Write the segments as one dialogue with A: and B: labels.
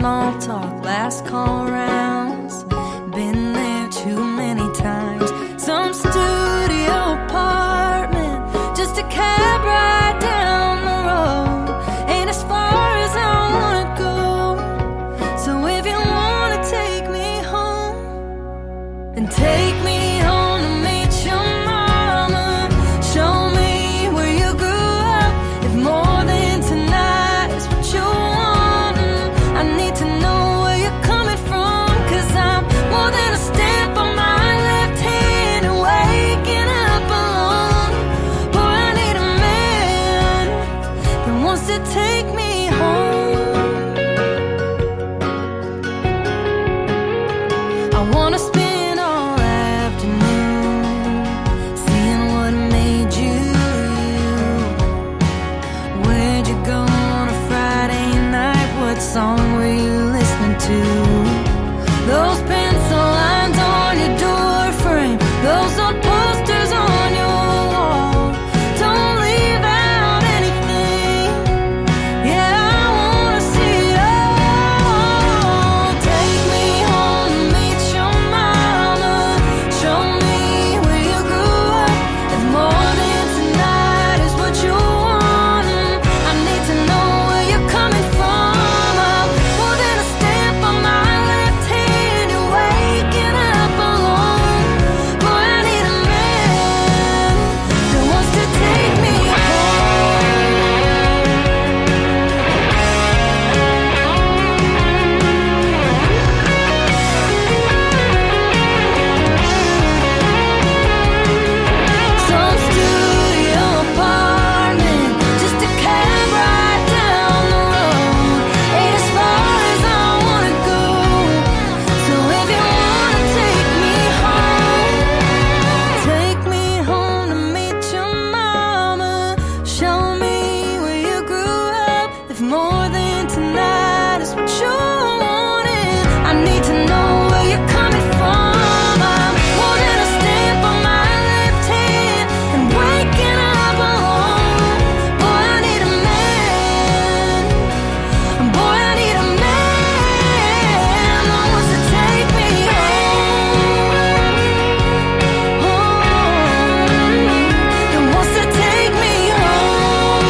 A: small talk, last call rounds. Been there too many times. Some studio apartment, just a cab ride down the road. Ain't as far as I wanna go. So if you wanna take me home, then take me home to meet your mama. Show me where you grew up. If more than tonight is what you want, I need to know where you're coming from. 'Cause I'm more than a stamp on my left hand and waking up alone. Boy, I need a man that wants to take me home. I wanna spend all afternoon seeing what made you you. Where'd you go on a Friday night? What song were you listening to? Those pencil lines on your door frame, those old posters on your wall. Don't leave out anything. Yeah, I wanna see it all. Take me home to meet your mama. Show me where you grew up. If more than tonight is what you want, I need to know where you're coming from. I'm more than a stamp on my left hand and waking up alone. Boy, I need a man that wants to take me some studio apartment, just a cab ride down the road. Ain't as far as I wanna go. So if you wanna take me home to meet your mama. Show me where you grew up. If more than tonight is what you wanted, I need to know where you're coming from. I'm more than a stamp on my left hand and waking up alone. Boy, I need a man. Boy, I need a man that wants to take me home. That wants to take me home.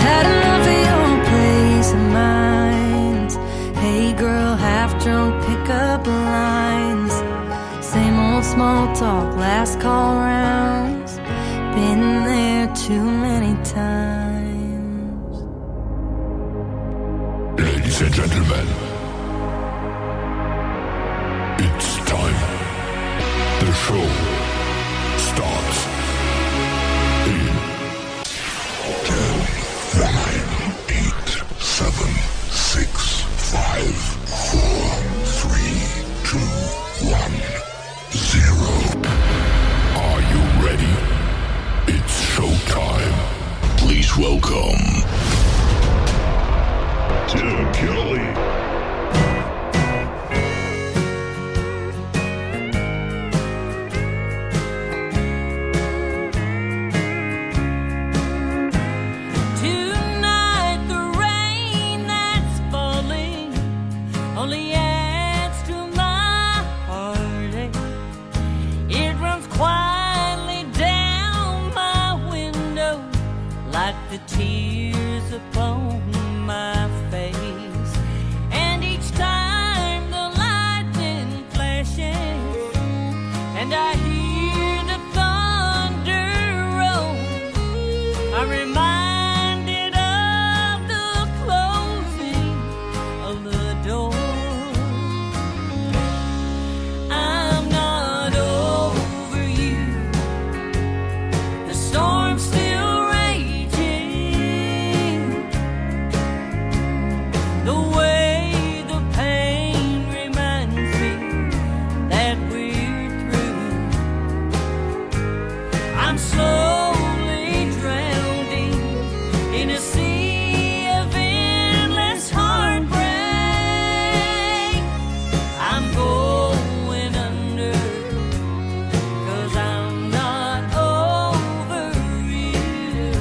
A: Had enough of your place of mind. Hey girl, half drunk pickup lines. Same old small talk, last call rounds. Been there too many times.
B: Ladies and gentlemen, it's time. The show starts in 10, 9, 8, 7, 6, 5, 4, 3, 2, 1, 0. Are you ready? It's showtime. Please welcome Tim Kelly.
A: Tonight the rain that's falling only adds to my heartache. It runs quietly down my window like the tears upon my face. And each time the lightning flashes and I hear the thunder roll, I'm reminded of the closing of the door. I'm not over you. The storm's still raging. The way the pain reminds me that we're through. I'm slowly drowning in a sea of endless heartbreak. I'm going under, 'cause I'm not over you.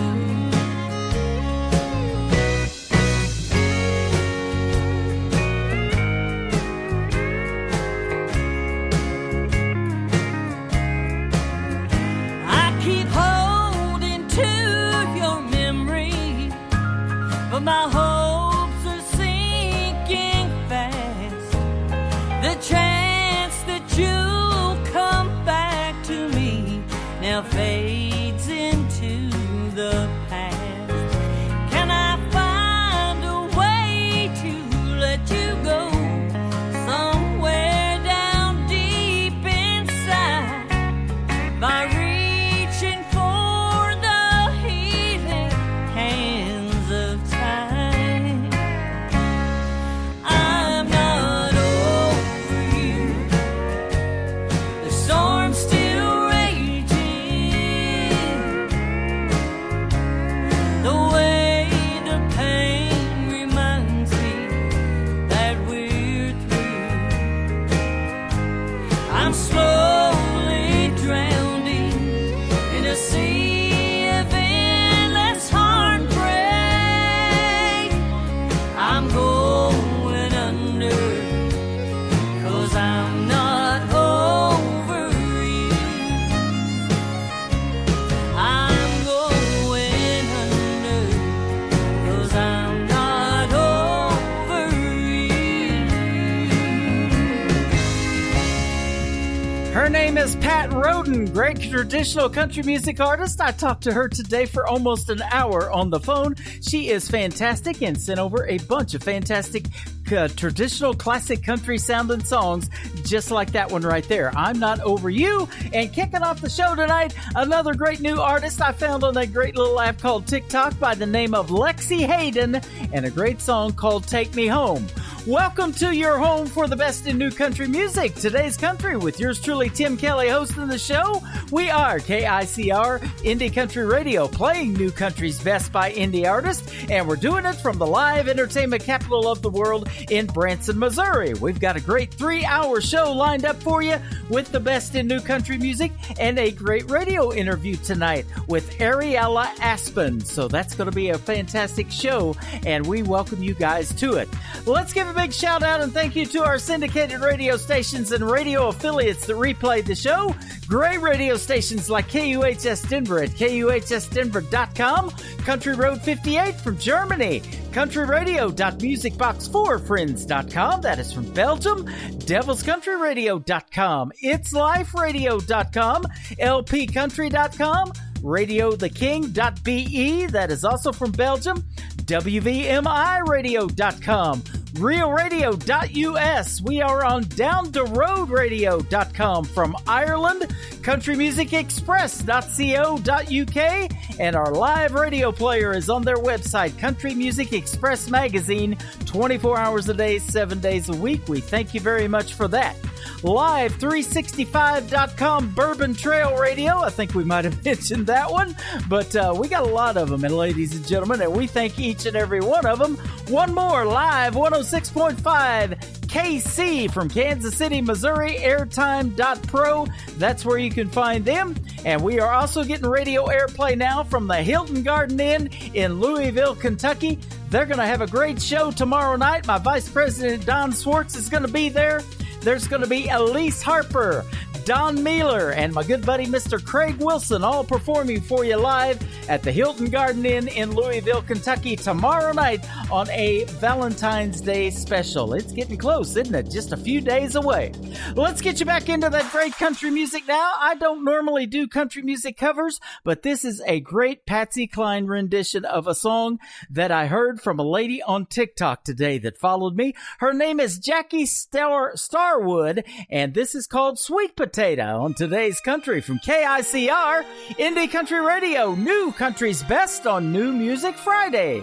C: is Pat Roden, great traditional country music artist. I talked to her today for almost an hour on the phone. She is fantastic and sent over a bunch of fantastic traditional classic country sounding songs just like that one right there. I'm Not Over You. And kicking off the show tonight, another great new artist I found on that great little app called TikTok by the name of Lexi Hayden, and a great song called Take Me Home. Welcome to your home for the best in new country music. Today's Country with yours truly, Tim Kelly, hosting the show. We are KICR Indie Country Radio, playing new country's best by indie artists, and we're doing it from the live entertainment capital of the world in Branson, Missouri. We've got a great 3-hour show lined up for you with the best in new country music and a great radio interview tonight with Ariella Aspen. So that's going to be a fantastic show, and we welcome you guys to it. Let's give a big shout out and thank you to our syndicated radio stations and radio affiliates that replay the show. Great radio stations like KUHS Denver at KUHSdenver.com, Country Road 58 from Germany, countryradio.musicbox4friends.com, that is from Belgium, devilscountryradio.com, itsliferadio.com, lpcountry.com, radiotheking.be, that is also from Belgium, wvmiradio.com, realradio.us. We are on downtheroadradio.com from Ireland, countrymusicexpress.co.uk, and our live radio player is on their website, Country Music Express Magazine, 24 hours a day, 7 days a week. We thank you very much for that. Live365.com Bourbon Trail Radio. I think we might have mentioned that one, but we got a lot of them, and ladies and gentlemen, and we thank each and every one of them. One more, Live 106.5 KC from Kansas City, Missouri, airtime.pro. That's where you can find them. And we are also getting radio airplay now from the Hilton Garden Inn in Louisville, Kentucky. They're going to have a great show tomorrow night. My Vice President, Don Swartz, is going to be there. There's going to be Elise Harper, Don Mealer, and my good buddy, Mr. Craig Wilson, all performing for you live at the Hilton Garden Inn in Louisville, Kentucky tomorrow night on a Valentine's Day special. It's getting close, isn't it? Just a few days away. Let's get you back into that great country music now. I don't normally do country music covers, but this is a great Patsy Cline rendition of a song that I heard from a lady on TikTok today that followed me. Her name is Jackie Starwood, and this is called Sweet Potato on today's Country from KICR Indie Country Radio, new country's best on New Music Friday.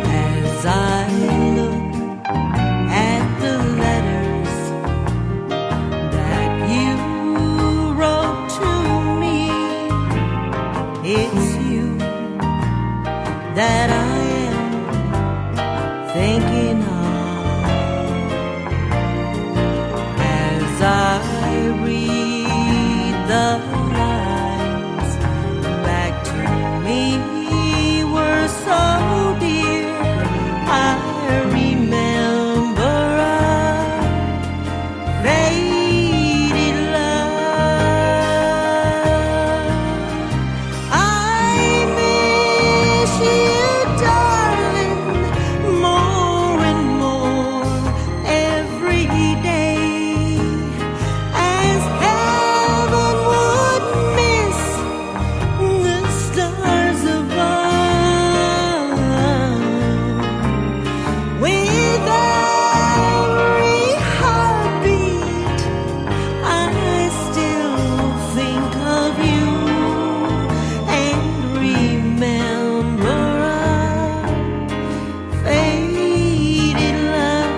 A: As I look at the letters that you wrote to me, it's you that I am thinking of. As I read the lines back to me were so dear, I remember our faded love. I miss you, darling, more and more every day, as heaven would miss the stars above. With every heartbeat, I still think of you and remember our faded love.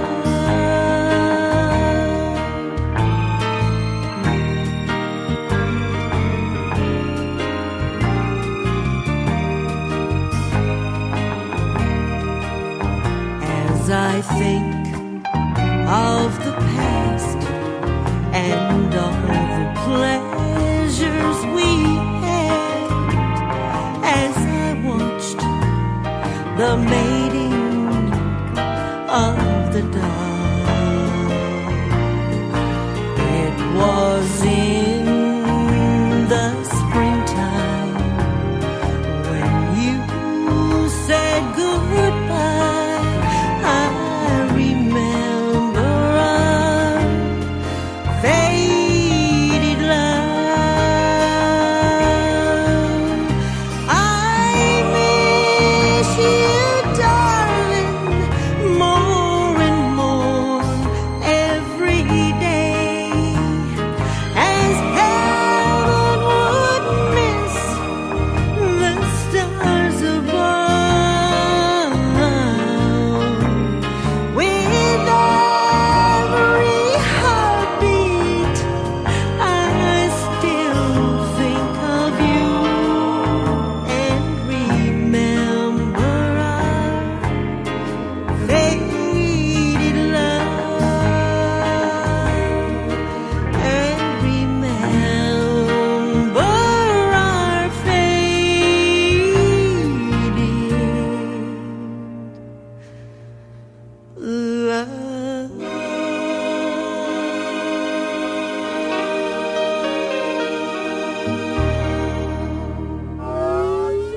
A: As I think of the past and all the pleasures we had, as I watched the mating of the dove, it was in the springtime.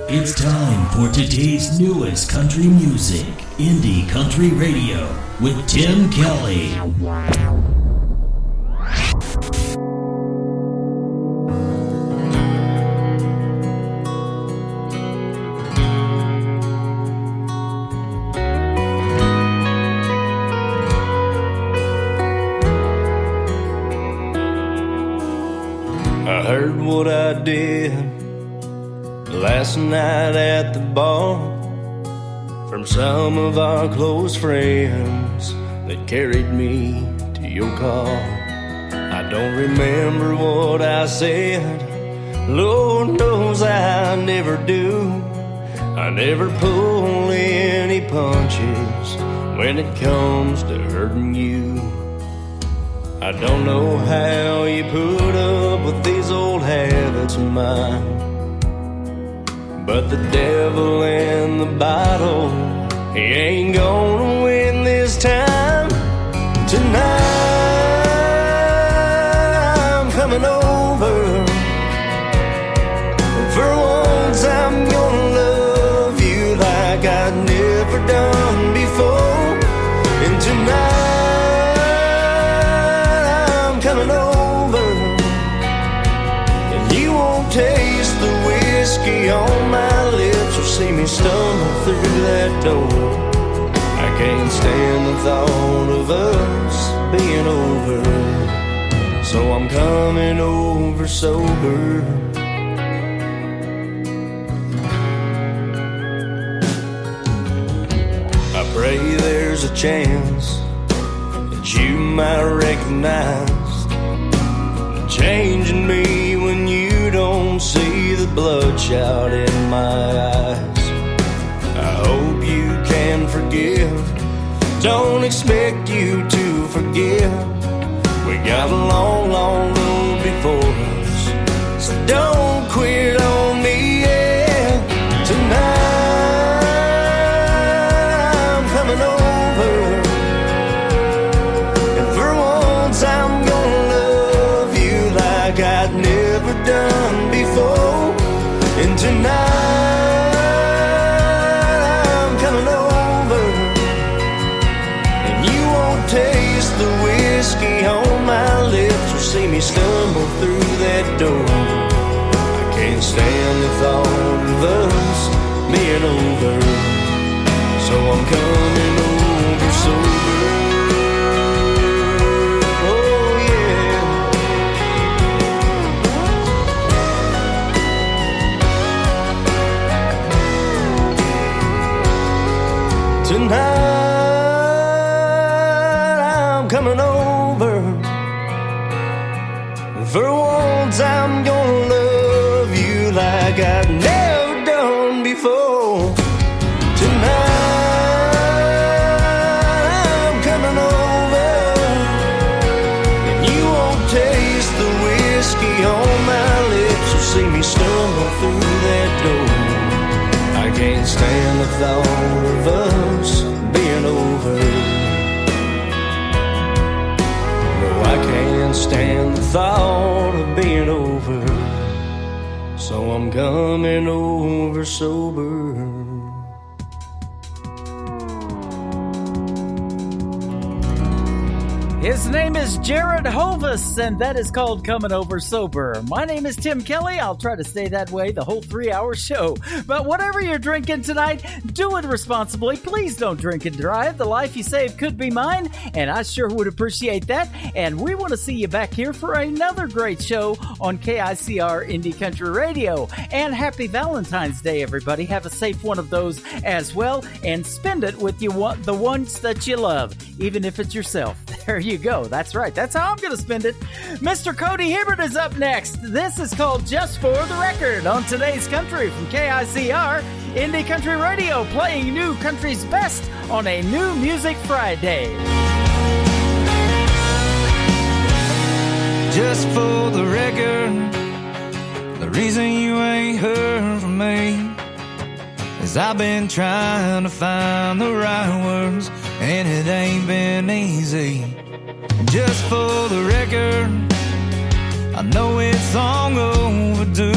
D: It's time for today's newest country music, Indie Country Radio, with Tim Kelly.
E: I heard what I did last night at the bar from some of our close friends that carried me to your car. I don't remember what I said, Lord knows I never do. I never pull any punches when it comes to hurting you. I don't know how you put up with these old habits of mine, but the devil in the bottle, he ain't gonna win this time. Tonight I'm coming over. For once I'm gonna love you like I've never done before. And tonight I'm coming over, and you won't taste the whiskey on my lips or see me stumble through that door. I can't stand the thought of us being over, so I'm coming over sober. I pray there's a chance that you might recognize the change in me when you don't see the bloodshot in my eyes. I hope you can forgive. Don't expect you to forgive. We got a long, long road before us, so don't quit on me, yeah. Tonight I'm coming over, and for once I'm gonna love you like I'd never done before. And tonight I'm coming over, and you won't taste the whiskey on my lips or see me stumble through that door. I can't stand the thought of us being over, so I'm coming over sober. Oh yeah. Tonight I'm coming over, and for once I'm gonna love you like I've never done before. Tonight I'm coming over, and you won't taste the whiskey on my lips or see me stumble through that door. I can't stand the thought of us being over. No, I can't stand the thought of being over, so I'm coming over sober.
C: His name is Jared Hovis, and that is called Coming Over Sober. My name is Tim Kelly. I'll try to stay that way the whole 3-hour show. But whatever you're drinking tonight, do it responsibly. Please don't drink and drive. The life you save could be mine, and I sure would appreciate that. And we want to see you back here for another great show on KICR Indie Country Radio. And happy Valentine's Day, everybody. Have a safe one of those as well, and spend it with the ones that you love, even if it's yourself. There you go. That's right. That's how I'm going to spend it. Mr. Cody Hibbert is up next. This is called Just for the Record on Today's Country from KICR Indie Country Radio, playing new country's best on a New Music Friday.
F: Just for the record, the reason you ain't heard from me is I've been trying to find the right words, and it ain't been easy. Just for the record, I know it's long overdue,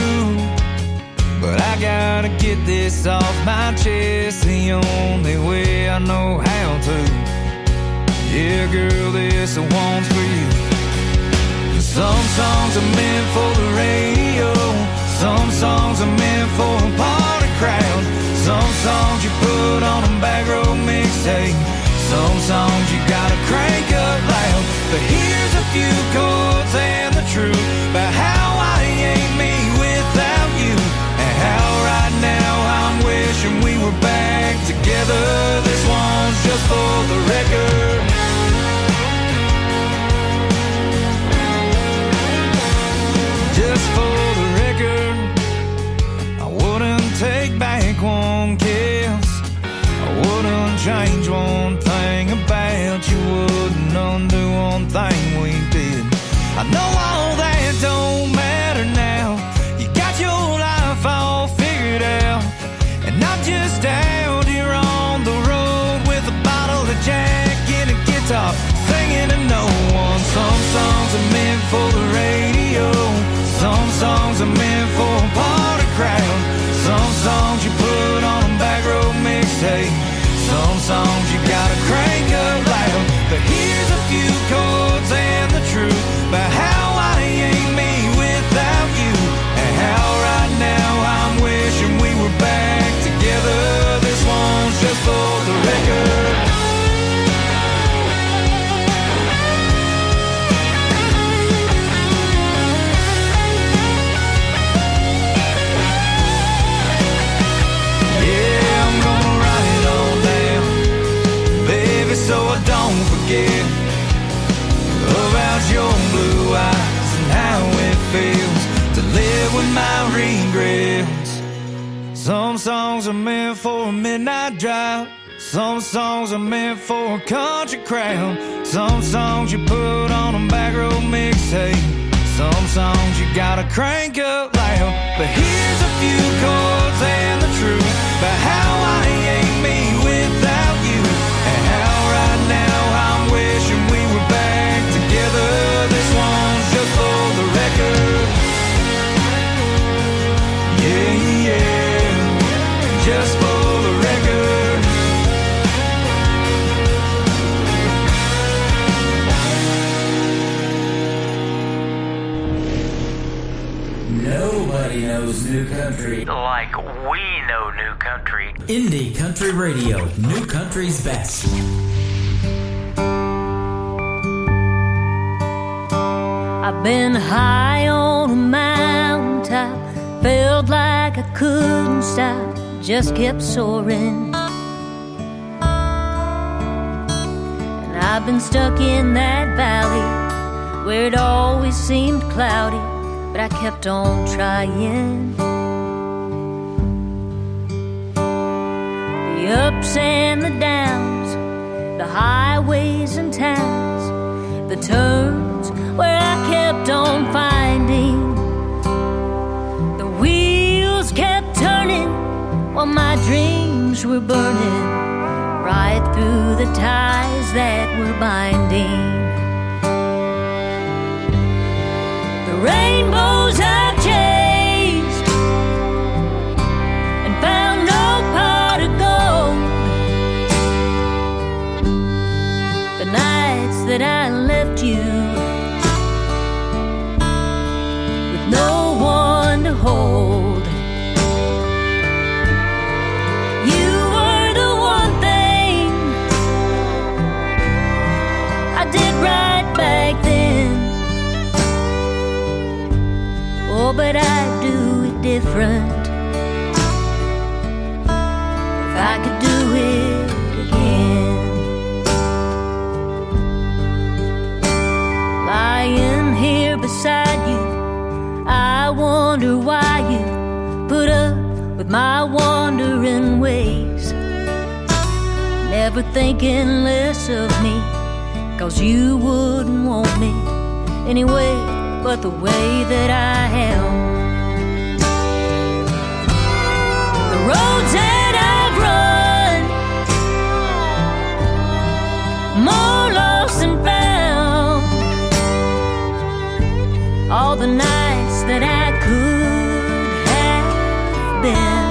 F: but I gotta get get this off my chest the only way I know how to. Yeah, girl, this one's for you. Some songs are meant for the radio, some songs are meant for a party crowd, some songs you put on a back row mixtape, some songs you gotta crank up loud. But here's a few chords and the truth about how I ain't me without you, and how right now I'm wishing we were back together. This one's just for the record. Just for the record, I wouldn't take back one kiss, I wouldn't change one thing about you, wouldn't undo one thing we did. I know all that don't matter now, you got your life all figured out, and I'm just out here on the road with a bottle of Jack and a guitar, singing to no one. Some songs are meant for the radio, some songs are meant for a party crowd, some songs you put on a back row mixtape, some songs you gotta crank up loud. But here's a few chords and the truth about how I ain't me without you, and how right now I'm wishing we were back together. This one's just for the record. So I don't forget about your blue eyes and how it feels to live with my regrets. Some songs are meant for a midnight drive, some songs are meant for a country crowd, some songs you put on a back row mixtape, some songs you gotta crank up loud. But here's a few chords and the truth about how I ain't me without you, and how right now I'm wishing we were back together. This one's just for the record. Yeah, yeah, just for the record.
D: Nobody knows new country
C: Like we know new country.
D: Indie Country Radio, new country's best.
A: I've been high on a mountaintop, felt like I couldn't stop, just kept soaring. And I've been stuck in that valley where it always seemed cloudy, but I kept on trying. The ups and the downs, the highways and towns, the turns where I kept on finding. The wheels kept turning while my dreams were burning, right through the ties that were binding. The rainbows I've chased and found no pot of gold. The nights that I left you with no one to hold, you were the one thing I did right back then. Oh, but I'd do it different if I could do it again. Lying here beside you, I wonder why you put up with my wandering ways, never thinking less of me, 'cause you wouldn't want me anyway but the way that I am. The roads that I've run, more lost than found, all the nights that I could have been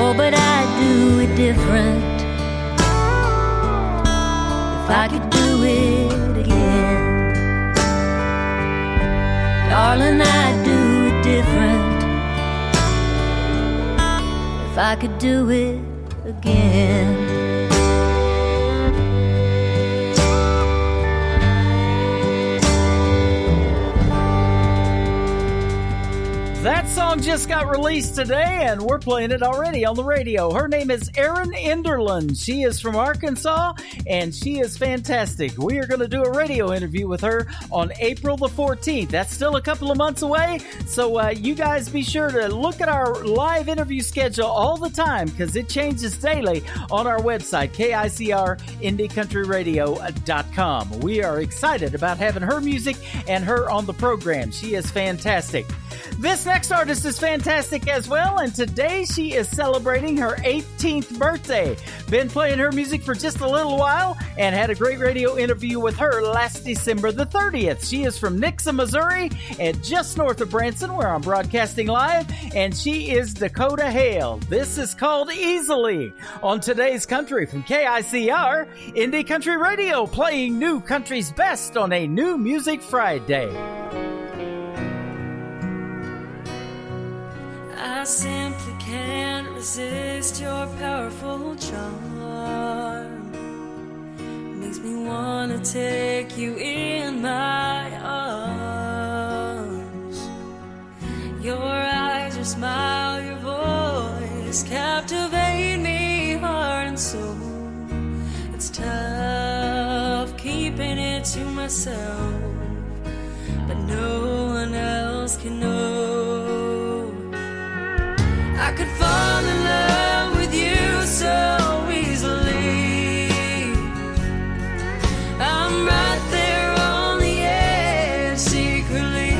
A: Oh, but I'd do it different if I could do it again. Darling, I'd do it different if I could do it again.
C: That song just got released today, and we're playing it already on the radio. Her name is Erin Enderlin. She is from Arkansas, and she is fantastic. We are going to do a radio interview with her on April the 14th. That's still a couple of months away, so you guys be sure to look at our live interview schedule all the time, because it changes daily on our website, KICR-IndieCountryRadio.com. We are excited about having her music and her on the program. She is fantastic. This next artist is fantastic as well, and today she is celebrating her 18th birthday. Been playing her music for just a little while and had a great radio interview with her last December the 30th. She is from Nixa, Missouri, and just north of Branson, where I'm broadcasting live, and she is Dakota Hale. This is called Easily on Today's Country from KICR, Indie Country Radio, playing new country's best on a New Music Friday.
A: I simply can't resist your powerful charm. Makes me wanna take you in my arms. Your eyes, your smile, your voice captivate me heart and soul. It's tough keeping it to myself, but no one else can know. I could fall in love with you so easily. I'm right there on the edge secretly,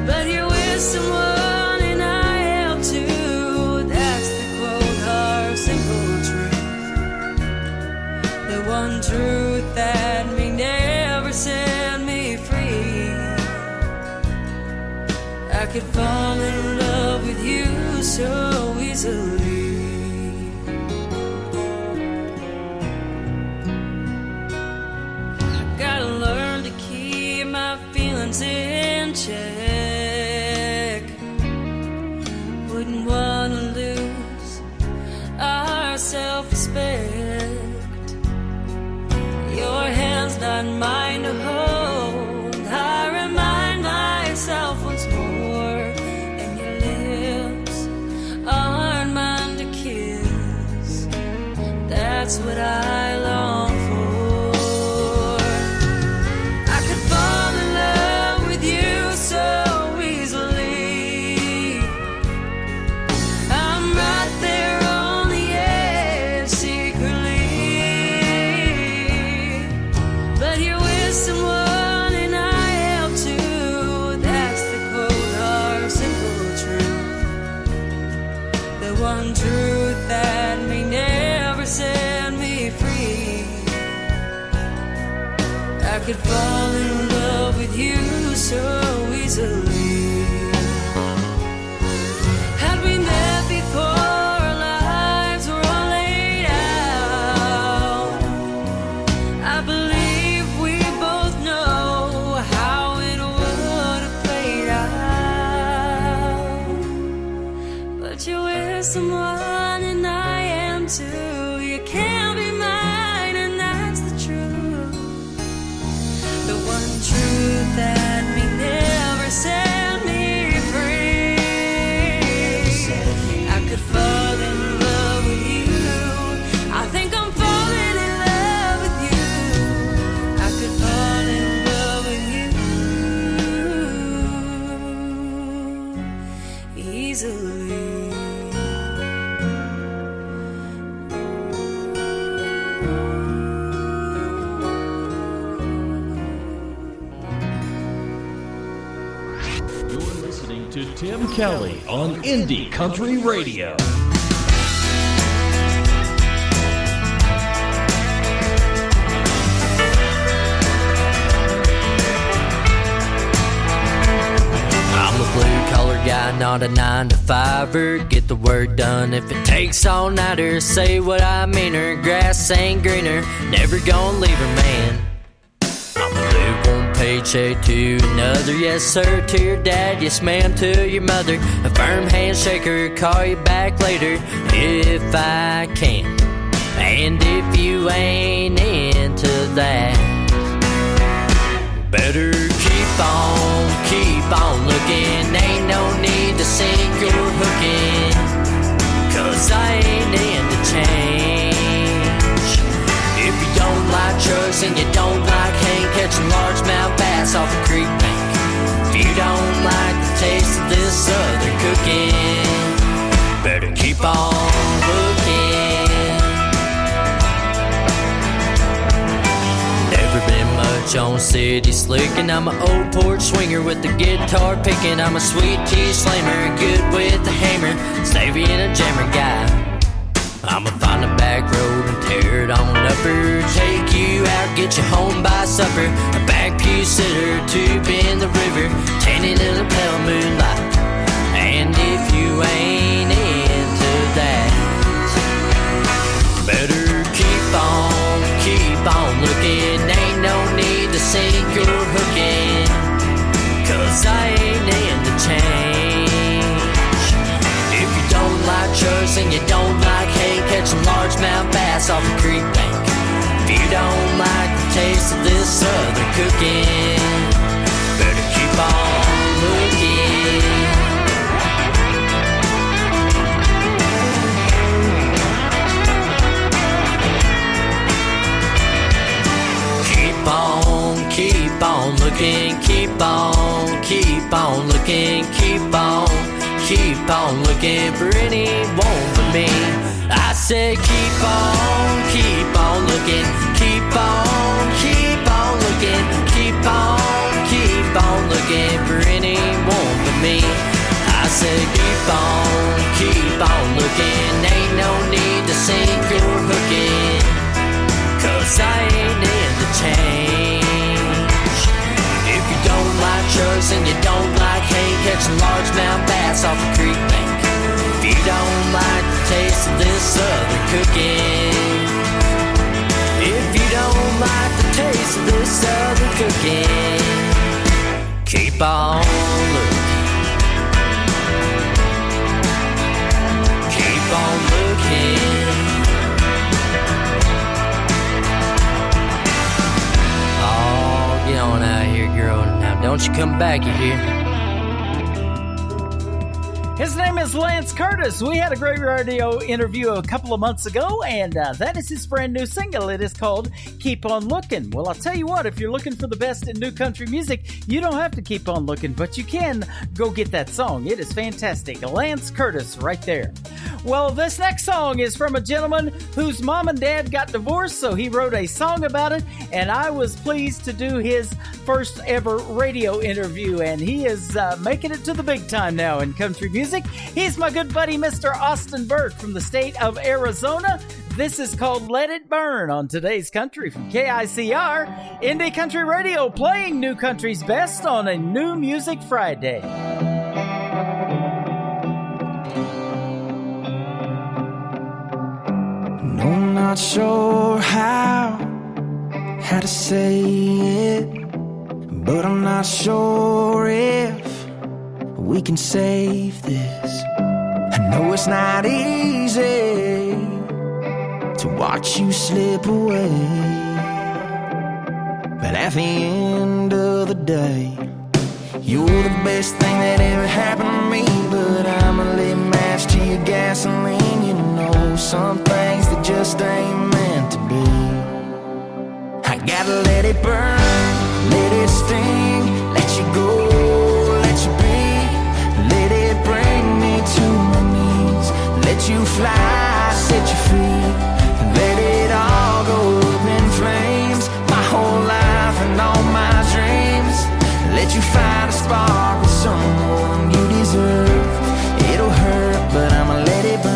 A: but you're with someone and I am too. That's the cold hard simple truth, the one truth that may never set me free. I could fall in love with you so easily. I gotta learn to keep my feelings in check. Wouldn't wanna lose our self-respect. Your hand's not mine to hold. I remind myself once more. That's what I long for. I could fall in love with you so easily. I'm right there on the edge secretly, but you're with someone and I am too. That's the cold hard simple truth, the one truth that may never set me free. I could fall in love with you so easily. Had we met before our lives were all laid out, I believe we both know how it would have played out. But you're with someone and I am too. You can't be mine, and that's the truth, the one truth that may never set me free. I could fall in love with you. I think I'm falling in love with you. I could fall in love with you easily.
D: To Tim Kelly on Indie Country Radio.
G: I'm the blue-collar guy, not a 9-to-5er. Get the word done if it takes all nighter. Say what I mean, her grass ain't greener. Never gonna leave her man. I'ma live one paycheck to another. Yes sir, to your dad, yes ma'am, to your mother. A firm handshaker, call you back later if I can. And if you ain't into that, better keep on looking. Ain't no need to sink your hook in, 'cause I ain't into change. If you don't like trucks and you don't like hang catching largemouth bass off a creek bank, if you don't like the taste of this other cooking, better keep on looking. Never been much on city slicking. I'm an old porch swinger with the guitar picking. I'm a sweet tea slammer, good with the hammer, Stavey and a jammer guy. I'ma find a back road and tear it on up her. Take you out, get you home by supper. A back pew sitter, tube in the river, tanning in a pale moonlight. And if you ain't into that, better keep on looking. Ain't no need to sink your hook in, 'cause I ain't into change. If you don't like trucks and you don't like hay catching largemouth bass off a creek bank, if you don't like the taste of this other cooking, better keep on looking. Keep on looking, keep on looking, keep on looking for anyone but me. I said keep on looking, keep on looking, keep on looking for anyone but me. I said keep on looking, ain't no need to sink your hook in, 'cause I ain't in the change. If you don't like trucks and you don't like hay catching largemouth bass off a creek bank, if you don't like the taste of this other cooking, if you don't like the taste of this other cooking, keep on looking, keep on looking. Get on out here, girl. Now, don't you come back, you hear?
C: His name is Lance Curtis. We had a great radio interview a couple of months ago, and that is his brand new single. It is called Keep On Looking. Well, I'll tell you what, if you're looking for the best in new country music, you don't have to keep on looking, but you can go get that song. It is fantastic. Lance Curtis right there. Well, this next song is from a gentleman whose mom and dad got divorced, so he wrote a song about it, and I was pleased to do his first ever radio interview, and he is making it to the big time now in country music. He's my good buddy, Mr. Austin Burke from the state of Arizona. This is called Let It Burn on today's Country from KICR, Indie Country Radio, playing new country's best on a New Music Friday.
H: No, I'm not sure how to say it, but I'm not sure if we can save this. I know it's not easy to watch you slip away, but at the end of the day, you're the best thing that ever happened to me. But I'm a lit match to your gasoline. You know, some things that just ain't meant to be. I gotta let it burn, let it sting, let you go, let you be. Let it bring me to my knees, let you fly, set you free. Let it all go up in flames, my whole life and all my dreams. Let you find a spark with someone you deserve. It'll hurt, but I'ma let it burn.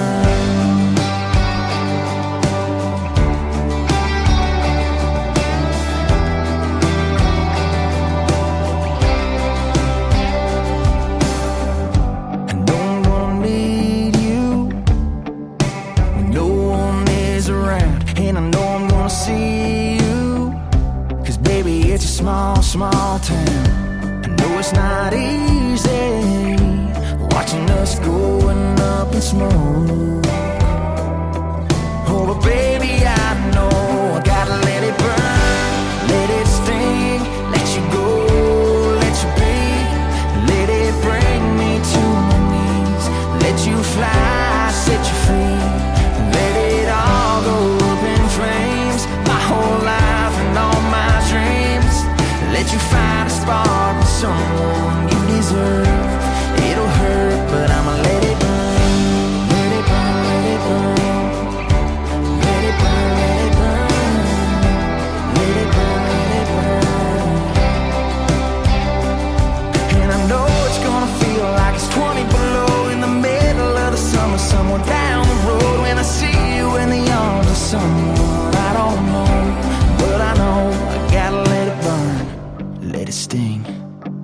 H: town. I know it's not easy watching us going up in smoke. Oh, but baby, I know I gotta let it burn, let it sting, let you go, let you be, let it bring me to my knees, let you fly, set you free, let it all go up in flames, my whole life and all my dreams, let you find a spark with someone you deserve. It'll hurt, but I'ma let it burn, let it burn, let it burn, let it burn, let it burn, let it burn, let it burn. And I know it's gonna feel like it's 20 below in the middle of the summer, somewhere down the road, when I see you in the arms of someone I don't know, but I know I gotta let it burn, let it sting,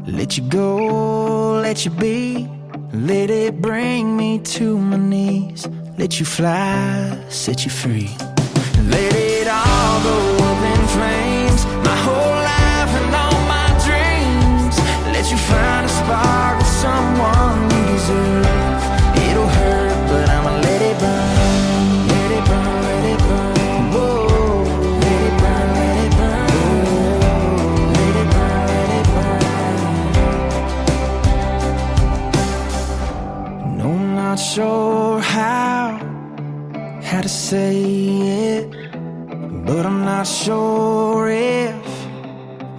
H: let you go, let you be, let it bring me to my knees, let you fly, set you free, let it all go up in flames, my whole life and all my dreams, let you find a spark with someone you deserve. It'll hurt, but I'ma let it burn, let it burn, let it burn. Whoa, let it burn, let it burn. Whoa, let it burn, let it burn. No, I'm not sure how to say it, but I'm not sure if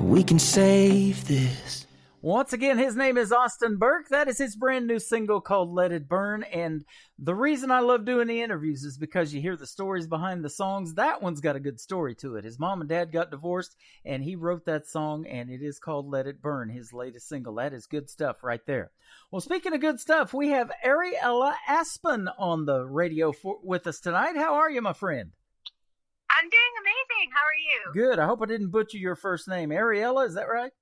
H: we can save this.
C: Once again, his name is Austin Burke. That is his brand new single called Let It Burn. And the reason I love doing the interviews is because you hear the stories behind the songs. That one's got a good story to it. His mom and dad got divorced, and he wrote that song, and it is called Let It Burn, his latest single. That is good stuff right there. Well, speaking of good stuff, we have Ariella Aspen on the radio with us tonight. How are you, my friend?
I: I'm doing amazing. How are you?
C: Good. I hope I didn't butcher your first name. Ariella, is that right?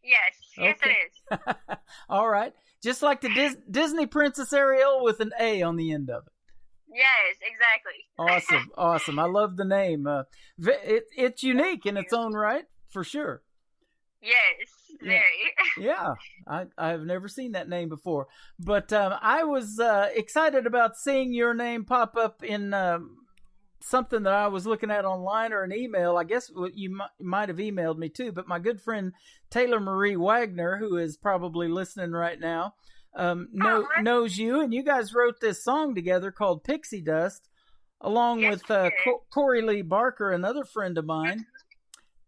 I: Yes,
C: okay.
I: It is.
C: All right. Just like the Disney Princess Ariel with an A on the end of it.
I: Yes, exactly.
C: Awesome. I love the name. It's unique in its own right, for sure.
I: Yes, very.
C: Yeah, I've never seen that name before. But I was excited about seeing your name pop up in something that I was looking at online or an email. I guess you might have emailed me too, but my good friend Taylor Marie Wagner, who is probably listening right now, knows you, and you guys wrote this song together called Pixie Dust, along with Corey Lee Barker, another friend of mine.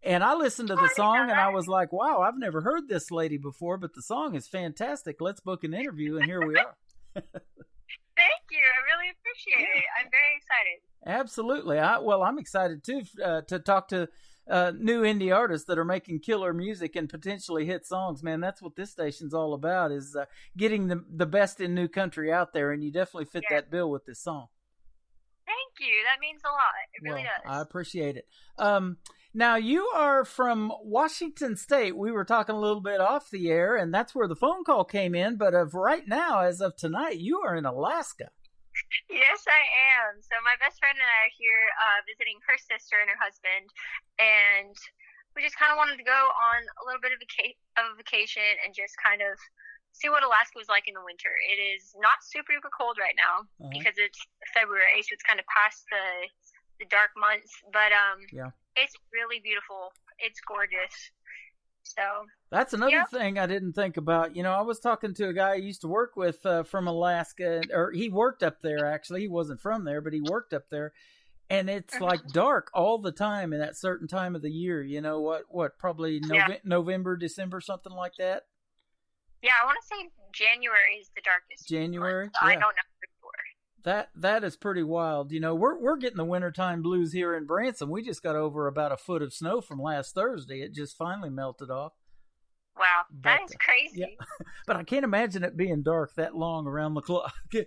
C: And I listened to the song and I was like, wow, I've never heard this lady before, but the song is fantastic. Let's book an interview, and here we are.
I: Thank you. I really appreciate it. I'm very excited.
C: Absolutely. I'm excited too to talk to new indie artists that are making killer music and potentially hit songs. Man, that's what this station's all about, is getting the best in new country out there, and you definitely fit that bill with this song.
I: Thank you. That means a lot. It really does.
C: I appreciate it. Now, you are from Washington State. We were talking a little bit off the air, and that's where the phone call came in. But right now, as of tonight, you are in Alaska.
I: Yes, I am. So my best friend and I are here visiting her sister and her husband, and we just kind of wanted to go on a little bit of a vacation and just kind of see what Alaska was like in the winter. It is not super duper cold right now because it's February, so it's kind of past the dark months. But it's really beautiful. It's gorgeous. So
C: that's another thing I didn't think about. You know, I was talking to a guy I used to work with from Alaska, or he worked up there. Actually, he wasn't from there, but he worked up there, and it's like dark all the time in that certain time of the year. You know what? Probably November, December, something like that.
I: Yeah, I want to say January is the darkest.
C: January?
I: Yeah. I don't know for sure.
C: That is pretty wild. You know, we're getting the wintertime blues here in Branson. We just got over about a foot of snow from last Thursday. It just finally melted off.
I: Wow, that is crazy.
C: Yeah. But I can't imagine it being dark that long around the clock.
I: Oh,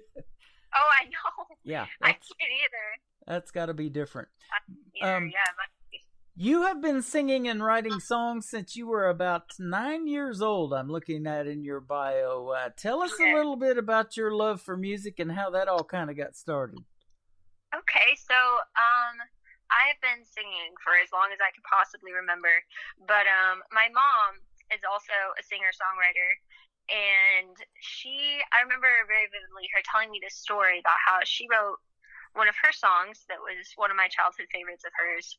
I: I know.
C: Yeah.
I: I can't either.
C: That's got to be different.
I: Yeah.
C: You have been singing and writing songs since you were about 9 years old, I'm looking at in your bio. Tell us a little bit about your love for music and how that all kind of got started.
I: Okay, so I've been singing for as long as I could possibly remember, but my mom is also a singer-songwriter, and I remember very vividly her telling me this story about how she wrote one of her songs that was one of my childhood favorites of hers.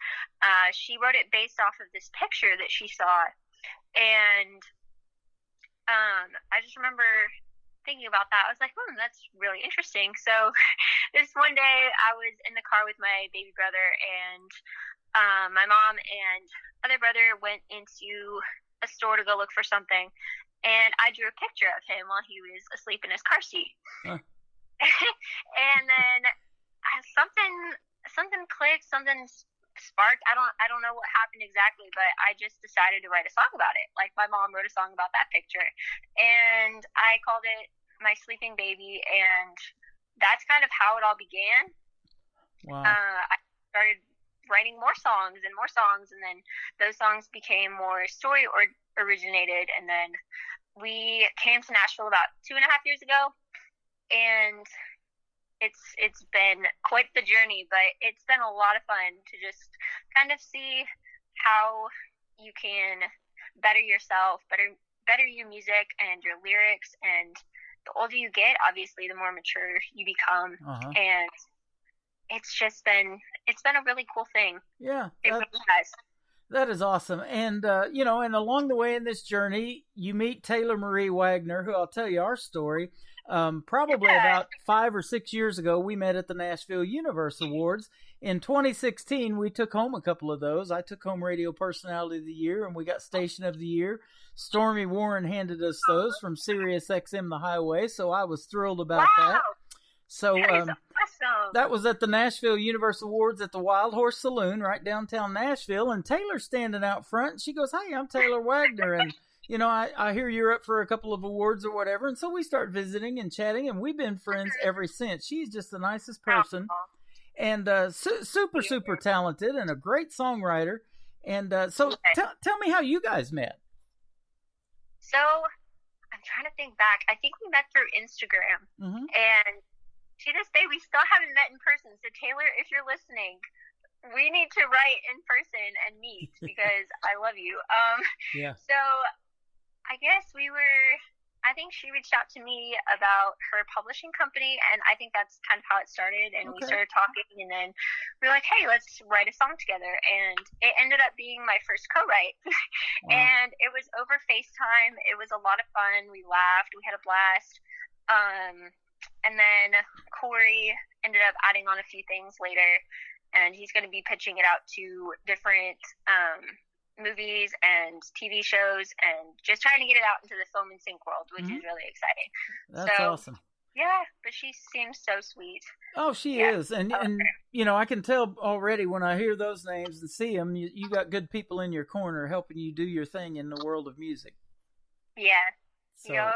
I: She wrote it based off of this picture that she saw, and I just remember thinking about that. I was like, that's really interesting. So this one day I was in the car with my baby brother, and my mom and other brother went into a store to go look for something, and I drew a picture of him while he was asleep in his car seat. Huh. And then something clicked, something sparked. I don't know what happened exactly, but I just decided to write a song about it. Like, my mom wrote a song about that picture, and I called it My Sleeping Baby, and that's kind of how it all began.
C: Wow.
I: I started writing more songs, and then those songs became more story or originated, and then we came to Nashville about 2.5 years ago, and it's been quite the journey, but it's been a lot of fun to just kind of see how you can better yourself, better your music and your lyrics, and the older you get, obviously, the more mature you become, and it's been a really cool thing.
C: Yeah,
I: it really has.
C: That is awesome. And, and along the way in this journey, you meet Taylor Marie Wagner, who I'll tell you our story. Probably about 5 or 6 years ago, we met at the Nashville Universe Awards. In 2016, we took home a couple of those. I took home Radio Personality of the Year, and we got Station of the Year. Stormy Warren handed us those from Sirius XM The Highway, so I was thrilled about that. So
I: awesome.
C: That was at the Nashville Universe Awards at the Wild Horse Saloon right downtown Nashville, and Taylor's standing out front, and she goes, "Hey, I'm Taylor Wagner, and I hear you're up for a couple of awards or whatever." And so we start visiting and chatting, and we've been friends ever since. She's just the nicest person, and super talented, and a great songwriter. And so tell me how you guys met.
I: So I'm trying to think back. I think we met through Instagram, and to this day, we still haven't met in person. So, Taylor, if you're listening, we need to write in person and meet, because I love you. So, I guess I think she reached out to me about her publishing company, and I think that's kind of how it started. And we started talking, and then we were like, hey, let's write a song together. And it ended up being my first co-write. Wow. And it was over FaceTime. It was a lot of fun. We laughed. We had a blast. And then Corey ended up adding on a few things later, and he's going to be pitching it out to different movies and TV shows, and just trying to get it out into the film and sync world, which is really exciting.
C: That's awesome.
I: Yeah, but she seems so sweet.
C: Oh, she is. And I can tell already when I hear those names and see them, you got good people in your corner helping you do your thing in the world of music.
I: Yeah.
C: So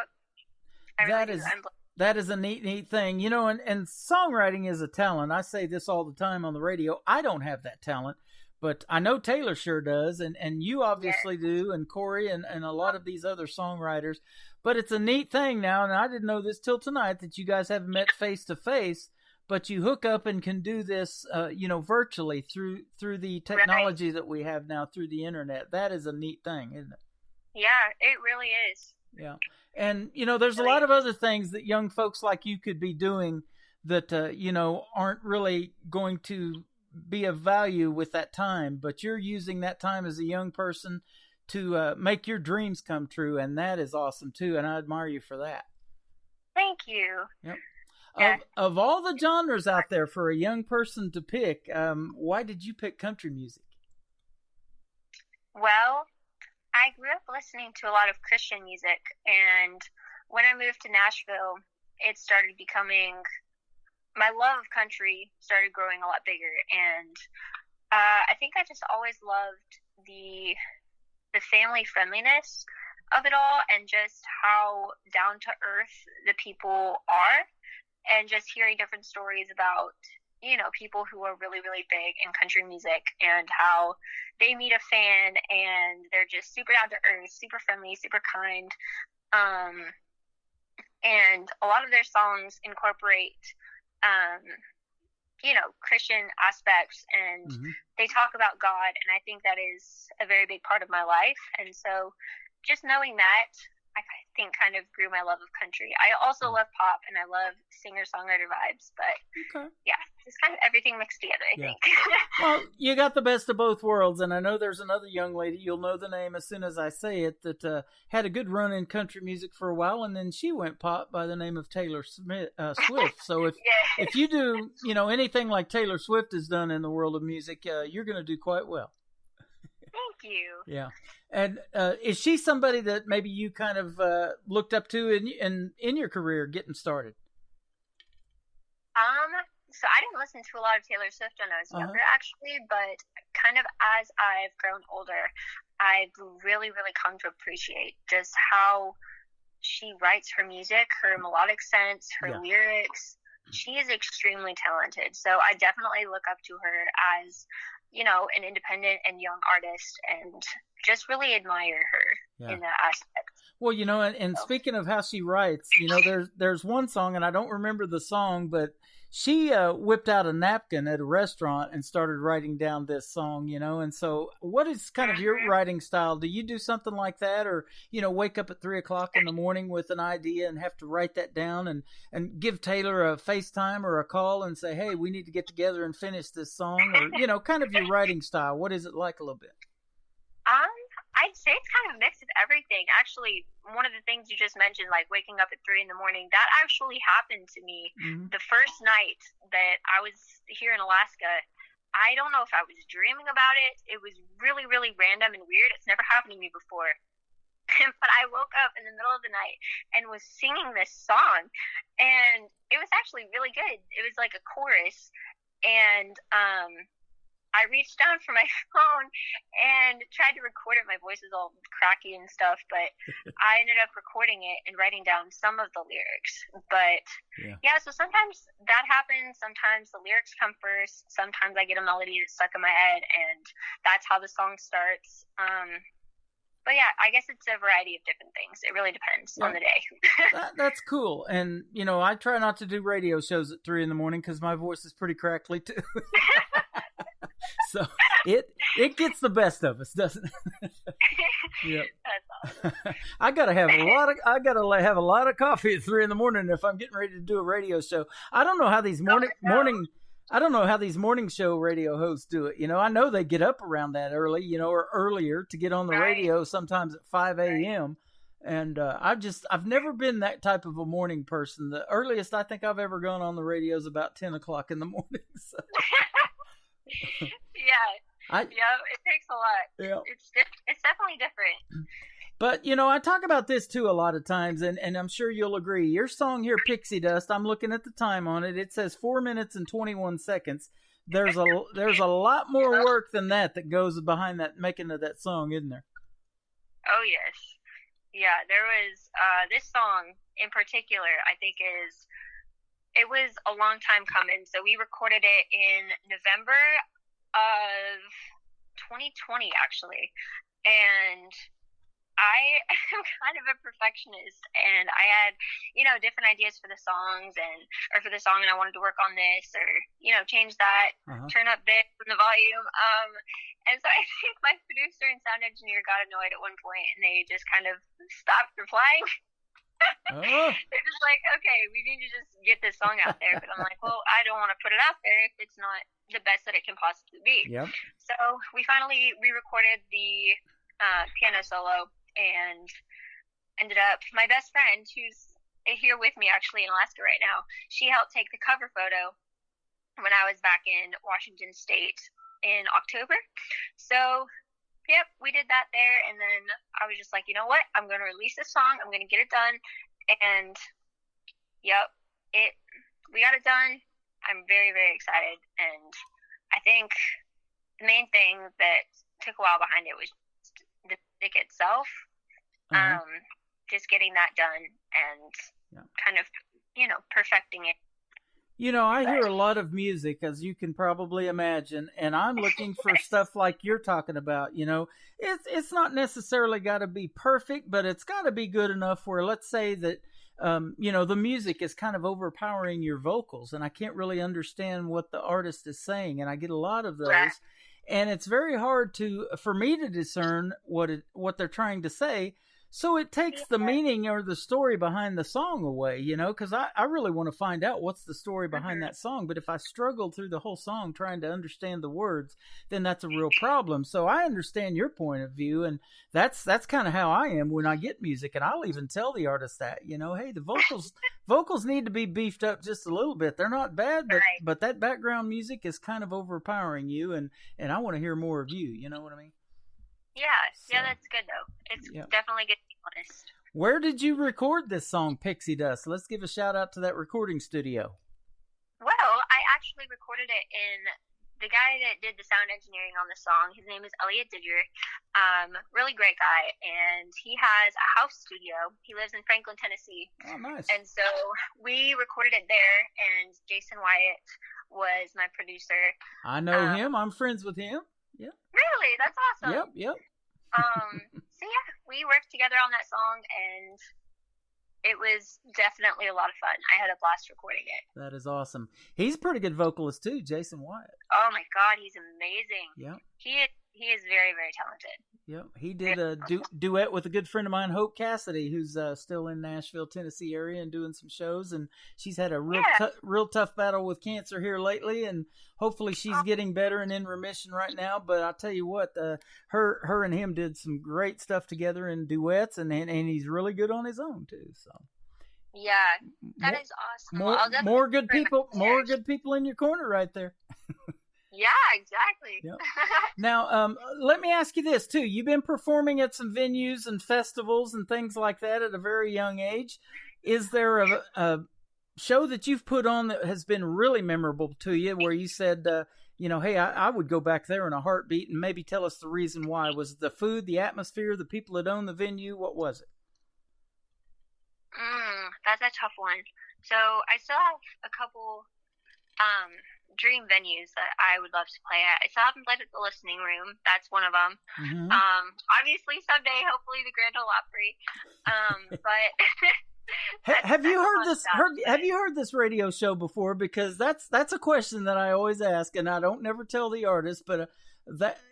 C: that is a neat thing, and songwriting is a talent. I say this all the time on the radio. I don't have that talent, but I know Taylor sure does, and you obviously do, and Corey and a lot of these other songwriters. But it's a neat thing now, and I didn't know this till tonight, that you guys haven't met face to face, but you hook up and can do this, virtually through the technology that we have now through the internet. That is a neat thing, isn't it?
I: Yeah, it really is.
C: Yeah. And, there's a lot of other things that young folks like you could be doing that, aren't really going to be of value with that time. But you're using that time as a young person to make your dreams come true. And that is awesome, too. And I admire you for that.
I: Thank you.
C: Yep. Yeah. Of all the genres out there for a young person to pick, why did you pick country music?
I: Well, I grew up listening to a lot of Christian music, and when I moved to Nashville, it started becoming, my love of country started growing a lot bigger, and I think I just always loved the family friendliness of it all, and just how down to earth the people are, and just hearing different stories about people who are really, really big in country music, and how they meet a fan and they're just super down to earth, super friendly, super kind. And a lot of their songs incorporate Christian aspects, and they talk about God, and I think that is a very big part of my life. And so just knowing that, I think kind of grew my love of country. I also love pop, and I love singer-songwriter vibes, but yeah, just kind of everything mixed together, I think.
C: Well, you got the best of both worlds, and I know there's another young lady, you'll know the name as soon as I say it, that had a good run in country music for a while, and then she went pop by the name of Taylor Swift. So if you do, anything like Taylor Swift has done in the world of music, you're going to do quite well.
I: Thank you.
C: Yeah. And is she somebody that maybe you kind of looked up to in your career getting started?
I: So I didn't listen to a lot of Taylor Swift when I was younger, actually, but kind of as I've grown older, I've really, really come to appreciate just how she writes her music, her melodic sense, her lyrics. She is extremely talented. So I definitely look up to her as, an independent and young artist, and just really admire her in that aspect.
C: Well, and speaking of how she writes, there's one song, and I don't remember the song, but she whipped out a napkin at a restaurant and started writing down this song, and so what is kind of your writing style? Do you do something like that, or, wake up at 3:00 in the morning with an idea and have to write that down and give Taylor a FaceTime or a call and say, hey, we need to get together and finish this song, or, kind of your writing style? What is it like a little bit?
I: I'd say it's kind of a mix of everything. Actually, one of the things you just mentioned, like waking up at 3 a.m, that actually happened to me the first night that I was here in Alaska. I don't know if I was dreaming about it. It was really, really random and weird. It's never happened to me before. But I woke up in the middle of the night and was singing this song, and it was actually really good. It was like a chorus, and I reached down for my phone and tried to record it. My voice is all cracky and stuff, but I ended up recording it and writing down some of the lyrics. But so sometimes that happens. Sometimes the lyrics come first. Sometimes I get a melody that's stuck in my head, and that's how the song starts. But yeah, I guess it's a variety of different things. It really depends on the day.
C: That's cool. And, I try not to do radio shows at 3 a.m. because my voice is pretty crackly too. So it gets the best of us, doesn't it? Yeah. That's awesome. I gotta have a lot of coffee at 3 a.m. if I'm getting ready to do a radio show. I don't know how these morning show radio hosts do it. I know they get up around that early, or earlier to get on the radio, sometimes at 5 a.m. And I've never been that type of a morning person. The earliest I think I've ever gone on the radio is about 10 o'clock in the morning. So.
I: It takes a lot. Yeah. It's definitely different.
C: But, I talk about this too a lot of times, and I'm sure you'll agree. Your song here, Pixie Dust, I'm looking at the time on it. It says 4 minutes and 21 seconds. There's a lot more work than that goes behind that making of that song, isn't there?
I: Oh, yes. Yeah, there was this song in particular, I think it was a long time coming. So we recorded it in November of 2020, actually. And I am kind of a perfectionist, and I had, different ideas for the songs or for the song, and I wanted to work on this or, change that, turn up this and the volume. And so I think my producer and sound engineer got annoyed at one point, and they just kind of stopped replying. They're just like, okay, we need to just get this song out there. But I'm like, well, I don't want to put it out there if it's not the best that it can possibly be. Yep. So we finally re-recorded the piano solo, and ended up, my best friend, who's here with me actually in Alaska right now, she helped take the cover photo when I was back in Washington State in October. So yep, we did that there, and then I was just like, you know what? I'm going to release this song. I'm going to get it done, and yep, we got it done. I'm very, very excited, and I think the main thing that took a while behind it was the music itself. Just getting that done and kind of, perfecting it.
C: I hear a lot of music, as you can probably imagine, and I'm looking for stuff like you're talking about. It's not necessarily got to be perfect, but it's got to be good enough where, let's say that the music is kind of overpowering your vocals, and I can't really understand what the artist is saying. And I get a lot of those,
I: Right.
C: and it's very hard for me to discern what they're trying to say. So it takes the meaning or the story behind the song away, because I really want to find out what's the story behind that song. But if I struggle through the whole song trying to understand the words, then that's a real problem. So I understand your point of view, and that's kind of how I am when I get music. And I'll even tell the artist that, hey, the vocals need to be beefed up just a little bit. They're not bad, but that background music is kind of overpowering you, and I want to hear more of you. You know what I mean?
I: Yeah, that's good though. It's definitely good to be honest.
C: Where did you record this song, Pixie Dust? Let's give a shout out to that recording studio.
I: Well, I actually recorded it in the guy that did the sound engineering on the song. His name is Elliot Didier. Really great guy, and he has a house studio. He lives in Franklin, Tennessee.
C: Oh, nice.
I: And so we recorded it there, and Jason Wyatt was my producer.
C: I know him. I'm friends with him. Yeah.
I: Really? That's awesome.
C: Yep.
I: So yeah, we worked together on that song, and it was definitely a lot of fun. I had a blast recording it.
C: That is awesome. He's a pretty good vocalist too, Jason Wyatt.
I: Oh my God, he's amazing.
C: Yeah.
I: He is very, very talented.
C: Yep. He did a duet with a good friend of mine, Hope Cassidy, who's still in Nashville, Tennessee area and doing some shows. And she's had a real tough battle with cancer here lately. And hopefully she's getting better and in remission right now. But I'll tell you what, her and him did some great stuff together in duets, and he's really good on his own too. So.
I: Yeah, that is awesome.
C: More good people in your corner right there.
I: Yeah, exactly.
C: Yep. Now, let me ask you this too. You've been performing at some venues and festivals and things like that at a very young age. Is there a show that you've put on that has been really memorable to you, where you said, hey, I would go back there in a heartbeat, and maybe tell us the reason why? Was it the food, the atmosphere, the people that own the venue? What was it?
I: That's a tough one. So I still have a couple dream venues that I would love to play at. I still haven't played at the Listening Room. That's one of them.
C: Mm-hmm.
I: Obviously someday, hopefully the Grand Ole Opry. But
C: have you heard this? Have you heard this radio show before? Because that's a question that I always ask, and I don't never tell the artist. But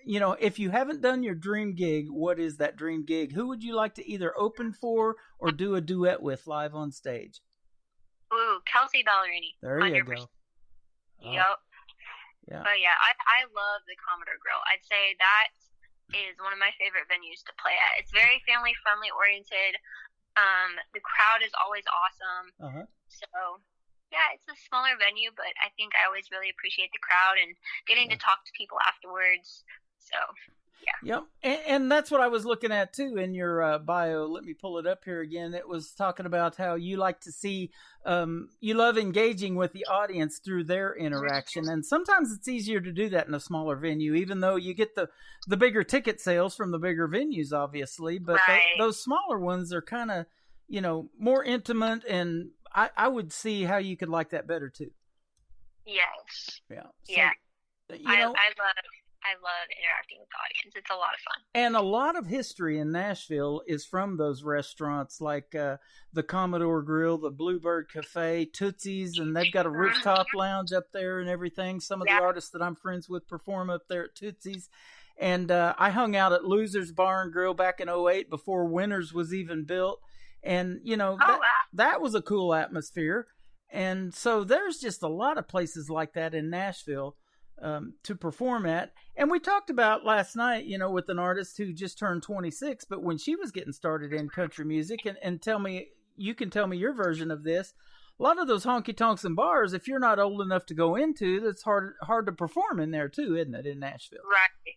C: if you haven't done your dream gig, what is that dream gig? Who would you like to either open for or do a duet with live on stage?
I: Ooh, Kelsey Ballerini.
C: There you 100%. Go.
I: Oh. Yep.
C: Yeah.
I: But yeah, I love the Commodore Grill. I'd say that is one of my favorite venues to play at. It's very family friendly oriented. The crowd is always awesome.
C: Uh-huh.
I: So yeah, it's a smaller venue, but I think I always really appreciate the crowd and getting to talk to people afterwards. So yeah.
C: Yep. And that's what I was looking at too in your bio. Let me pull it up here again. It was talking about how you like to see, you love engaging with the audience through their interaction. And sometimes it's easier to do that in a smaller venue, even though you get the bigger ticket sales from the bigger venues, obviously. But those smaller ones are kind of, more intimate. And I would see how you could like that better too.
I: Yes.
C: Yeah. So,
I: yeah. I love interacting with the audience. It's a lot of fun.
C: And a lot of history in Nashville is from those restaurants like the Commodore Grill, the Bluebird Cafe, Tootsie's, and they've got a rooftop lounge up there and everything. Some of the artists that I'm friends with perform up there at Tootsie's. And I hung out at Loser's Bar and Grill back in 2008 before Winners was even built. And, that was a cool atmosphere. And so there's just a lot of places like that in Nashville to perform at. And we talked about last night, with an artist who just turned 26, but when she was getting started in country music, and you can tell me your version of this. A lot of those honky tonks and bars, if you're not old enough to go into, that's hard to perform in there too, isn't it, in Nashville?
I: Right.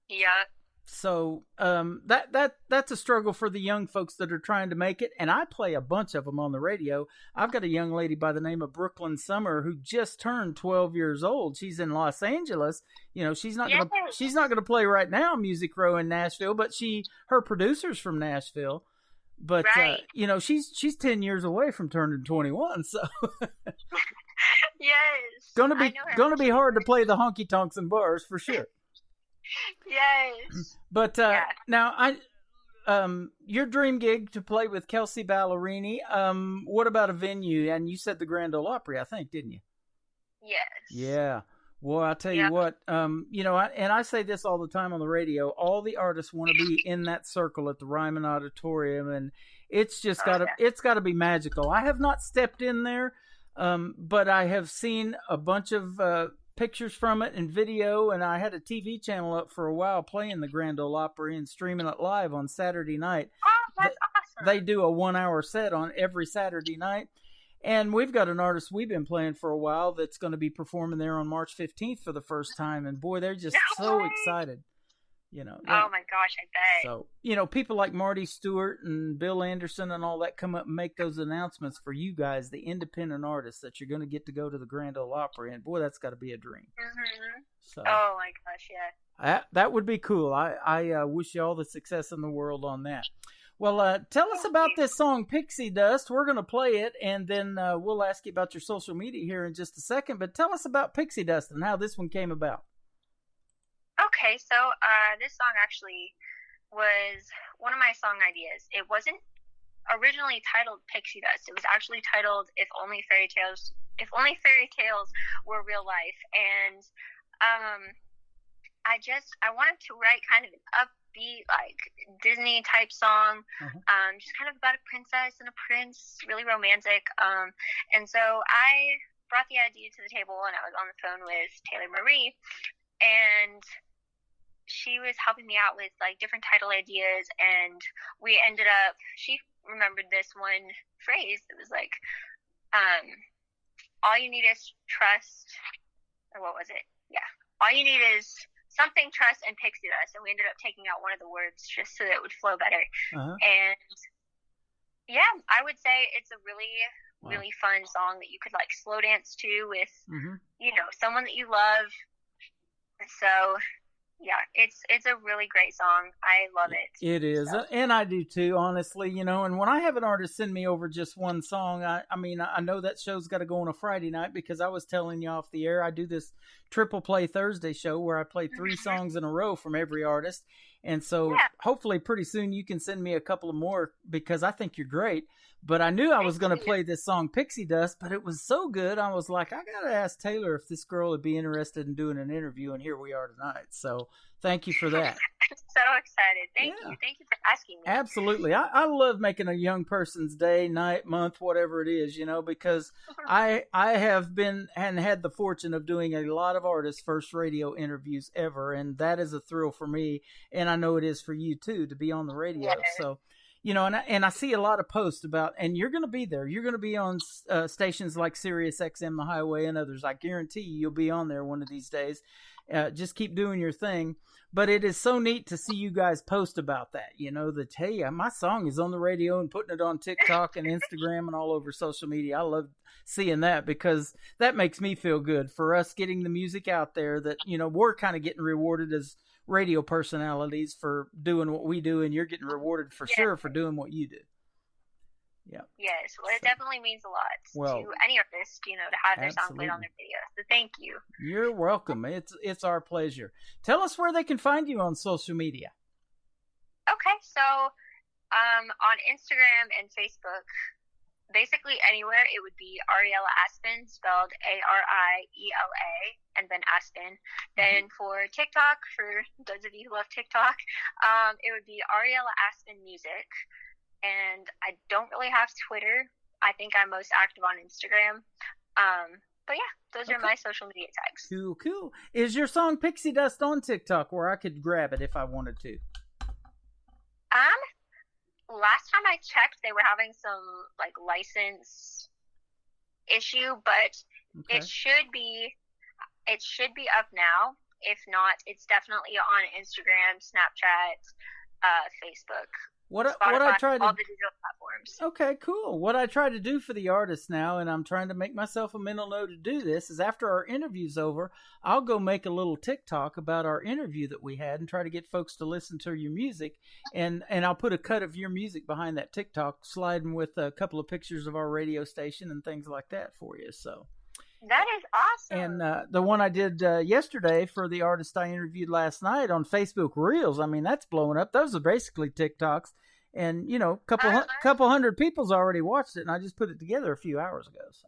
I: Yeah.
C: So that's a struggle for the young folks that are trying to make it, and I play a bunch of them on the radio. I've got a young lady by the name of Brooklyn Summer who just turned 12 years old. She's in Los Angeles. She's not gonna play right now Music Row in Nashville, but her producer's from Nashville. But she's 10 years away from turning 21, so
I: yes,
C: gonna be hard to play the honky tonks and bars for sure.
I: Yes.
C: But now your dream gig to play with Kelsey Ballerini. What about a venue? And you said the Grand Ole Opry, I think, didn't you?
I: Yes.
C: Yeah. Well, I'll tell you what, I say this all the time on the radio, all the artists want to be in that circle at the Ryman Auditorium, and it's just it's gotta be magical. I have not stepped in there, but I have seen a bunch of pictures from it and video, and I had a TV channel up for a while playing the Grand Ole Opry and streaming it live on Saturday night.
I: Oh, that's awesome.
C: They do a 1 hour set on every Saturday night. And we've got an artist we've been playing for a while that's going to be performing there on March 15th for the first time. And boy, they're just so excited. You know.
I: Oh my gosh, I bet.
C: So, people like Marty Stewart and Bill Anderson and all that come up and make those announcements for you guys, the independent artists, that you're going to get to go to the Grand Ole Opry. And boy, that's got to be a dream.
I: Mm-hmm.
C: So,
I: oh my gosh, yeah.
C: That would be cool. I wish you all the success in the world on that. Well, tell us about this song, Pixie Dust. We're going to play it, and then we'll ask you about your social media here in just a second. But tell us about Pixie Dust and how this one came about.
I: Okay, so this song actually was one of my song ideas. It wasn't originally titled Pixie Dust. It was actually titled If Only Fairy Tales Were Real Life. And I wanted to write kind of an upbeat, like Disney type song, just kind of about a princess and a prince, really romantic. And so I brought the idea to the table, and I was on the phone with Taylor Marie, and she was helping me out with like different title ideas, and we ended up, she remembered this one phrase that was like, all you need is trust, or what was it? Yeah. All you need is something, trust, and pixie dust. And we ended up taking out one of the words just so that it would flow better. And yeah, I would say it's a really, really fun song that you could like slow dance to with, someone that you love. So yeah, it's a really great song. I love it.
C: It is. So. And I do too, honestly, and when I have an artist send me over just one song, I know that show's got to go on a Friday night, because I was telling you off the air, I do this Triple Play Thursday show where I play 3 songs in a row from every artist. And so hopefully pretty soon you can send me a couple of more, because I think you're great. But I knew I was going to play this song Pixie Dust, but it was so good. I was like, I got to ask Taylor if this girl would be interested in doing an interview. And here we are tonight. So thank you for that.
I: I'm so excited. Thank you. Thank you for asking me.
C: Absolutely. I love making a young person's day, night, month, whatever it is, because I have been and had the fortune of doing a lot of artists' first radio interviews ever. And that is a thrill for me. And I know it is for you too, to be on the radio. Yeah. So, and I see a lot of posts about, and you're going to be there. You're going to be on stations like Sirius XM, The Highway, and others. I guarantee you'll be on there one of these days. Just keep doing your thing. But it is so neat to see you guys post about that, that, hey, my song is on the radio, and putting it on TikTok and Instagram and all over social media. I love seeing that, because that makes me feel good for us getting the music out there, that, we're kind of getting rewarded as radio personalities for doing what we do, and you're getting rewarded for sure for doing what you do. Yeah.
I: Yes. Well, it definitely means a lot to any artist, to have their song played on their video. So thank you.
C: You're welcome. It's our pleasure. Tell us where they can find you on social media.
I: Okay. So, on Instagram and Facebook, basically anywhere, it would be Ariella Aspen, spelled Ariela, and then Aspen. Then for TikTok, for those of you who love TikTok, it would be Ariella Aspen Music. And I don't really have Twitter. I think I'm most active on Instagram. But yeah, those are my social media tags.
C: Cool. Is your song Pixie Dust on TikTok, where I could grab it if I wanted to?
I: Last time I checked, they were having some like license issue, but it should be up now. If not, it's definitely on Instagram, Snapchat, Facebook.
C: What
I: Spotify,
C: I try to,
I: all the digital platforms.
C: Okay, cool. What I try to do for the artists now, and I'm trying to make myself a mental note to do this, is after our interview's over, I'll go make a little TikTok about our interview that we had and try to get folks to listen to your music. And I'll put a cut of your music behind that TikTok, sliding with a couple of pictures of our radio station and things like that for you. So,
I: That is awesome.
C: And the one I did yesterday for the artist I interviewed last night on Facebook Reels, I mean, that's blowing up. Those are basically TikToks. And, you know, couple hundred people's already watched it, and I just put it together a few hours ago. So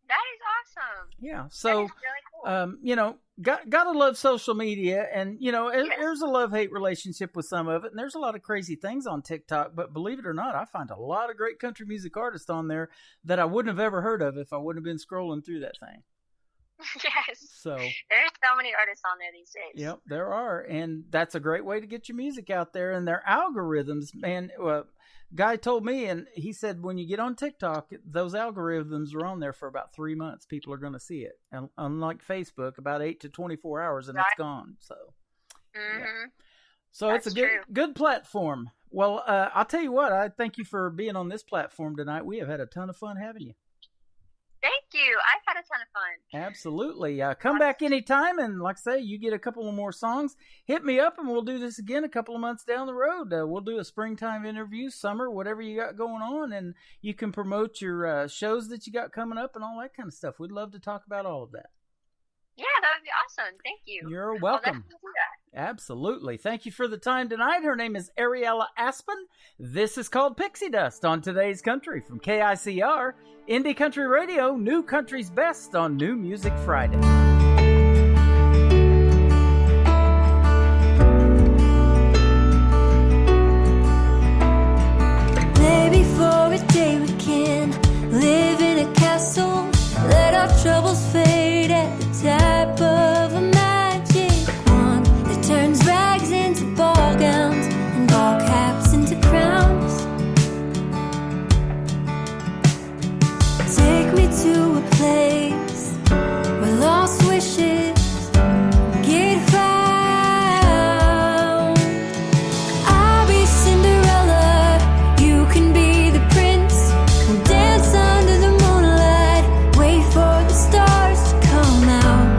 I: that is awesome.
C: Yeah. So,
I: that is really cool.
C: you know, gotta love social media, and, you know, there's a love-hate relationship with some of it, and there's a lot of crazy things on TikTok, but believe it or not, I find a lot of great country music artists on there that I wouldn't have ever heard of if I wouldn't have been scrolling through that thing.
I: Yes.
C: So
I: there's so many artists on there these days.
C: Yep, there are, and that's a great way to get your music out there. And their algorithms, man. Guy told me, and he said when you get on TikTok, those algorithms are on there for about 3 months. People are going to see it, and unlike Facebook, about 8 to 24 hours, and it's gone. So, yeah. So that's it's a good platform. Well, I'll tell you what. I thank you for being on this platform tonight. We have had a ton of fun having you.
I: Thank you. I've had a ton of fun.
C: Absolutely. Come back anytime, and like I say, you get a couple of more songs, hit me up, and we'll do this again a couple of months down the road. We'll do a springtime interview, summer, whatever you got going on, and you can promote your shows that you got coming up and all that kind of stuff. We'd love to talk about all of that.
I: Yeah, that would be awesome. Thank you.
C: You're welcome. Absolutely. Thank you for the time tonight. Her name is Ariella Aspen. This is called Pixie Dust on Today's Country from KICR, Indie Country Radio, New Country's Best on New Music Friday.
A: Maybe for a day we can live in a castle, let our troubles fade at the tap of a magic wand that turns rags into ball gowns and ball caps into crowns. Take me to a place where lost wishes get found. I'll be Cinderella, you can be the prince. We'll dance under the moonlight, wait for the stars to come out,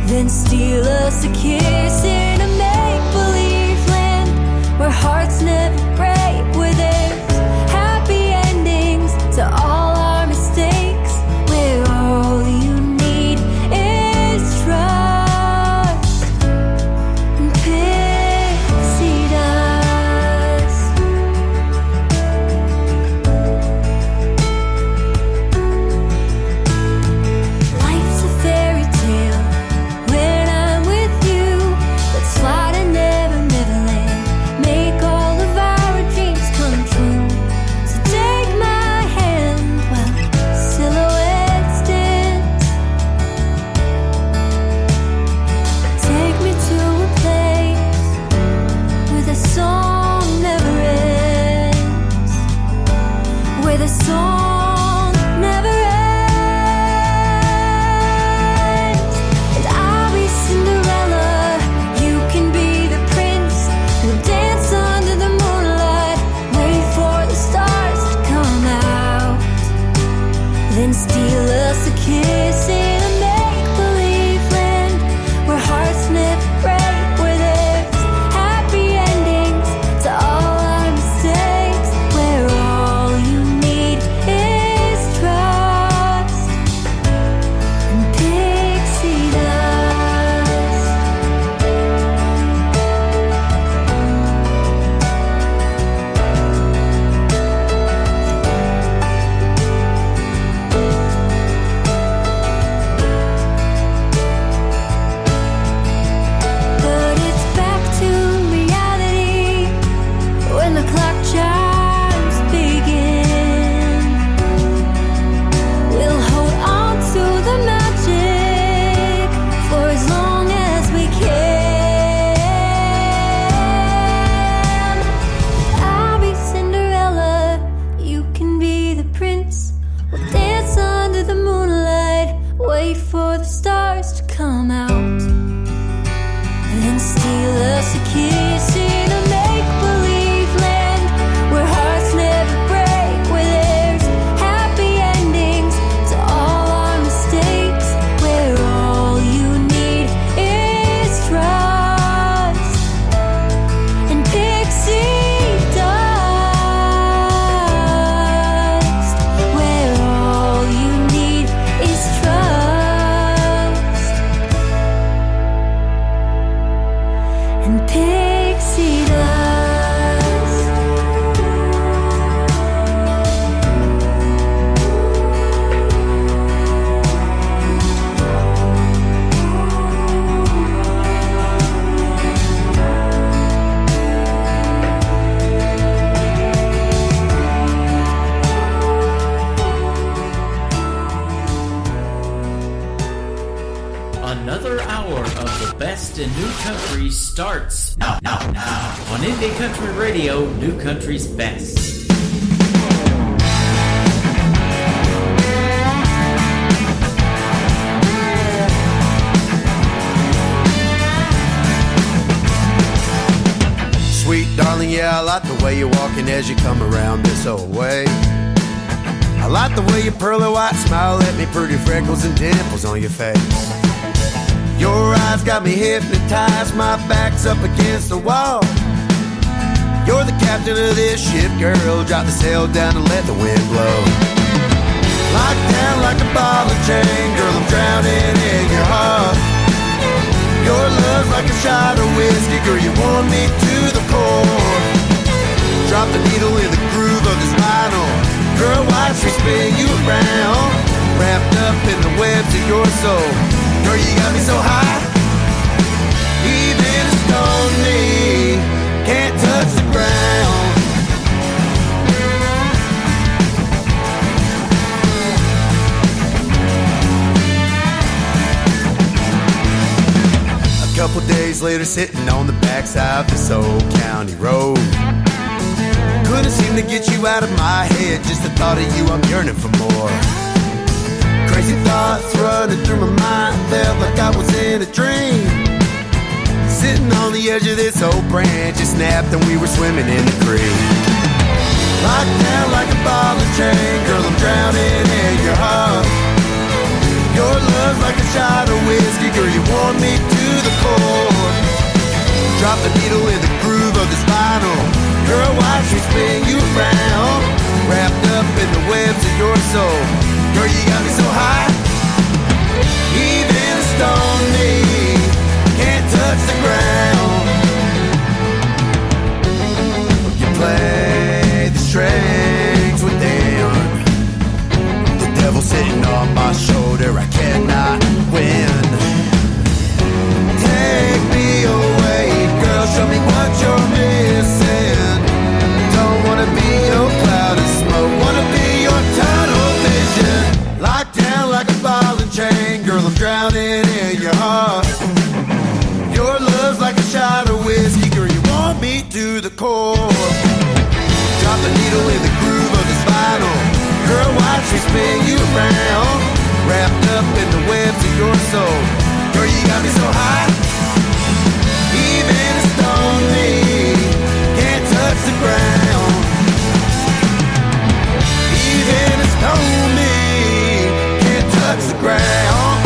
A: then steal us a kiss in a make-believe land where hearts never break, where there's happy endings to all our mistakes, where all you need is trust and pixie dust. Life's a fairy tale when I'm with you. Let's fly to Neverland, make all of our dreams come true. So take my hand while silhouettes dance. Take me to a place where the song never ends, where the song never ends. And I'll be Cinderella, you can be the prince. We'll dance under the moonlight, wait for the stars to come out, then steal us a kiss in a make-believe land where hearts never break, where there's happy endings to all our mistakes, where all you need is trust and pixie dust. But it's back to reality when the clock chimes begin. We'll hold on to the magic for as long as we can. I'll be Cinderella, you can be the prince. We'll dance under the moonlight, wait for the stars to come out, then steal us a kiss in a make-believe land where hearts never break, where there's happy endings to all our mistakes, where all you need is trust and pixie dust, where all you need is
D: Another hour of the best in new country starts now on Indie Country Radio, New Country's Best.
J: Sweet darling, yeah, I like the way you're walking as you come around this old way. I like the way your pearly white smile at me, pretty freckles and dimples on your face. Your eyes got me hypnotized, my back's up against the wall. You're the captain of this ship, girl, drop the sail down and let the wind blow. Locked down like a ball of chain, girl, I'm drowning in your heart. Your love's like a shot of whiskey, girl, you warm me to the core. Drop the needle in the groove of this vinyl, girl, watch me spin you around. Wrapped up in the webs of your soul, girl, you got me so high. Even a stone knee can't touch the ground. A couple days later, sitting on the backside of this old county road, couldn't seem to get you out of my head. Just the thought of you, I'm yearning for more. Crazy thoughts running through my mind, felt like I was in a dream. Sitting on the edge of this old branch, it snapped and we were swimming in the creek. Locked down like a ball of chain, girl, I'm drowning in your heart. Your love's like a shot of whiskey, girl, you warm me to the core. Drop the needle in the groove of this vinyl, girl, watch me spin you around. Wrapped up in the webs of your soul, girl, you got me so high. Even a stone knee can't touch the ground. You play the strings within, the devil sitting on my shoulder, I cannot win. Take me away, girl, show me what you're missing. Don't wanna be your cloud of smoke, wanna be your tunnel vision. Locked down like a ball and chain, girl, I'm drowning in your heart. Your love's like a shot of whiskey, girl, you want me to the core. Drop the needle in the groove of this vinyl, girl, watch me spin you around. Wrapped up in the webs of your soul, girl, you got me so high. Even a stone knee can't touch the ground. Even a stone knee can't touch the ground.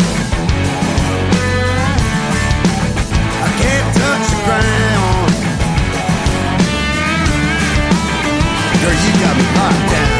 J: I can't touch the ground. Girl, you got me locked down.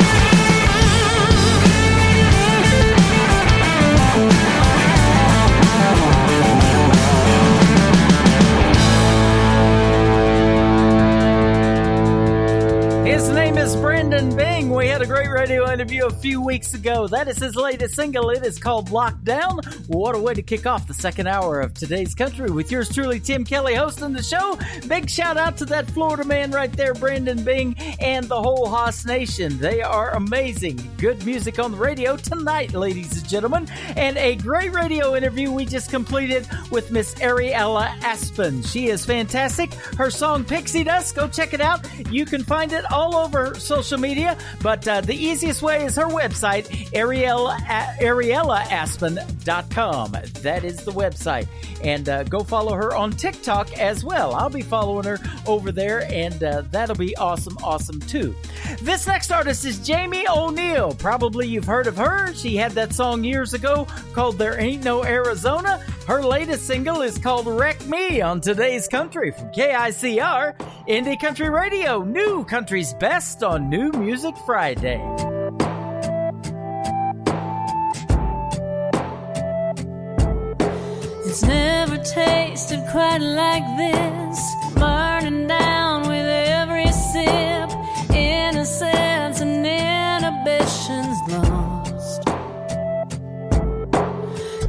C: His name is Brandon Bing. We had a great radio interview a few weeks ago. That is his latest single. It is called Lockdown. What a way to kick off the second hour of today's country with yours truly, Tim Kelly, hosting the show. Big shout out to that Florida man right there, Brandon Bing, and the whole Haas Nation. They are amazing. Good music on the radio tonight, ladies and gentlemen. And a great radio interview we just completed with Miss Ariella Aspen. She is fantastic. Her song Pixie Dust, go check it out. You can find it all over social media, but the easiest way is her website, AriellaAspen.com. That is the website. And go follow her on TikTok as well. I'll be following her over there, and that'll be awesome too. This next artist is Jamie O'Neill. Probably you've heard of her. She had that song years ago called There Ain't No Arizona. Her latest single is called Wreck Me on Today's Country from KICR, Indie Country Radio, New Country's Best on New Music Friday.
A: It's never tasted quite like this, burning down with every sip, innocence and inhibitions lost,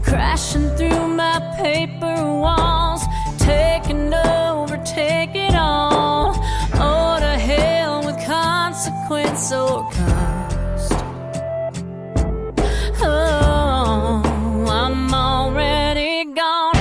A: crashing through my paper walls, taking over, take it all. Oh, to hell with consequence or cost. Oh, I'm already gone.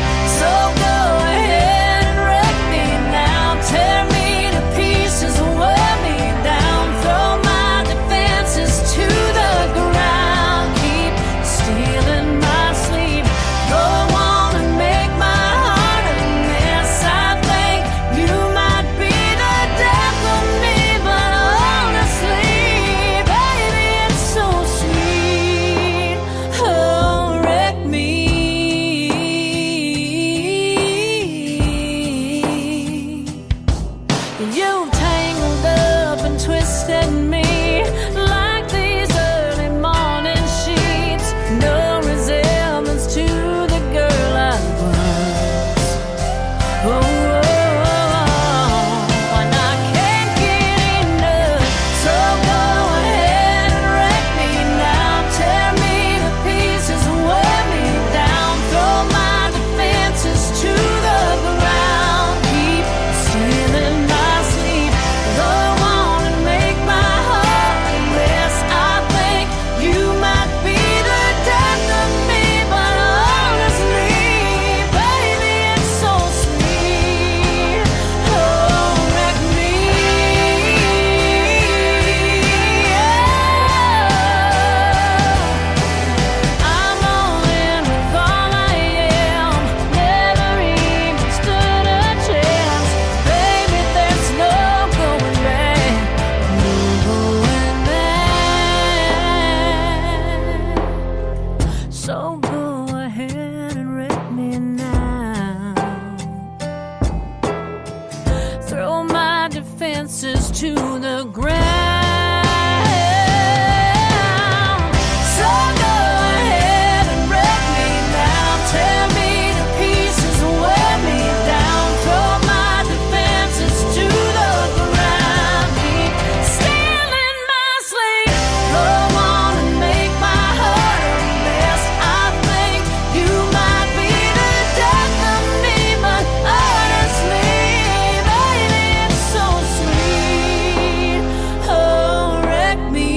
A: So go ahead and wreck me now. Throw my defenses to the ground. So go ahead and wreck me now. Tear me to pieces, wear me down. Throw my defenses to the ground. Keep stealing my sleep. Go on and make my heart a mess. I think you might be the death of me, but honestly, baby, it's so sweet. Oh, wreck me.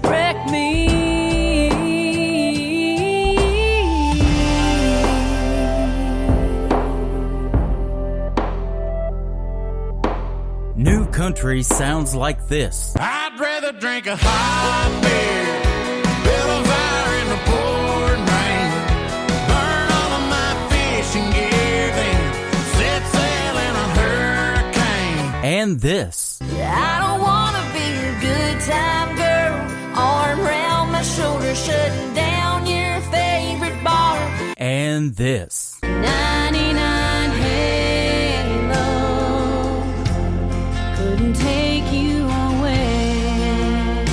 A: Wreck me.
D: New country sounds like this.
K: I'd rather drink a hot beer, build a fire in the pouring rain, burn all of my fishing gear, then set sail in a hurricane.
D: And this.
A: I don't wanna be a good time girl, arm around my shoulder, shutting down your favorite bar.
D: And this.
A: 99 Halo couldn't take you away.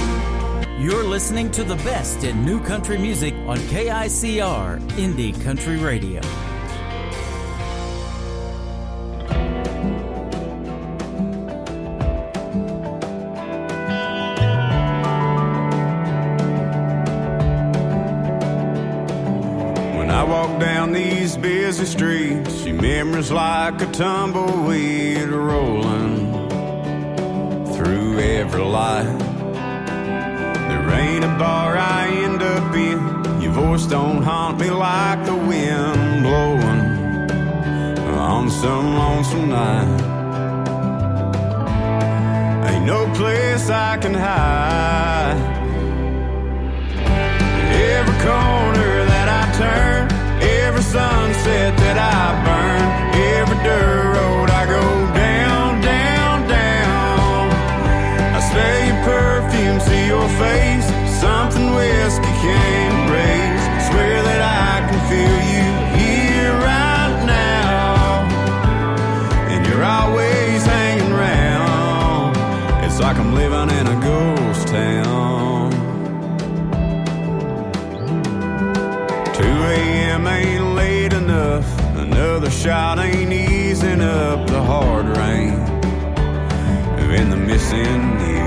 D: You're listening to the best in new country music on KICR, Indie Country Radio.
K: When I walk down these busy streets, see memories like a tumbleweed rolling through every light. There ain't a bar I end up in, your voice don't haunt me like the wind blowing on some lonesome night. Ain't no place I can hide. Every corner that I turn, every sunset that I burn, every dirt road I go down, down, down. I smell your perfume, see your face, something whiskey can't erase. Swear that I can feel you here right now, and you're always hanging around. It's like I'm living in a ghost town. 2 a.m. ain't late enough, another shot ain't easing up the hard rain and the missing you.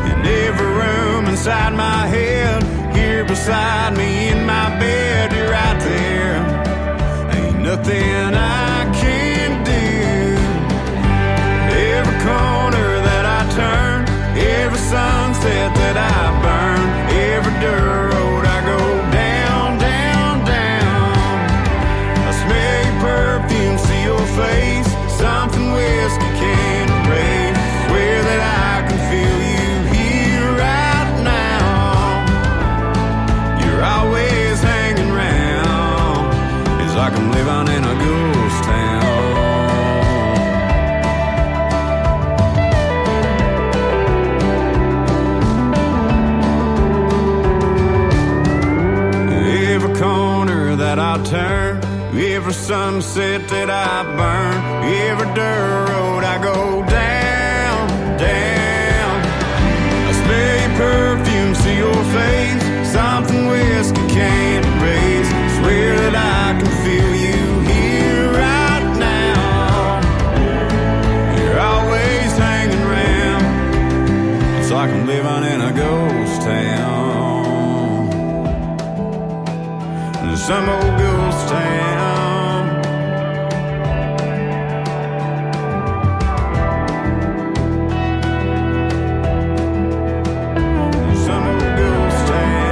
K: In every room inside my head, here beside me in my bed, you're right there. Ain't nothing I can do. Every corner that I turn, every sunset that I burn, every dirt road I go down, down, down. I smell your perfume, see your face, something whiskey can't erase. Swear that I can feel you here right now. You're always hanging around. It's like I'm living in a ghost town. Every corner that I turn, every sunset that I burn, every dirt road I go down, down. I smell your perfume, see your face, something whiskey can't erase. Swear that I can feel you here right now. You're always hanging around. It's like I'm living in a ghost town. Some old ghost town. Some old ghost town.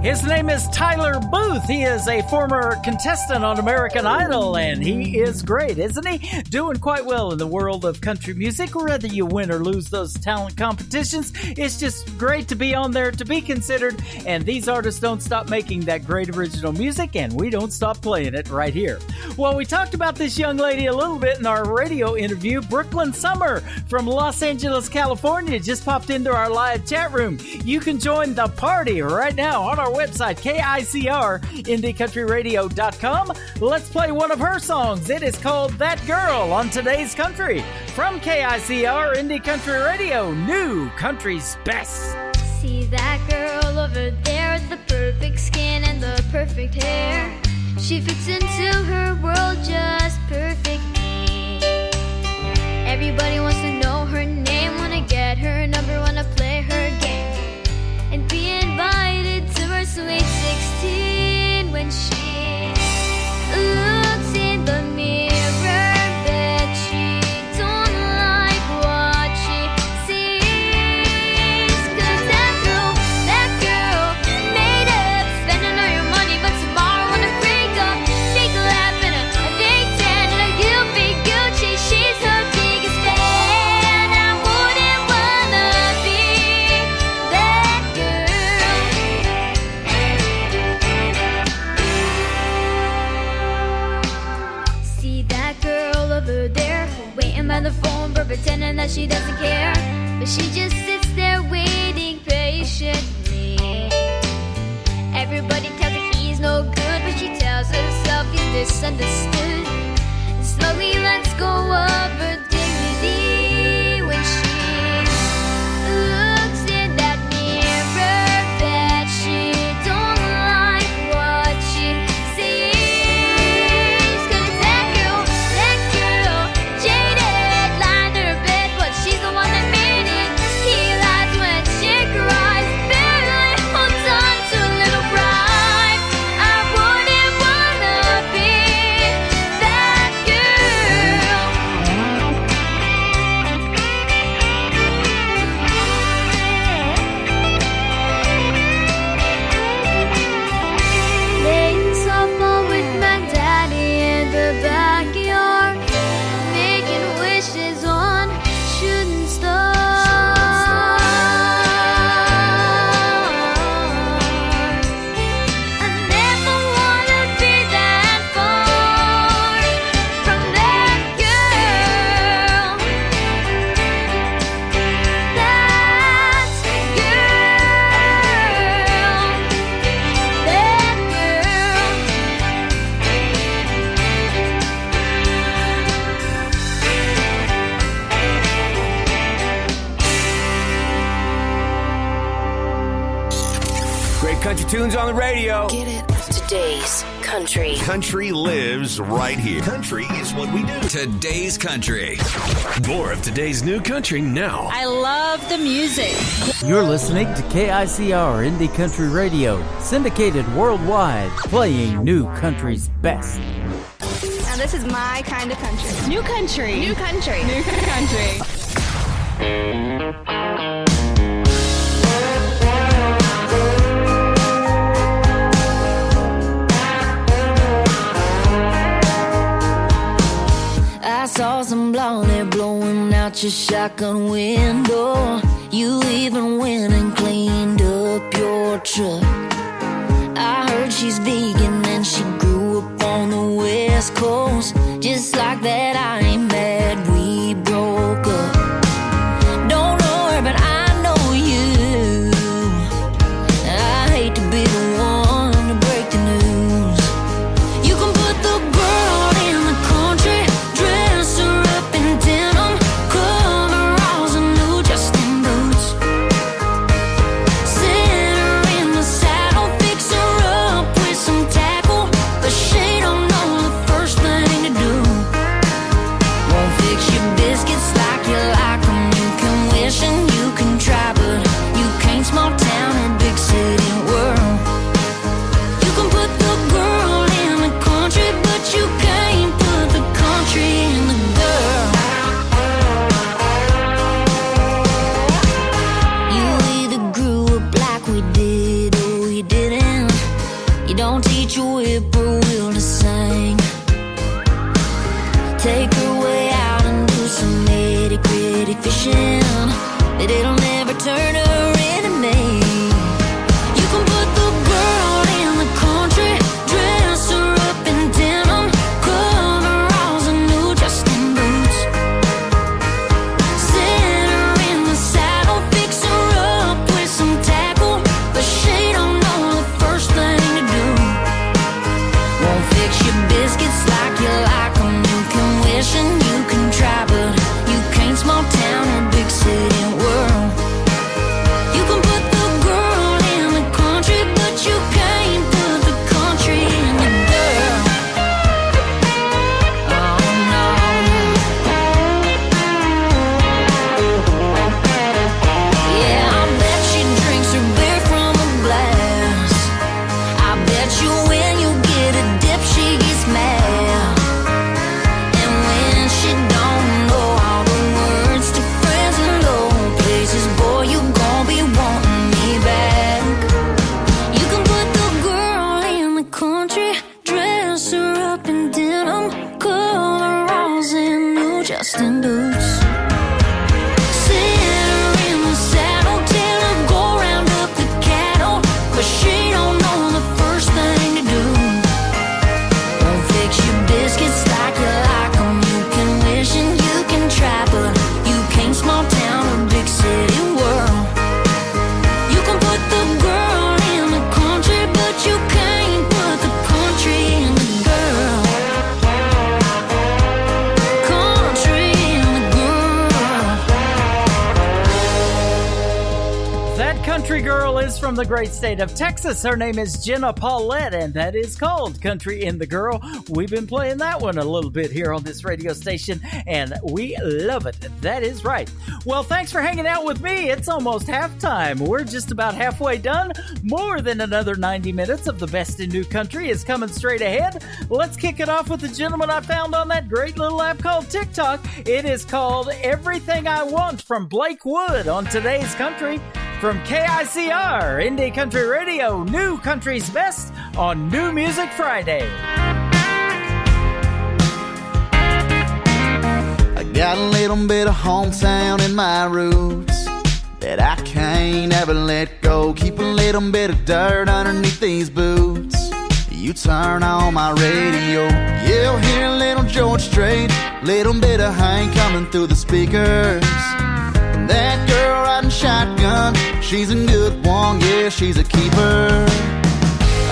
C: His name is Tyler Booth. Booth. He is a former contestant on American Idol, and he is great, isn't he? Doing quite well in the world of country music. Whether you win or lose those talent competitions, it's just great to be on there, to be considered, and these artists don't stop making that great original music, and we don't stop playing it right here. Well, we talked about this young lady a little bit in our radio interview. Brooklyn Summer from Los Angeles, California, just popped into our live chat room. You can join the party right now on our website, KICR, IndieCountryRadio.com. Let's play one of her songs. It is called That Girl on Today's Country. From KICR, Indie Country Radio, New Country's Best.
L: See that girl over there with the perfect skin and the perfect hair. She fits into her world just perfectly. Everybody wants to know her name, wanna get her number, wanna play her game, and be invited to her sweet 16 when she looks in the mirror. Bet she don't like what she sees. 'Cause that girl made up, spending all your money, but tomorrow wanna break up. Fake laugh and a fake tan and a fake Gucci. She's her biggest fan. I wouldn't wanna be that girl. See that girl over there, waiting by the phone, but pretending that she doesn't care. But she just sits there waiting patiently. Everybody tells her he's no good, but she tells herself he's misunderstood. And slowly lets go of her dignity when she looks in that mirror. Bet she don't like what she sees. 'Cause that girl, jaded, lying in her bed, but she's the one that made it. He lies when she cries, barely holds on to a little pride. I wouldn't wanna be that girl. Playing softball with my daddy in the backyard, making wishes on shooting stars. I never wanna be that far from that girl. That
K: Great country tunes on the radio.
M: Get it? Today's country.
B: Country lives right here. Country is what we do.
N: Today's Country. More of today's new country now.
O: I love the music.
C: You're listening to KICR Indie Country Radio, syndicated worldwide, playing New Country's best.
O: Now this is my kind of country. New country. New country. New country.
H: I saw some blonde hair blowing out your shotgun window. You even went and cleaned up your truck. I heard she's vegan and she grew up on the West Coast. Just like that, I ain't mad we broke up. Don't know her, but I know you. I hate to be the one to break the news. You can put the girl in the country, dress her up in denim, coveralls and new Justin boots. Sit her in the saddle, fix her up with some tackle, but she don't know the first thing to do.
A: teach a whippoorwill to sing. Take her way out and do some nitty-gritty fishing, but it'll never turn her into me. You can put the girl in the country, dress her up in denim, coveralls and new Justin boots. Sit her in the saddle, fix her up with some tackle, but she don't know the first thing to do. Won't fix your biscuits like you like 'em. You can wish and you can try, but you can't small town or big city world. You can put the girl in the country, but you can't put the country in the girl. Oh no. Yeah, I bet she drinks her beer from a glass. I bet you when you get a dip she gets mad. And when she don't know all the words to friends in low places, boy, you gon' be wanting me back. You can put the girl in the country, dress her up in denim, coveralls and new Justin boots. Sit her in the saddle, tell her go round up the cattle, but she don't know the first thing to do. Won't fix your biscuits like you like 'em. You can wish and you can try, but you can't small town or big city world. You can put the girl in the country, but you can't put the country in the girl. Country in the girl.
C: That country girl is from the great state of Texas. Her name is Jenna Paulette, and that is called Country in the Girl. We've been playing that one a little bit here on this radio station, and we love it. That is right. Well, thanks for hanging out with me. It's almost halftime. We're just about halfway done. More than another 90 minutes of the best in new country is coming straight ahead. Let's kick it off with the gentleman I found on that great little app called TikTok. It is called Everything I Want from Blake Wood on Today's Country. From KICR, Indie Country Radio, New Country's Best on New Music Friday.
P: I got a little bit of hometown in my roots that I can't ever let go. Keep a little bit of dirt underneath these boots. You turn on my radio, you'll hear a little George Strait, little bit of Hank coming through the speakers. And that girl riding shotgun, she's a good one, yeah, she's a keeper.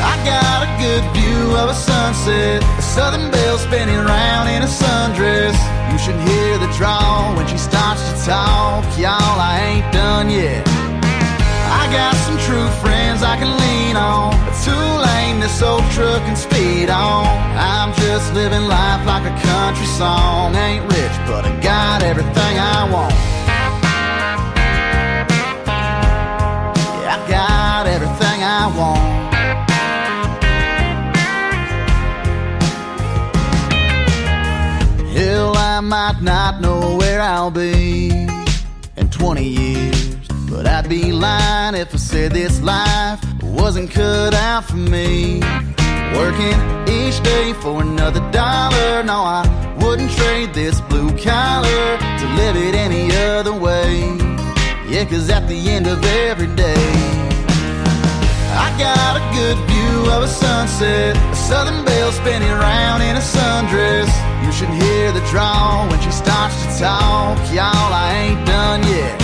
P: I got a good view of a sunset, a southern belle spinning around in a sundress. You should hear the drawl when she starts to talk, y'all, I ain't done yet. I got some true friends I can lean on, a two-lane this old truck can speed on. I'm just living life like a country song. Ain't rich, but I got everything I want. Yeah, I got everything I want. Hell, I might not know where I'll be in 20 years, but I'd be lying if I said this life wasn't cut out for me. Working each day for another dollar, no, I wouldn't trade this blue collar to live it any other way. Yeah, 'cause at the end of every day, I got a good view of a sunset, a southern belle spinning around in a sundress. You should hear the drawl when she starts to talk, y'all, I ain't done yet.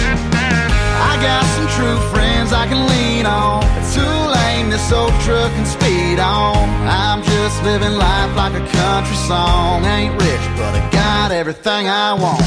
P: I got some true friends I can lean on, a two-lane this old truck can speed on. I'm just living life like a country song. Ain't rich, but I got everything I want.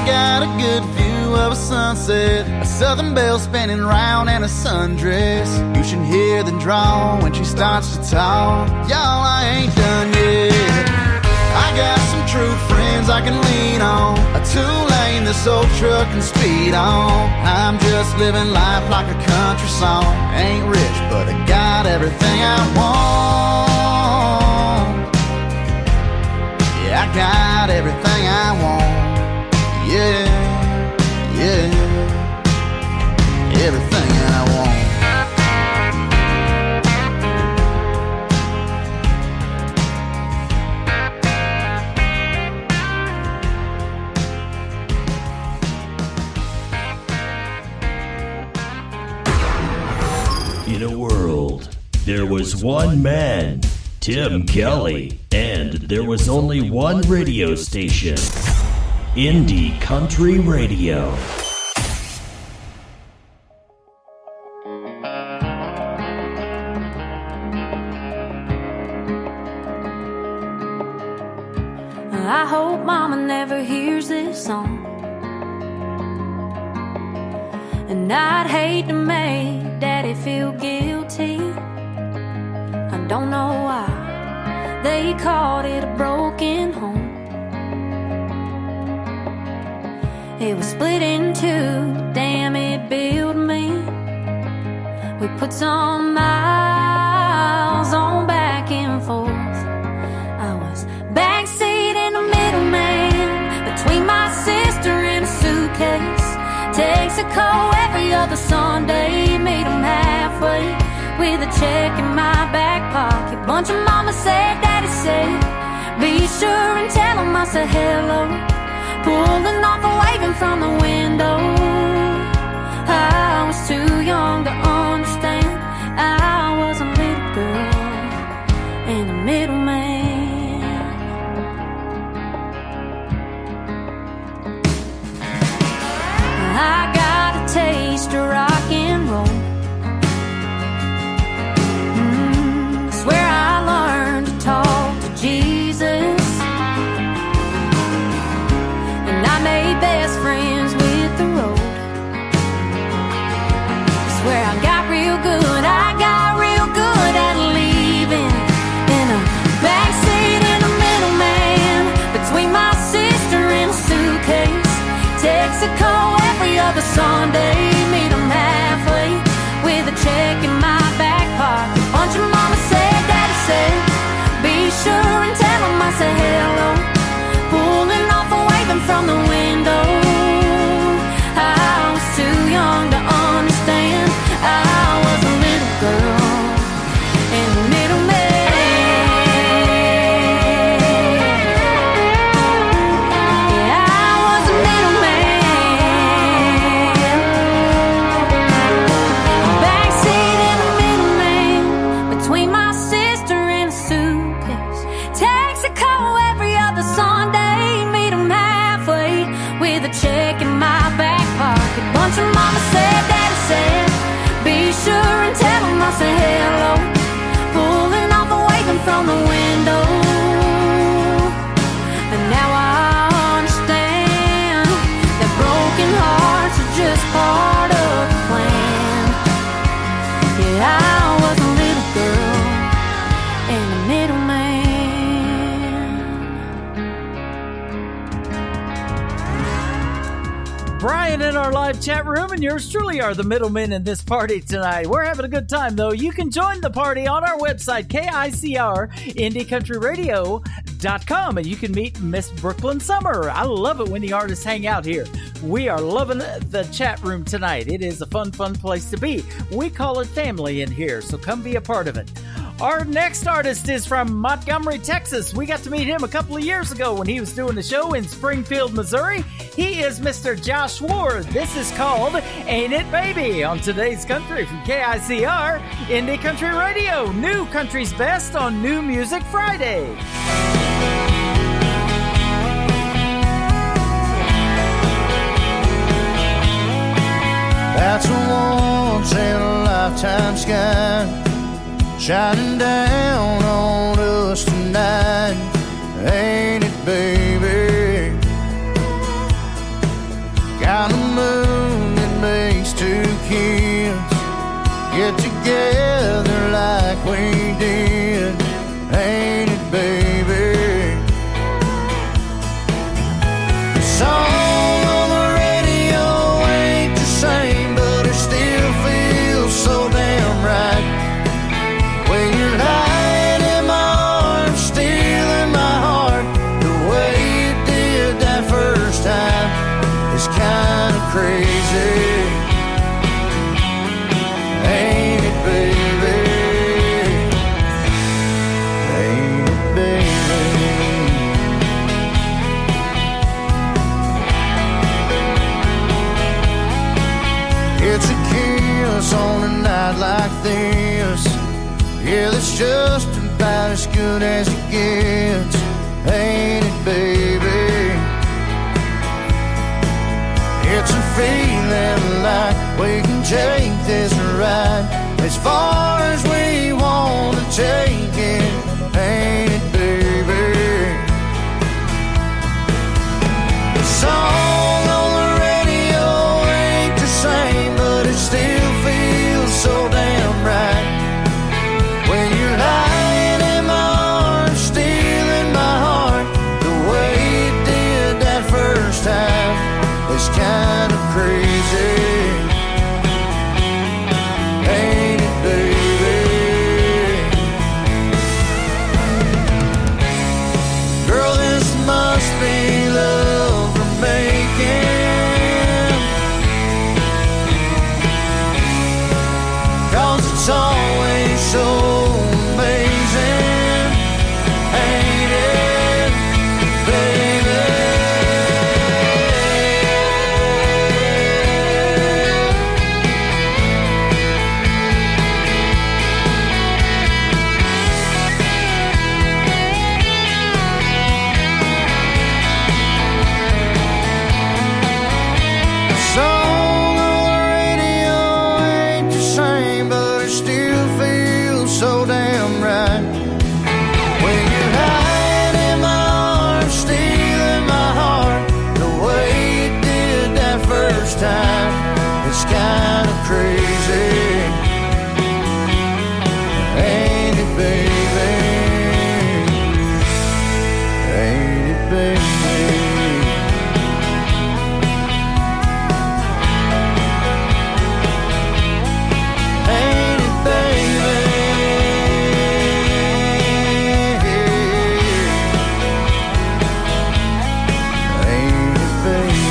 P: Got a good view of a sunset, a southern belle spinning around in a sundress. You should hear the drawl when she starts to talk, y'all, I ain't done yet. I got some true friends I can lean on, a two-lane this old truck can speed on. I'm just living life like a country song. Ain't rich, but I got everything I want. I got everything I want. Yeah, yeah, everything I want.
N: In a world, there was one man, Tim Kelly, and there was only one radio station, Indie Country Radio.
A: I hope Mama never hears this song. And I'd hate to make Daddy feel guilty. I don't know why they called it a broken home. It was split in two, damn it built me. We put some miles on back and forth. I was backseat in the middleman between my sister and a suitcase. Texaco every other Sunday, meet 'em halfway with a check in my back pocket. Bunch of mama said, daddy said, be sure and tell 'em I said hello. Pulling off and waving from the window. I was too young to understand. I was a little girl and the middleman. I got a taste of rock and roll. Swear I learned to talk to Jesus. And I made best friends with the road. Swear I got real good, I got real good at leaving. In a backseat in the middleman between my sister and a suitcase. Texaco every other Sunday, meet 'em halfway with a check in my back pocket. Bunch of mama said, daddy said, be sure and tell 'em I said hello. Pulling off and waving from the window. I was too young to understand. I was a little girl and the middleman. Yeah, I was a middleman. Backseat in the middleman between my sister and a suitcase. Texaco every other Sunday, meet 'em halfway with a check in my back pocket. Bunch of mama said, daddy said, be sure and tell 'em I said hello. Pulling off and waving from the window. And now I understand that broken hearts are just part of the plan. Yeah, I was a little girl and a middleman.
C: Brian in our live chat room, and yours truly are the middlemen in this party tonight. We're having a good time, though. You can join the party on our website, KICR, IndieCountryRadio.com, and you can meet Miss Brooklyn Summer. I love it when the artists hang out here. We are loving the chat room tonight. It is a fun place to be. We call it family in here, so come be a part of it. Our next artist is from Montgomery, Texas. We got to meet him a couple of years ago when he was doing the show in Springfield, Missouri. He is Mr. Josh Ward. This is called Ain't It Baby on today's country from KICR, Indie Country Radio. New country's best on New Music Friday.
H: That's a once-in-a-lifetime sky shining down on us tonight. Ain't it, baby? Got a moon that makes two kids get together like we did. Ain't it, baby? The song on the radio ain't the same, but it still feels so damn right. When you're lying just about as good as it gets, ain't it, baby? It's a feeling like we can take this ride as far as we want to take it, ain't it, baby? The song on the radio ain't the same, but it still feels so damn right. When you're lying in my arms, stealing my heart, the way you did that first time is kind of crazy, ain't it, baby? Girl, this must be love we're making, 'cause it's always so amazing, ain't it, baby? The song on the radio ain't the same, but it still feels so damn right. When you're lying in my arms, stealing my heart, the way you did that first time, it's kind of crazy, ain't it, baby? Ain't it, baby? Ain't it, baby? Ain't it, baby?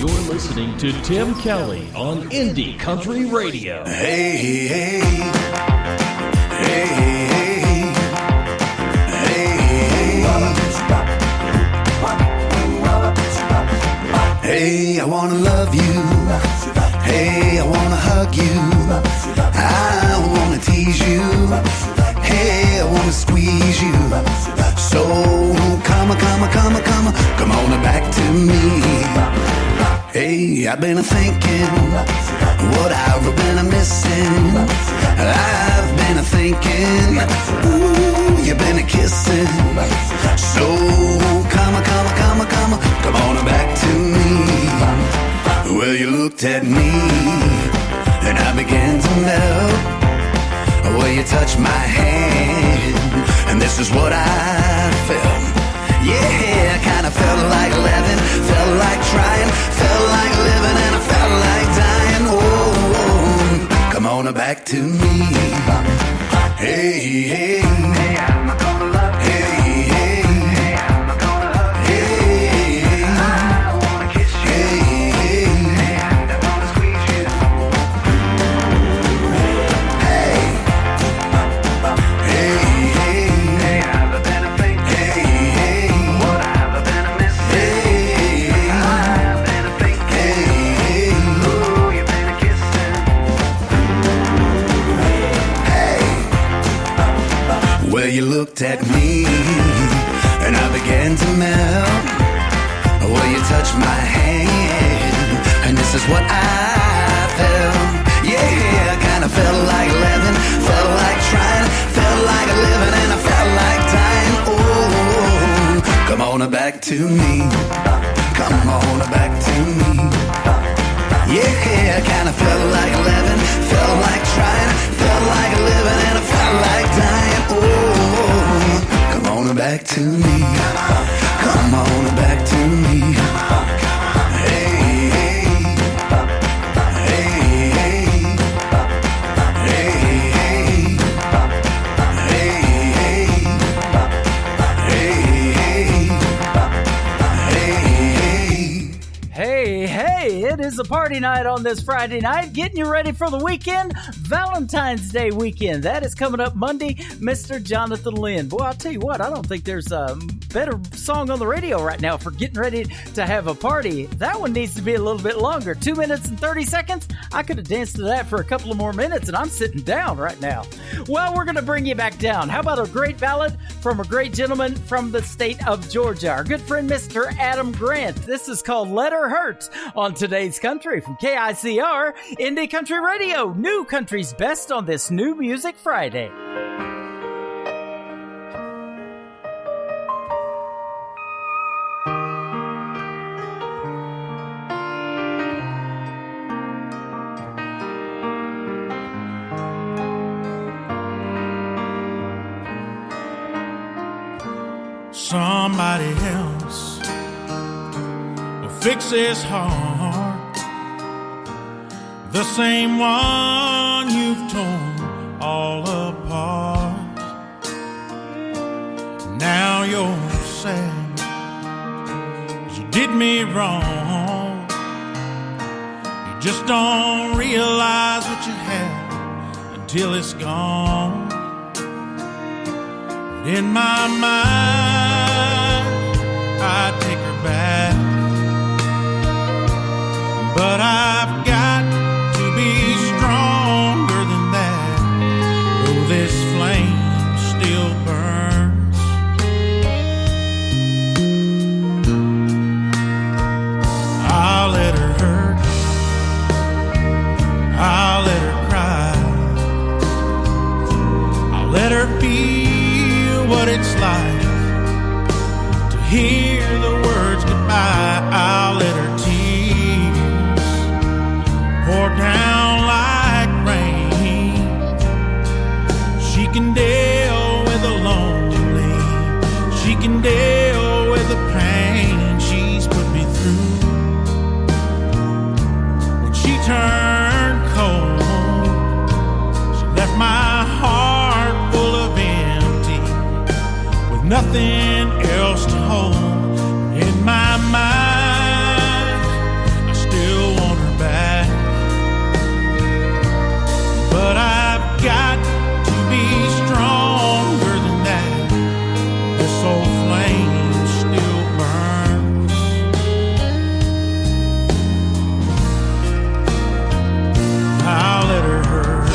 N: You're listening to Tim Kelly on Indie Country Radio.
J: Hey, hey, hey, hey, I wanna love you. Hey, I wanna hug you. I wanna tease you. Hey, I wanna squeeze you. So come on back to me. Hey, I've been thinking, what I've been missing. I've been thinking, ooh, you've been kissing. So come on back to me. Well, you looked at me, and I began to melt. Well, you touched my hand, and this is what I felt. Yeah, I kinda felt like living, felt like trying, felt like living, and I felt like dying. Oh, come on back to me. Hey, hey, hey, I'm gonna love you. Hey, hey, hey, I'm gonna hug you. Hey, hey, I wanna kiss you. Hey, hey, hey, and I wanna squeeze you. Hey, hey, hey, hey, I've been thinking. Hey, hey, what I've been missing. Hey, I've been thinking. Hey, ooh, you've been kissing. Well, you looked at me, and I began to melt. Well, you touched my hand, and this is what I felt. Yeah, I kinda felt like living, felt like trying, felt like living, and I felt like dying. Oh, come on back to me. Come on back to me. Yeah, I kinda felt like living, felt like trying, felt like living, and I felt like dying. Oh, come on back to me. Come on back to me. Hey, hey, hey, hey, hey, hey,
C: Hey, it is a party night on this Friday night, getting you ready for the weekend. Valentine's Day weekend. That is coming up Monday, Mr. Jonathan Lynn. Boy, I'll tell you what, I don't think there's a better song on the radio right now for getting ready to have a party. That one needs to be a little bit longer. 2 minutes and 30 seconds. I could have danced to that for a couple of more minutes, and I'm sitting down right now. Well, we're going to bring you back down. How about a great ballad from a great gentleman from the state of Georgia, our good friend, Mr. Adam Grant. This is called Let Her Hurt on Today's Country from KICR, Indie Country Radio, New Country's Best on this New Music Friday.
Q: Somebody else will fix his heart, the same one you've torn all apart. Now you're sad 'cause you did me wrong. You just don't realize what you had until it's gone. But in my mind, I take her back, but I've got to be stronger than that, though this flame still burns. I'll let her hurt, I'll let her cry, I'll let her feel what it's like to hear the words goodbye. I'll let her tears pour down like rain. She can deal with the lonely, she can deal with the pain she's put me through. When she turned cold, she left my heart full of empty, with nothing else to hold. In my mind, I still want her back, but I've got to be stronger than that. This old flame still burns. I'll let her hurt,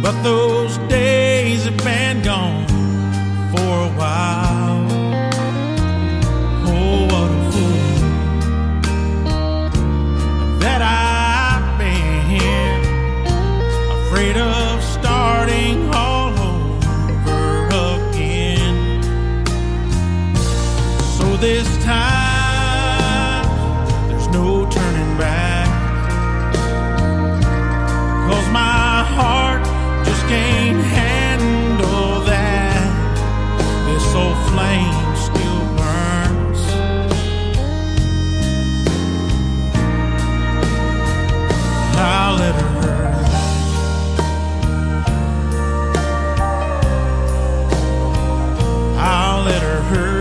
Q: but those days have been gone for a while. Oh, what a fool that I've been, afraid of starting all over again. So this time there's no turning back, 'cause my heart just can't handle that. This old flame still burns. I'll let her hurt, I'll let her hurt.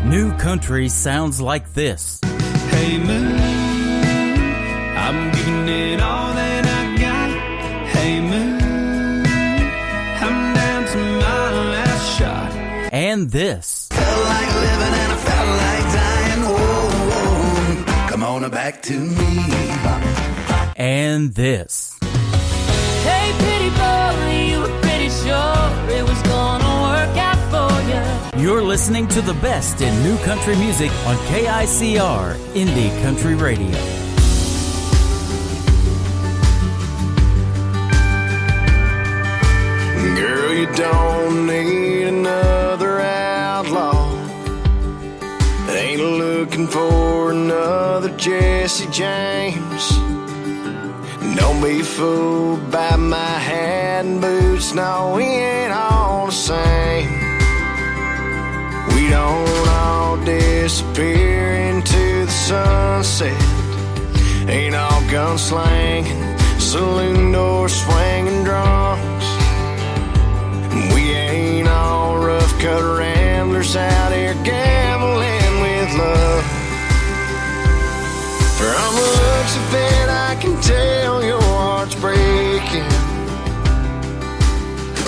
C: New country sounds like this.
F: Hey moon, I'm giving it all that I got. Hey moon, I'm down to my last shot.
C: And this.
H: Felt like living and I felt like dying. Oh, come on back to me.
C: And this.
A: Hey, pretty boy, you were pretty sure it was gonna work out for you.
C: You're listening to the best in new country music on KICR, Indie Country Radio.
K: Girl, you
R: don't need another outlaw. Ain't looking for another Jesse James. Don't be fooled by my hat and boots. No, we ain't all the same. We don't all disappear into the sunset. Ain't all gunslanging, saloon door swinging drunks. We ain't all rough cut ramblers out here gambling with love. From the looks of it, I can tell your heart's breaking.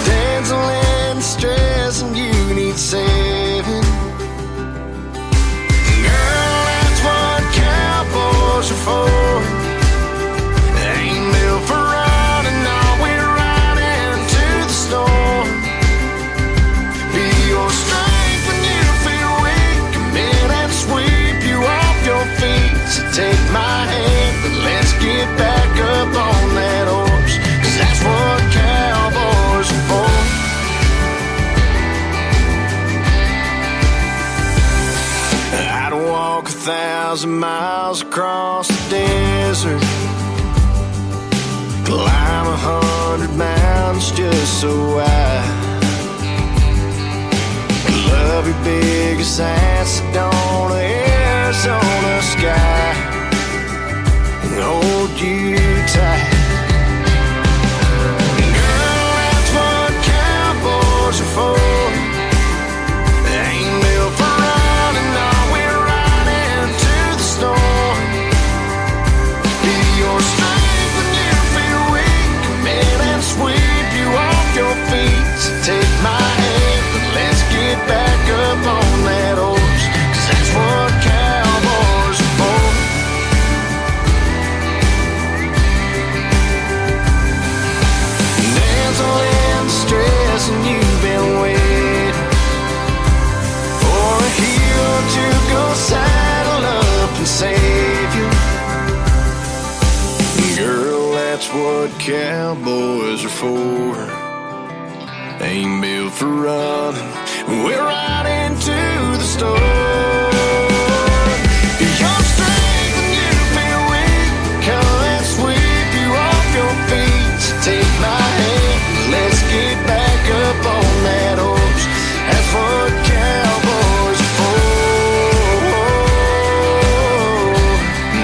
R: Dancing and stress, and you need saving. Girl, that's what cowboys are for. They ain't built for running, no, we're right into the storm. Be your strength when you feel weak. Come in and sweep you off your feet. So take my hand, but let's get back up on that horse, 'cause that's what cowboys are for. I'd walk 1,000 miles across the desert, climb 100 mountains just so I love your biggest ass on the Arizona sky and hold you tight. Girl, that's what cowboys are for. They ain't built for running, no, we're right into the storm. Be your strength when you feel weak. Come in and sweep you off your feet. So take my hand, but let's get back up on that horse, 'cause that's what cowboys are for. Dancing in the stress, and you've been waiting for a hero to go saddle up and save you. Girl, that's what cowboys are for. They ain't built for running, we're right into the storm. Your strength when you feel weak. Come and sweep you off your feet. So take my hand, let's get back up on that horse. That's what cowboys are for.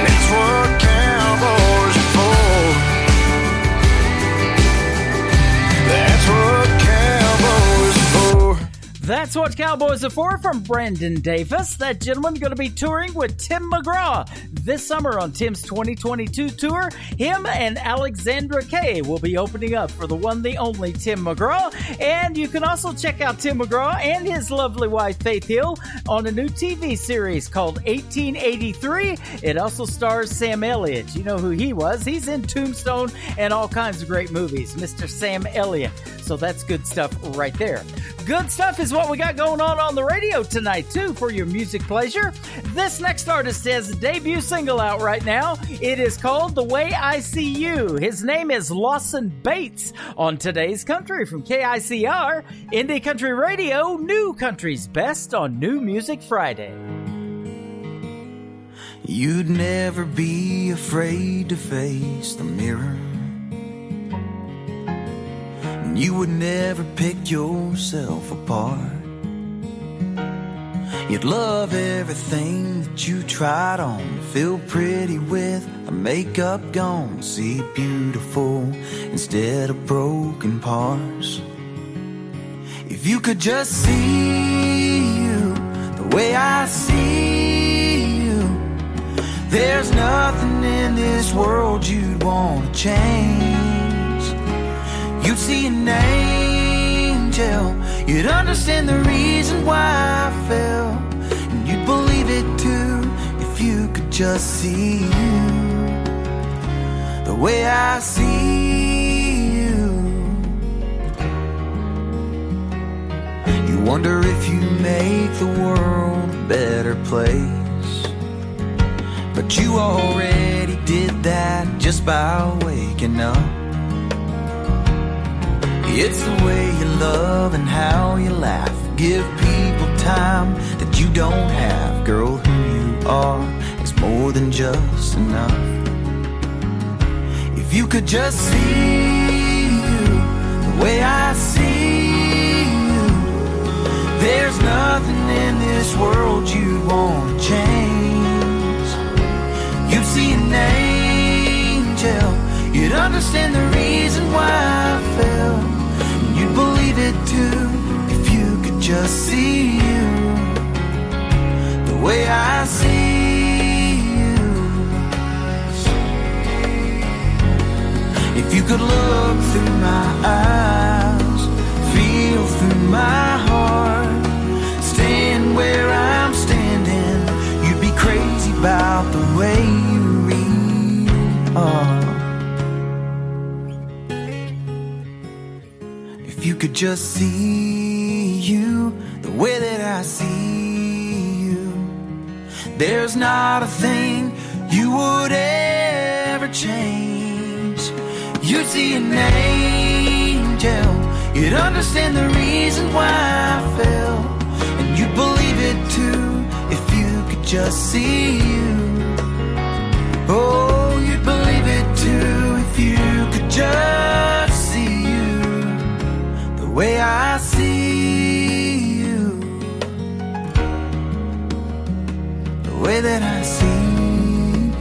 R: That's what cowboys are for. That's what cowboys are for.
C: That's what Cowboys are for from Brandon Davis. That gentleman going to be touring with Tim McGraw this summer on Tim's 2022 tour. Him and Alexandra Kay will be opening up for the one, the only Tim McGraw. And you can also check out Tim McGraw and his lovely wife Faith Hill on a new TV series called 1883. It also stars Sam Elliott. You know who he was. He's in Tombstone and all kinds of great movies, Mr. Sam Elliott. So that's good stuff right there. Good stuff is what we got going on the radio tonight, too, for your music pleasure. This next artist has a debut single out right now. It is called The Way I See You. His name is Lawson Bates on Today's Country from KICR, Indie Country Radio, New Country's Best on New Music Friday.
P: You'd never be afraid to face the mirror. You would never pick yourself apart. You'd love everything that you tried on, feel pretty with a makeup gone, see beautiful instead of broken parts. If you could just see you the way I see you, there's nothing in this world you'd want to change. You'd see an angel, you'd understand the reason why I fell, and you'd believe it too if you could just see you the way I see you. You wonder if you make the world a better place, but you already did that just by waking up.
H: It's the way you love and how you laugh. Give people time that you don't have. Girl, who you are is more than just enough. If you could just see you the way I see you, there's nothing in this world you'd want to change. You'd see an angel, you'd understand the reason why I fell. You'd believe it too if you could just see you the way I see you. If you could look through my eyes, feel through my heart, stand where I'm standing, you'd be crazy about the way you really are. If you could just see you the way that I see you, there's not a thing you would ever change. You'd see an angel, you'd understand the reason why I fell, and you'd believe it too if you could just see you. Oh, you'd believe it too if you could just see you the way I see you, the way that I see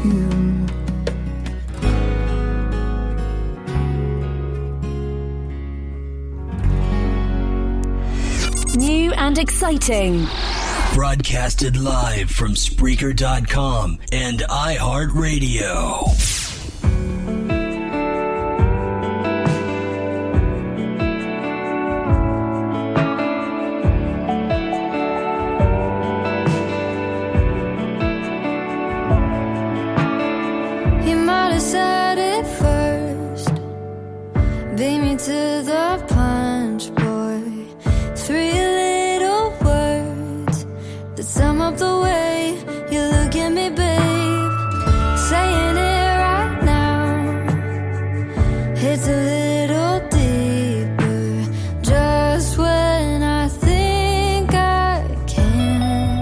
H: you.
M: New and exciting.
N: Broadcasted live from Spreaker.com and iHeartRadio.
A: You might have said it first, beat me to the punch, boy. 3 little words that sum up the way you look at me, babe. Saying it right now hits a little deeper just when I think I can.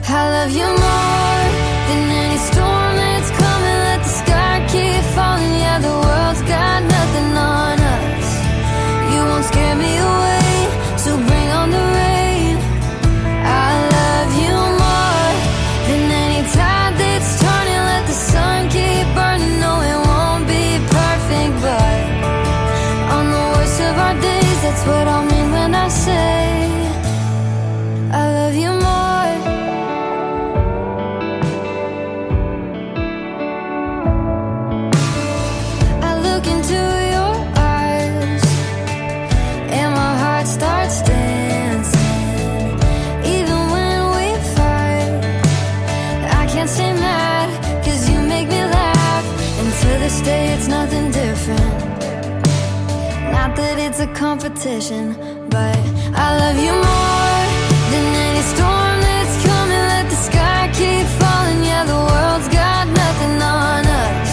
A: I love you more than any storm that's coming. Let the sky keep falling. Yeah, the world's got nothing on us. You won't scare me away, so bring on the rain. I love you more than any tide that's turning. Let the sun keep burning. No, it won't be perfect, but on the worst of our days, that's what I mean when I say I love you more. I look into your eyes and my heart starts dancing. Even when we fight, I can't stay mad, 'cause you make me laugh. And to this day it's nothing different. Not that it's a competition, but I love you more than any storm that's coming. Let the sky keep falling. Yeah, the world's got nothing on us.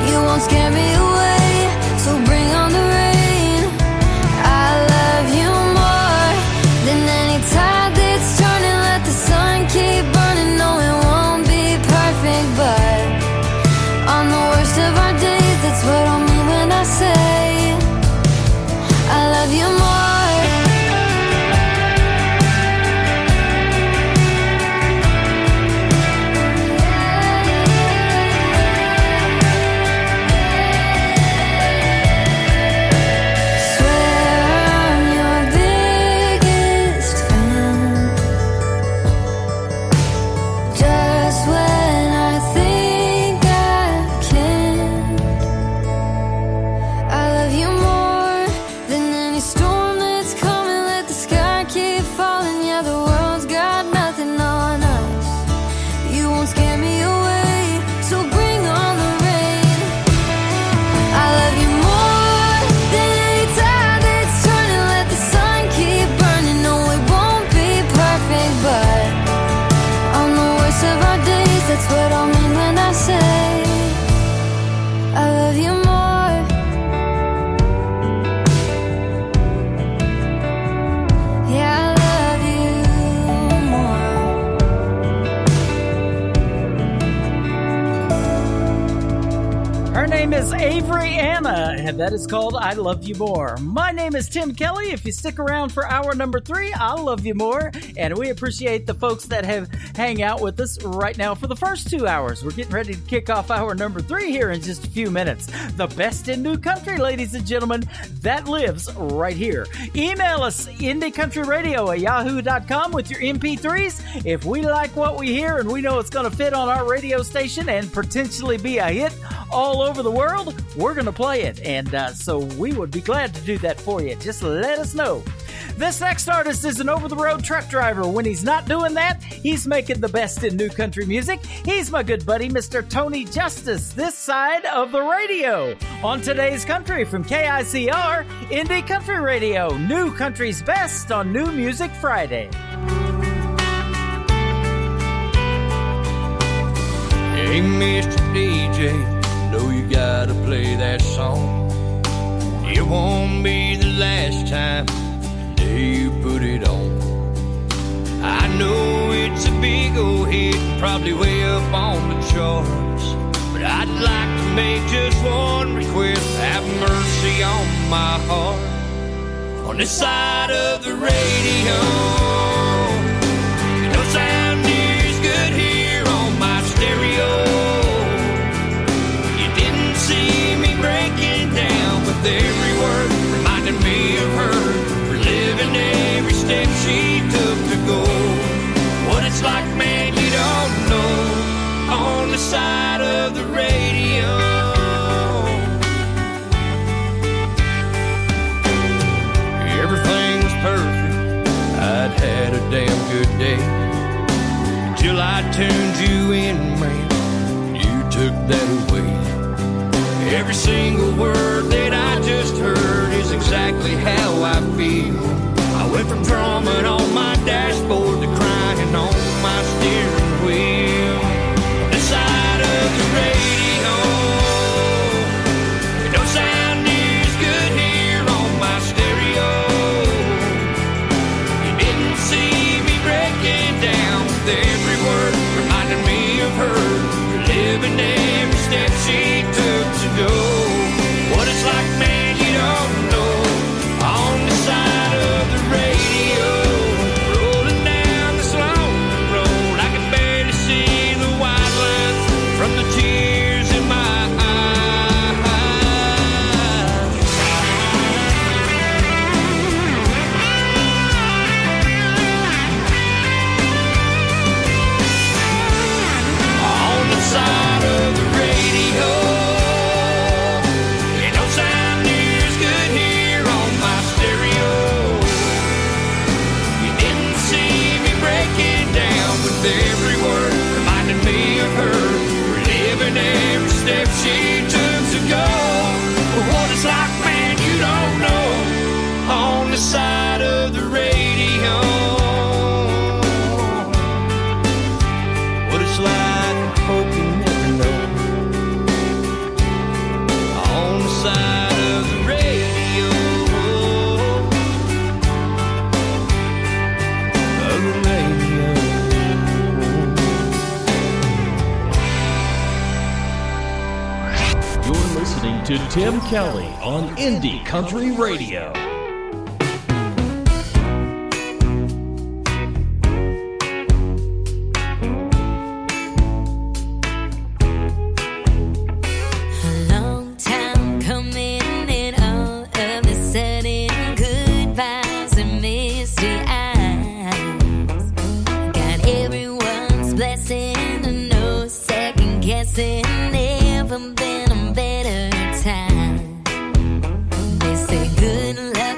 A: You won't scare me away, so bring on the rain. I love you more than any tide that's turning. Let the sun keep burning. No, it won't be perfect, but on the worst of our days, that's what I mean when I say I love you more.
C: name is Avery Anna, and that is called I Love You More. My name is Tim Kelly. If you stick around for hour number 3, I'll love you more. And we appreciate the folks that have hang out with us right now for the first 2 hours. We're getting ready to kick off hour number 3 here in just a few minutes. The best in new country, ladies and gentlemen, that lives right here. Email us, indiecountryradio@yahoo.com with your MP3s. If we like what we hear and we know it's going to fit on our radio station and potentially be a hit all over the world, we're going to play it. And so we would be glad to do that for you. Just let us know. This next artist is an over-the-road truck driver. When he's not doing that, he's making the best in new country music. He's my good buddy, Mr. Tony Justice, this side of the radio. On Today's Country from KICR, Indie Country Radio, New Country's Best on New Music Friday.
E: Hey, Mr. DJ, know you gotta play that song. It won't be the last time you put it on. I know it's a big old hit, probably way up on the charts, but I'd like to make just one request. Have mercy on my heart. On this side of the radio, it don't sound near as good here on my stereo. You didn't see me breaking down with every word, reminding me of her, reliving every step she took to go. What it's like, man, you don't know. On the side of the radio, everything was perfect. I'd had a damn good day till I turned you in, man. You took that away. Every single word that I just heard is exactly how I feel. I went from drumming on my dashboard to crying on my steering wheel. The side of the radio, it don't sound near as good here on my stereo. You didn't see me breaking down with every word, reminding me of her, reliving every step she took to go. What it's like, man, you don't know. On the side of the radio, rolling down this long road, I can barely see the white lines from the tears in my eyes. On the side of the radio, it don't sound near as good here on my stereo. You didn't see me breaking down with every word, reminding me of her, reliving every step she took to go. What it's like, man, you don't know. On the side of the radio, what it's like, I hope you never know. On the side of the radio, of the radio.
N: You're listening to Tim Kelly on Indie Country Radio.
A: A long time coming, and all of a sudden goodbyes and misty eyes. Got everyone's blessing and no second guessing. Never been a better time. They say good luck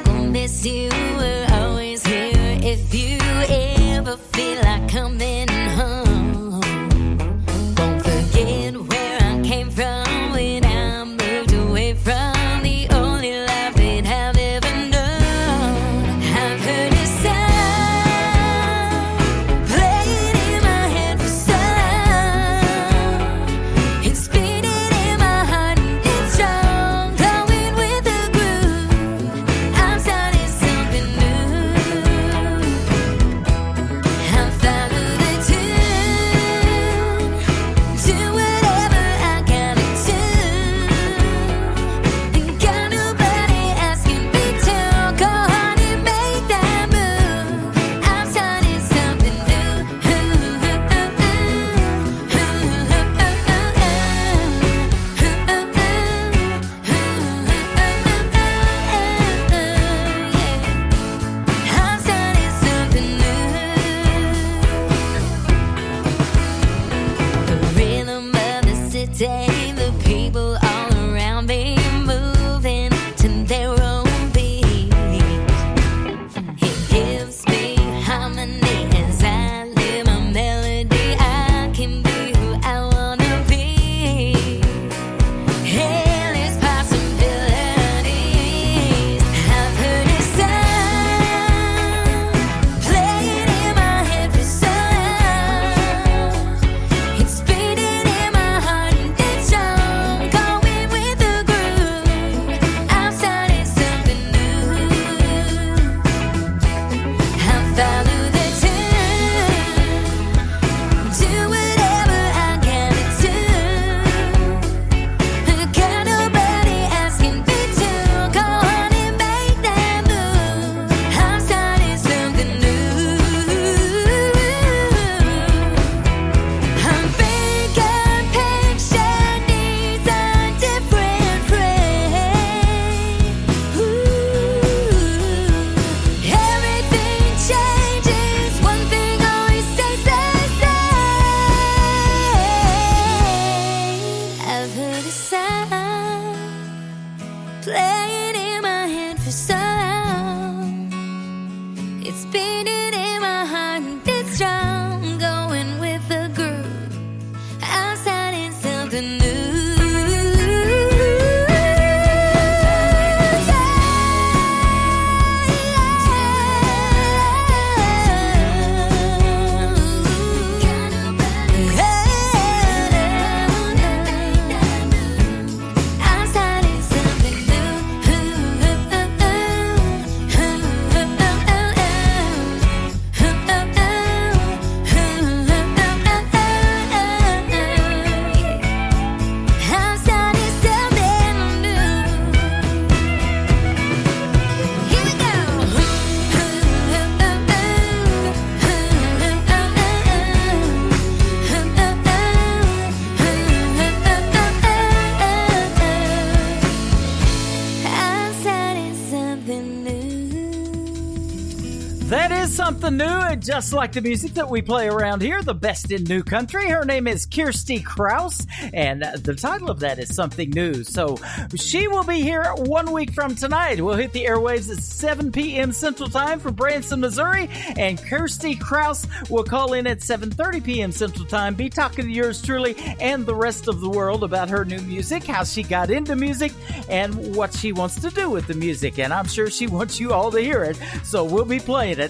C: Something new, just like the music that we play around here, the best in new country. Her name is Kirsty Krause, and the title of that is Something New. So she will be here 1 week from tonight. We'll hit the airwaves at 7 p.m. Central Time from Branson, Missouri, and Kirsty Krause will call in at 7:30 p.m. Central Time, be talking to yours truly and the rest of the world about her new music, how she got into music, and what she wants to do with the music. And I'm sure she wants you all to hear it, so we'll be playing it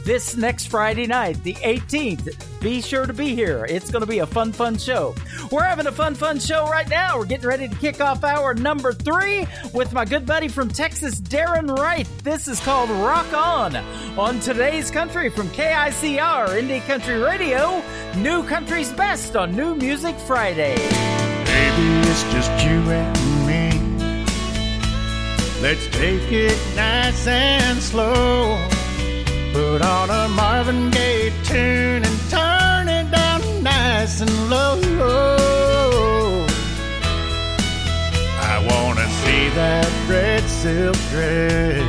C: this next Friday night, the 18th. Be sure to be here. It's going to be a fun show. We're having a fun show right now. We're getting ready to kick off hour number 3 with my good buddy from Texas, Darren Wright. This is called Rock On Today's Country from KICR, Indie Country Radio, New Country's Best on New Music Friday.
Q: Baby, it's just you and me. Let's take it nice and slow. Put on a Marvin Gaye tune and turn it down nice and low. I wanna see that red silk dress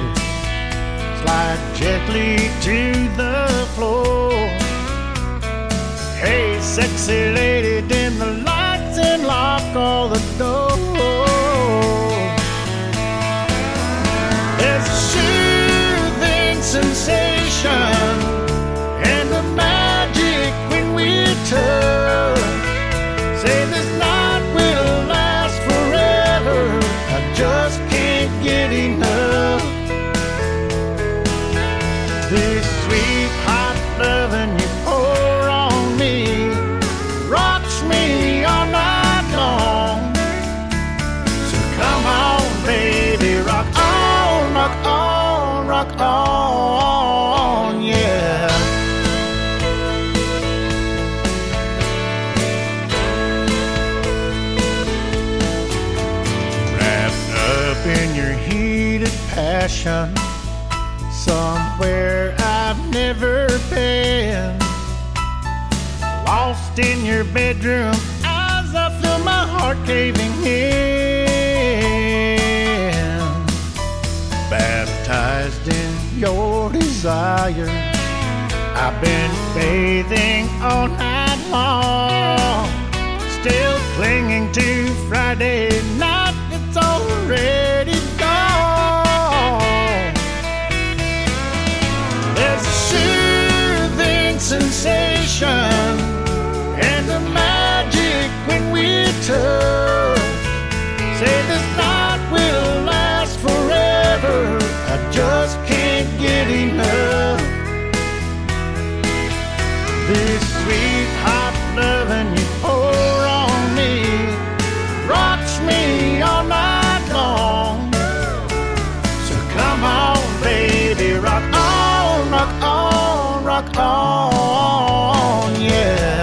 Q: slide gently to the floor. Hey, sexy lady, dim the lights and lock all the doors. There's a soothing sensation and the magic when we touch. Say this night will last forever. I just can't get enough. This sweet hot loving you pour on me rocks me all night long. So come on, baby, rock on, rock on, rock on, yeah. Wrapped up in your heated passion, somewhere I've never been. Lost in your bedroom as I feel my heart caving in. Baptized in your desire, I've been bathing all night long. Still clinging to Friday night that's already gone. There's a soothing sensation and the magic when we touch. Say this night will last forever. I just can't get enough. This sweet hot loving you pour on me rocks me all night long. So come on, baby, rock on, rock on, rock on, yeah.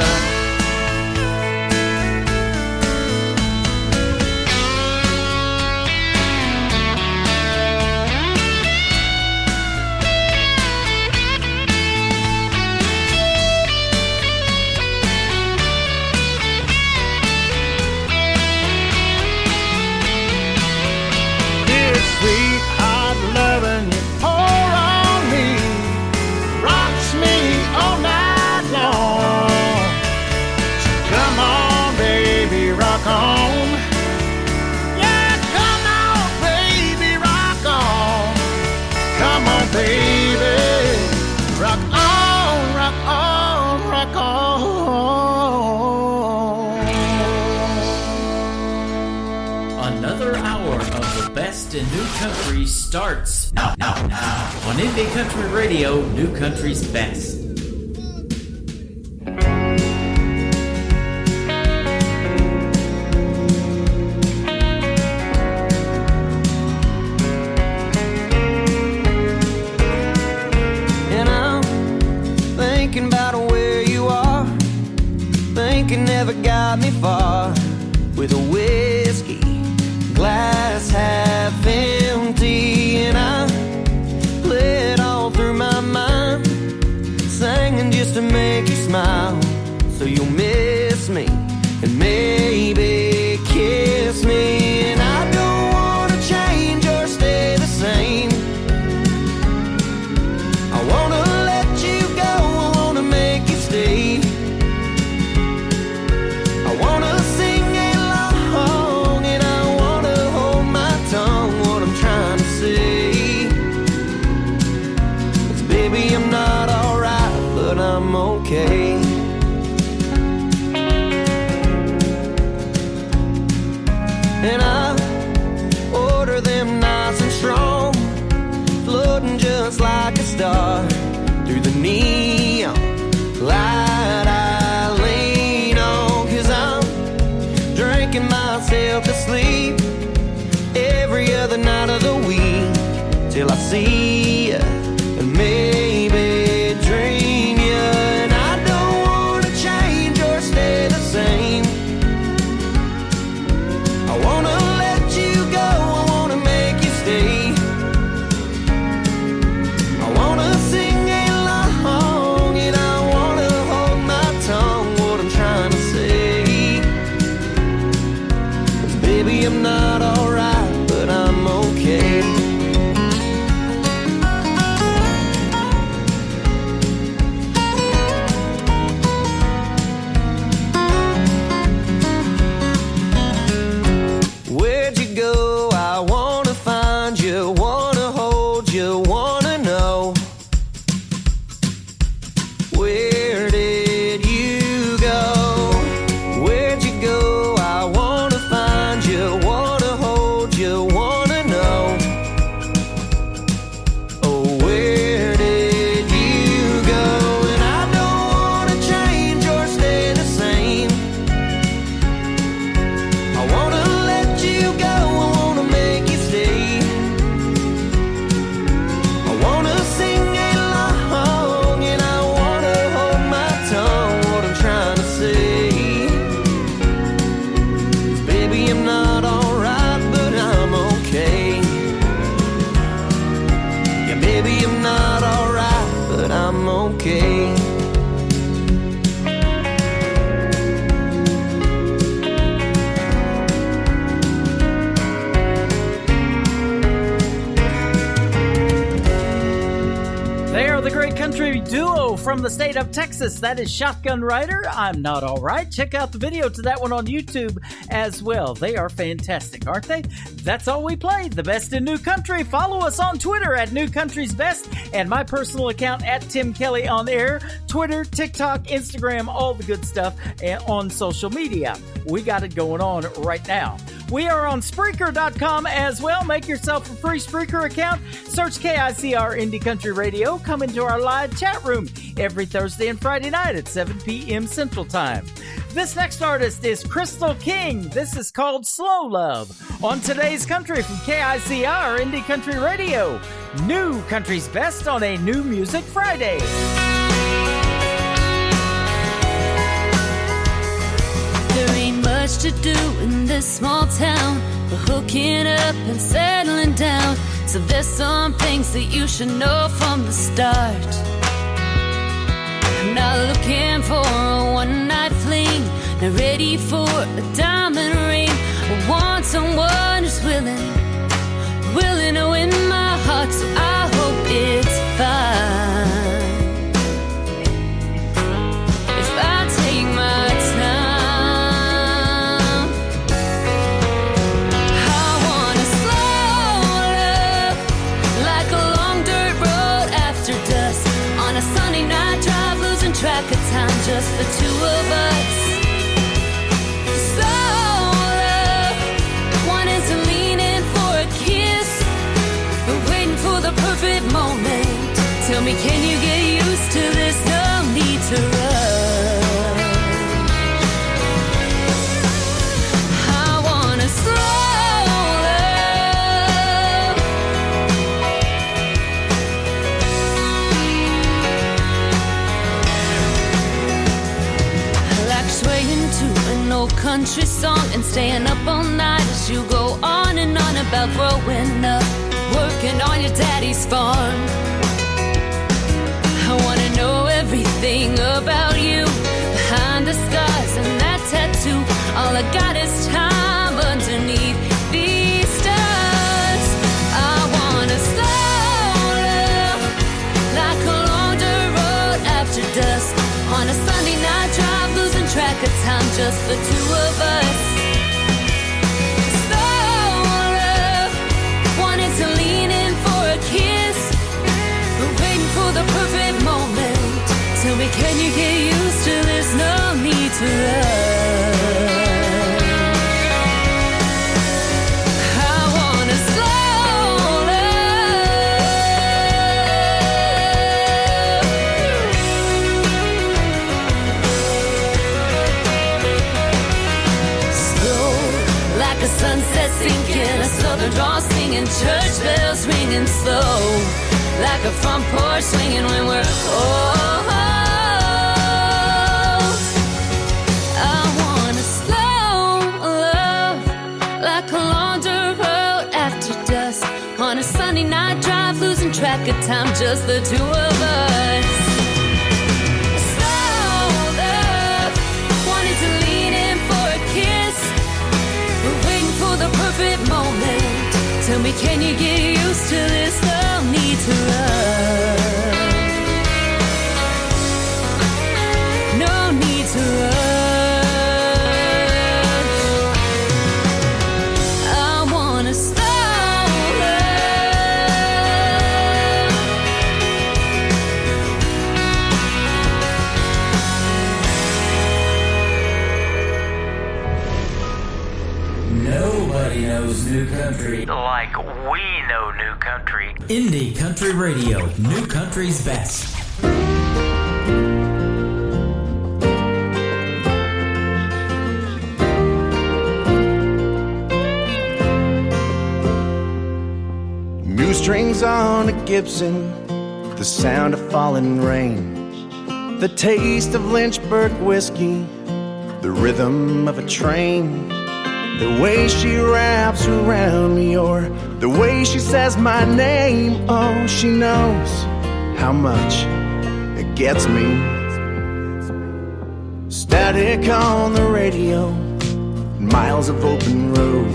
Q: Sweet hot loving you pour on me rocks me all night long. So come on, baby, rock on. Yeah, come on, baby, rock on. Come on, baby, rock on, rock on, rock on.
D: Another hour of the best in new country starts now on Indie Country Radio, New Country's Best.
H: And I'm thinking about where you are. Thinking never got me far. With a whiskey glass half empty, and I play it all through my mind, singing just to make you smile. So you'll miss me and maybe kiss me. And I don't wanna change or stay the same. I wanna let you I'm okay. And I order them nice and strong, floating just like a star through the neon light I lean on. 'Cause I'm drinking myself to sleep every other night of the week till I see you and maybe dream you. And I don't wanna change or stay the same. I wanna let you go, I wanna make you stay. I wanna sing along and I wanna hold my tongue what I'm trying to say. 'Cause baby, I'm not alright, but I'm okay. Where'd you go? I wanna find you, wanna hold you, wanna know. Where did you go? Where'd you go? I wanna find you, wanna hold you, wanna know. Oh, where did you go? And I don't wanna change or stay the same. I wanna let you go, I wanna make you stay. I wanna sing along and I wanna hold my tongue what I'm trying to say. 'Cause baby, I'm not alright, but I'm okay. Yeah, baby, I'm not alright, but I'm okay.
C: They are the great country duo from the state of Texas. That is Shotgun Rider, I'm Not Alright. Check out the video to that one on YouTube as well. They are fantastic, aren't they? That's all we played, the best in new country. Follow us on Twitter at New Country's Best and my personal account at Tim Kelly on Air. Twitter, TikTok, Instagram, all the good stuff on social media. We got it going on right now. We are on Spreaker.com as well. Make yourself a free Spreaker account. Search KICR Indie Country Radio. Come into our live chat room every Thursday and Friday night at 7 p.m. Central Time. This next artist is Crystal King. This is called Slow Love. On today's country from KICR Indie Country Radio. New Country's Best on a New Music Friday.
A: There ain't much to do in this small town but hooking up and settling down. So there's some things that you should know from the start. I'm not looking for a one-night fling, not ready for a diamond ring. I want someone who's willing to win my heart, so I hope it's fine if I take my time. I want a slow love, like a long dirt road after dusk. On a sunny night drive, losing track of time, just the two of us. Slow love, wanting to lean in for a kiss, but waiting for the perfect moment. Tell me, can you get used to this? No need to rush. I want a slow love, like swaying to an old country song and staying up all night as you go on and on about growing up, working on your daddy's farm. I wanna know everything about you, behind the scars and that tattoo. All I got is time underneath these stars. I wanna slow love, like a long dirt road after dusk. On a Sunday night drive, losing track of time, just the two of us. Slow love, wanting to lean in for a kiss, but waiting for the perfect moment. Tell me, can you get used to this? No need to rush. I want a slow love. Slow, like a sunset sinking, a southern draw singing, church bells ringing. Slow, like a front porch swinging when we're old. I want a slow love, like a longer road after dusk. On a Sunday night drive, losing track of time, just the two of us. A slow love, wanting to lean in for a kiss. We're waiting for the perfect moment. Tell me, can you get used to this? No need to rush. No need to rush. I want to slow love.
D: Nobody knows new country
S: like we know new country.
D: Indie Country Radio, New Country's best.
J: New strings on a Gibson, the sound of falling rain, the taste of Lynchburg whiskey, the rhythm of a train, the way she wraps around me, or the way she says my name. Oh, she knows how much it gets me. Static on the radio, miles of open road.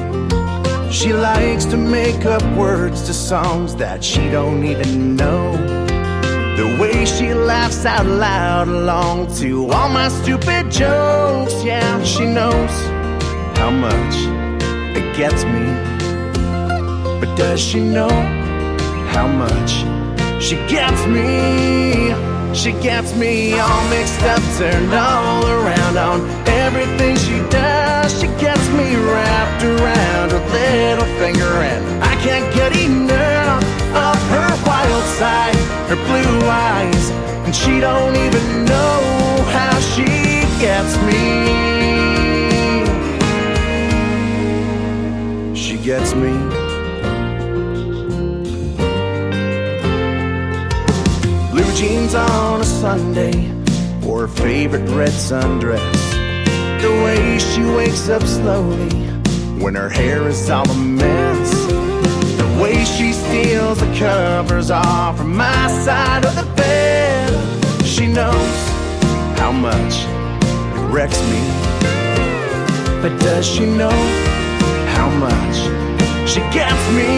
J: She likes to make up words to songs that she don't even know. The way she laughs out loud along to all my stupid jokes. Yeah, she knows how much it gets me. But does she know how much she gets me? She gets me all mixed up, turned all around on everything she does. She gets me wrapped around her little finger, and I can't get enough of her wild side, her blue eyes, and she don't even know how she gets me. She gets me. Blue jeans on a Sunday, or her favorite red sundress. The way she wakes up slowly when her hair is all a mess. The way she steals the covers off from my side of the bed. She knows how much it wrecks me. But does she know how much she gets me?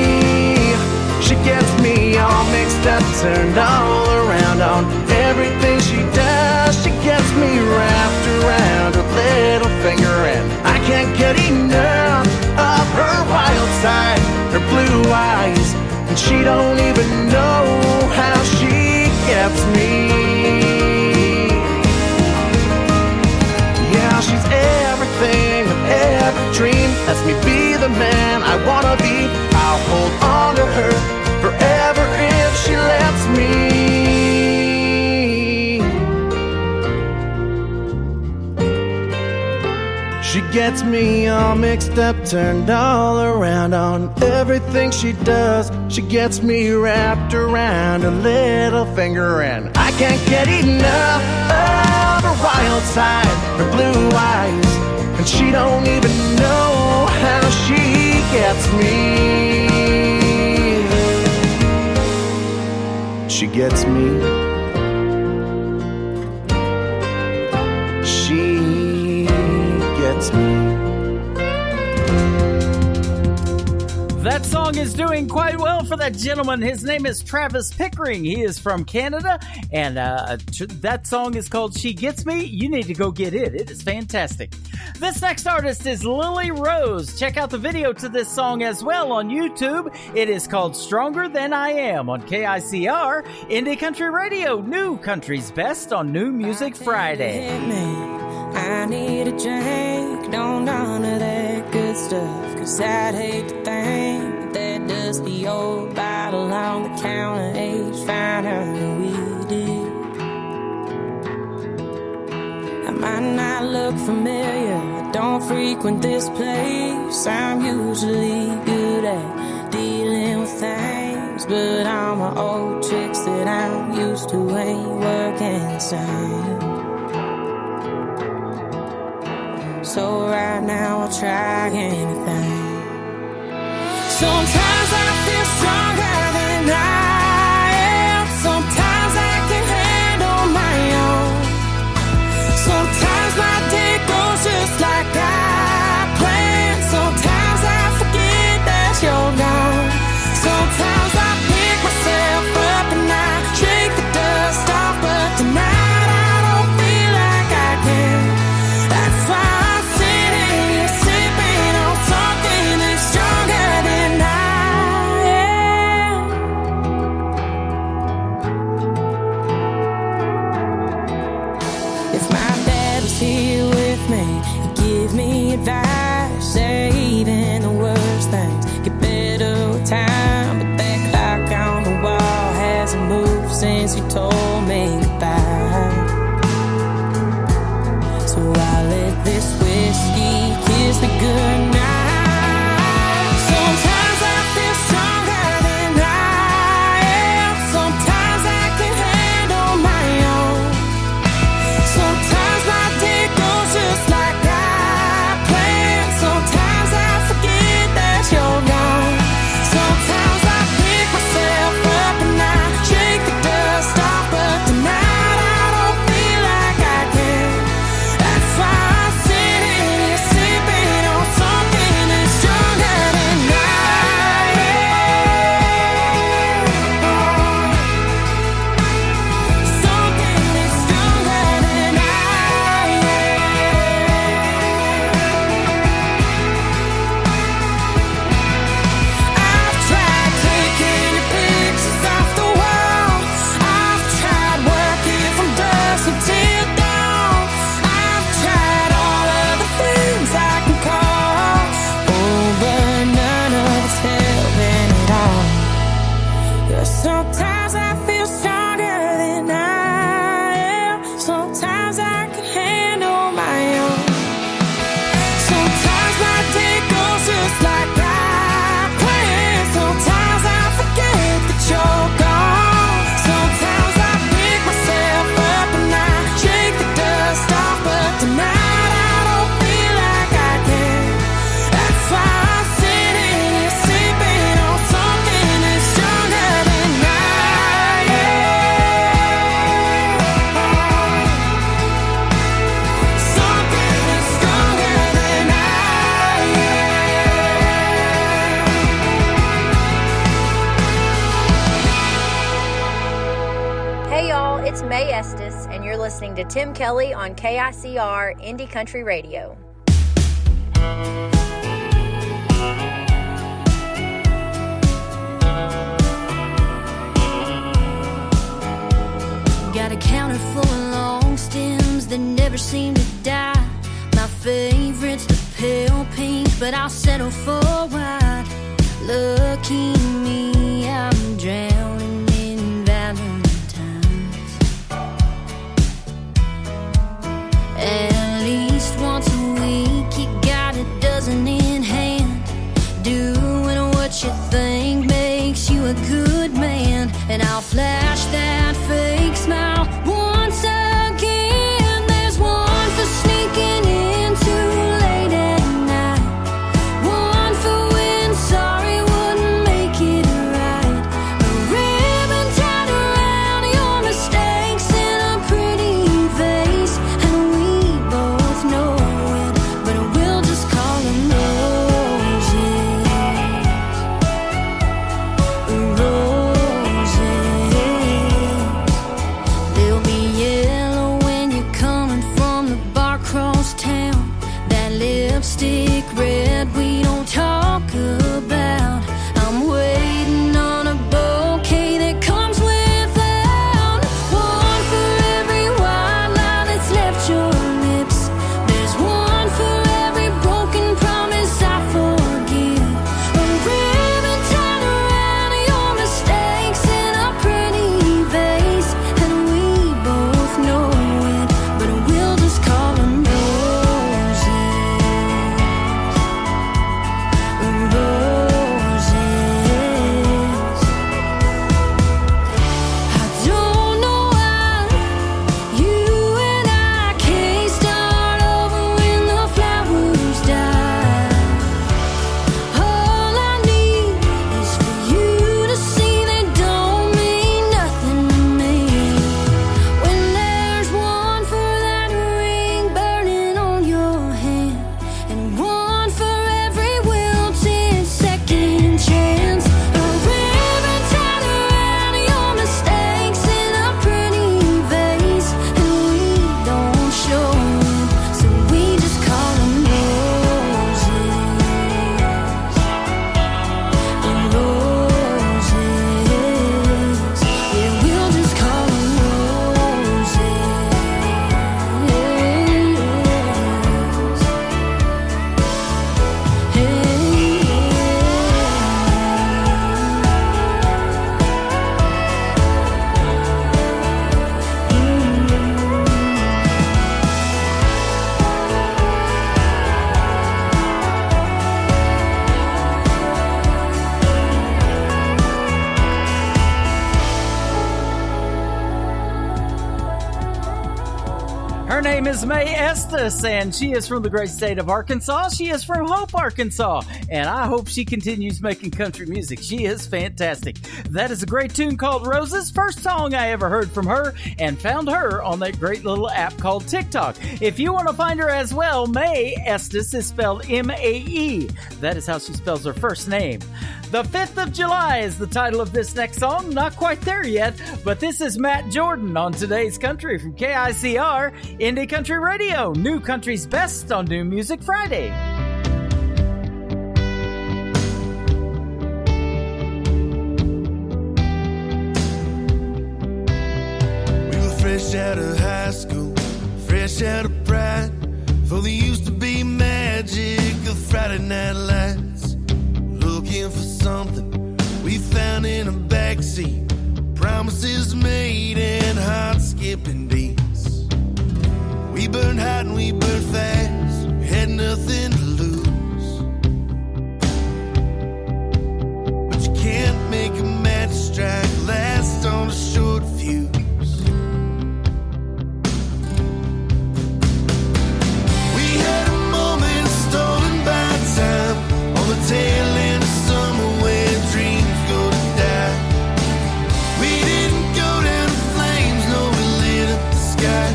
J: She gets me all mixed up, turned all around on everything she does. She gets me wrapped around her little finger, and I can't get enough of her wild side, her blue eyes, and she don't even know how she gets me. Yeah, she's everything I've ever dreamed. Lets me be the man I wanna be. I'll hold on to her forever if she lets me. She gets me all mixed up, turned all around on everything she does. She gets me wrapped around her little finger, and I can't get enough of her wild side, her blue eyes, and she don't even know how she gets me. She gets me. She gets me.
C: That song is doing quite well for that gentleman. His name is Travis Pickering. He is from Canada, and that song is called She Gets Me. You need to go get it. It is fantastic. This next artist is Lily Rose. Check out the video to this song as well on YouTube. It is called Stronger Than I Am on KICR, Indie Country Radio, New Country's Best on New Music Friday.
T: I need a drink, don't none of that good stuff, 'cause I'd hate to think that dusty old bottle on the counter aged finer than we did. I might not look familiar, I don't frequent this place. I'm usually good at dealing with things, but all my old tricks that I'm used to ain't working the same. So right now I'll try anything. Sometimes I feel stronger than I am. Sometimes I can handle my own. Sometimes my day goes just like I planned. Sometimes I forget that you're gone. Sometimes I pick myself up and I shake the dust off, but tonight I don't feel like I can. That's why advice, say even the worst things get better with time, but that clock on the wall hasn't moved since you told me goodbye. So I let this whiskey kiss me goodnight. Sometimes I feel stronger than I am. Sometimes I can handle my own. Sometimes my day goes just like
U: listening to Tim Kelly on KICR Indie Country Radio.
A: Got a counter full of long stems that never seem to die. My favorite's the pale pink, but I'll settle for white. Lucky me, I'm drowning in Valentine's. At least once a week, you got a dozen in hand. Doing what you think makes you a good man. And I'll flash that fake smile once again. There's one for sneaking in too late at night. One for when sorry wouldn't make
C: name is Mae Estes, and she is from the great state of Arkansas. She is from Hope, Arkansas, and I hope she continues making country music. She is fantastic. That is a great tune called Roses, first song I ever heard from her, and found her on that great little app called TikTok. If you want to find her as well, Mae Estes is spelled M-A-E. That is how she spells her first name. The 5th of July is the title of this next song. Not quite there yet, but this is Matt Jordan on Today's Country from KICR, Indie Country Radio, New Country's Best on New Music Friday.
G: We were fresh out of high school, fresh out of pride, for there used to be magic of Friday night lights. Looking for something we found in a backseat, promises made and heart skipping beats. We burned hot and we burned fast, we had nothing to lose. But you can't make a match strike last on a short fuse. We had a moment stolen by time on the tail end of summer where dreams go to die. We didn't go down in flames, no, we lit up the sky.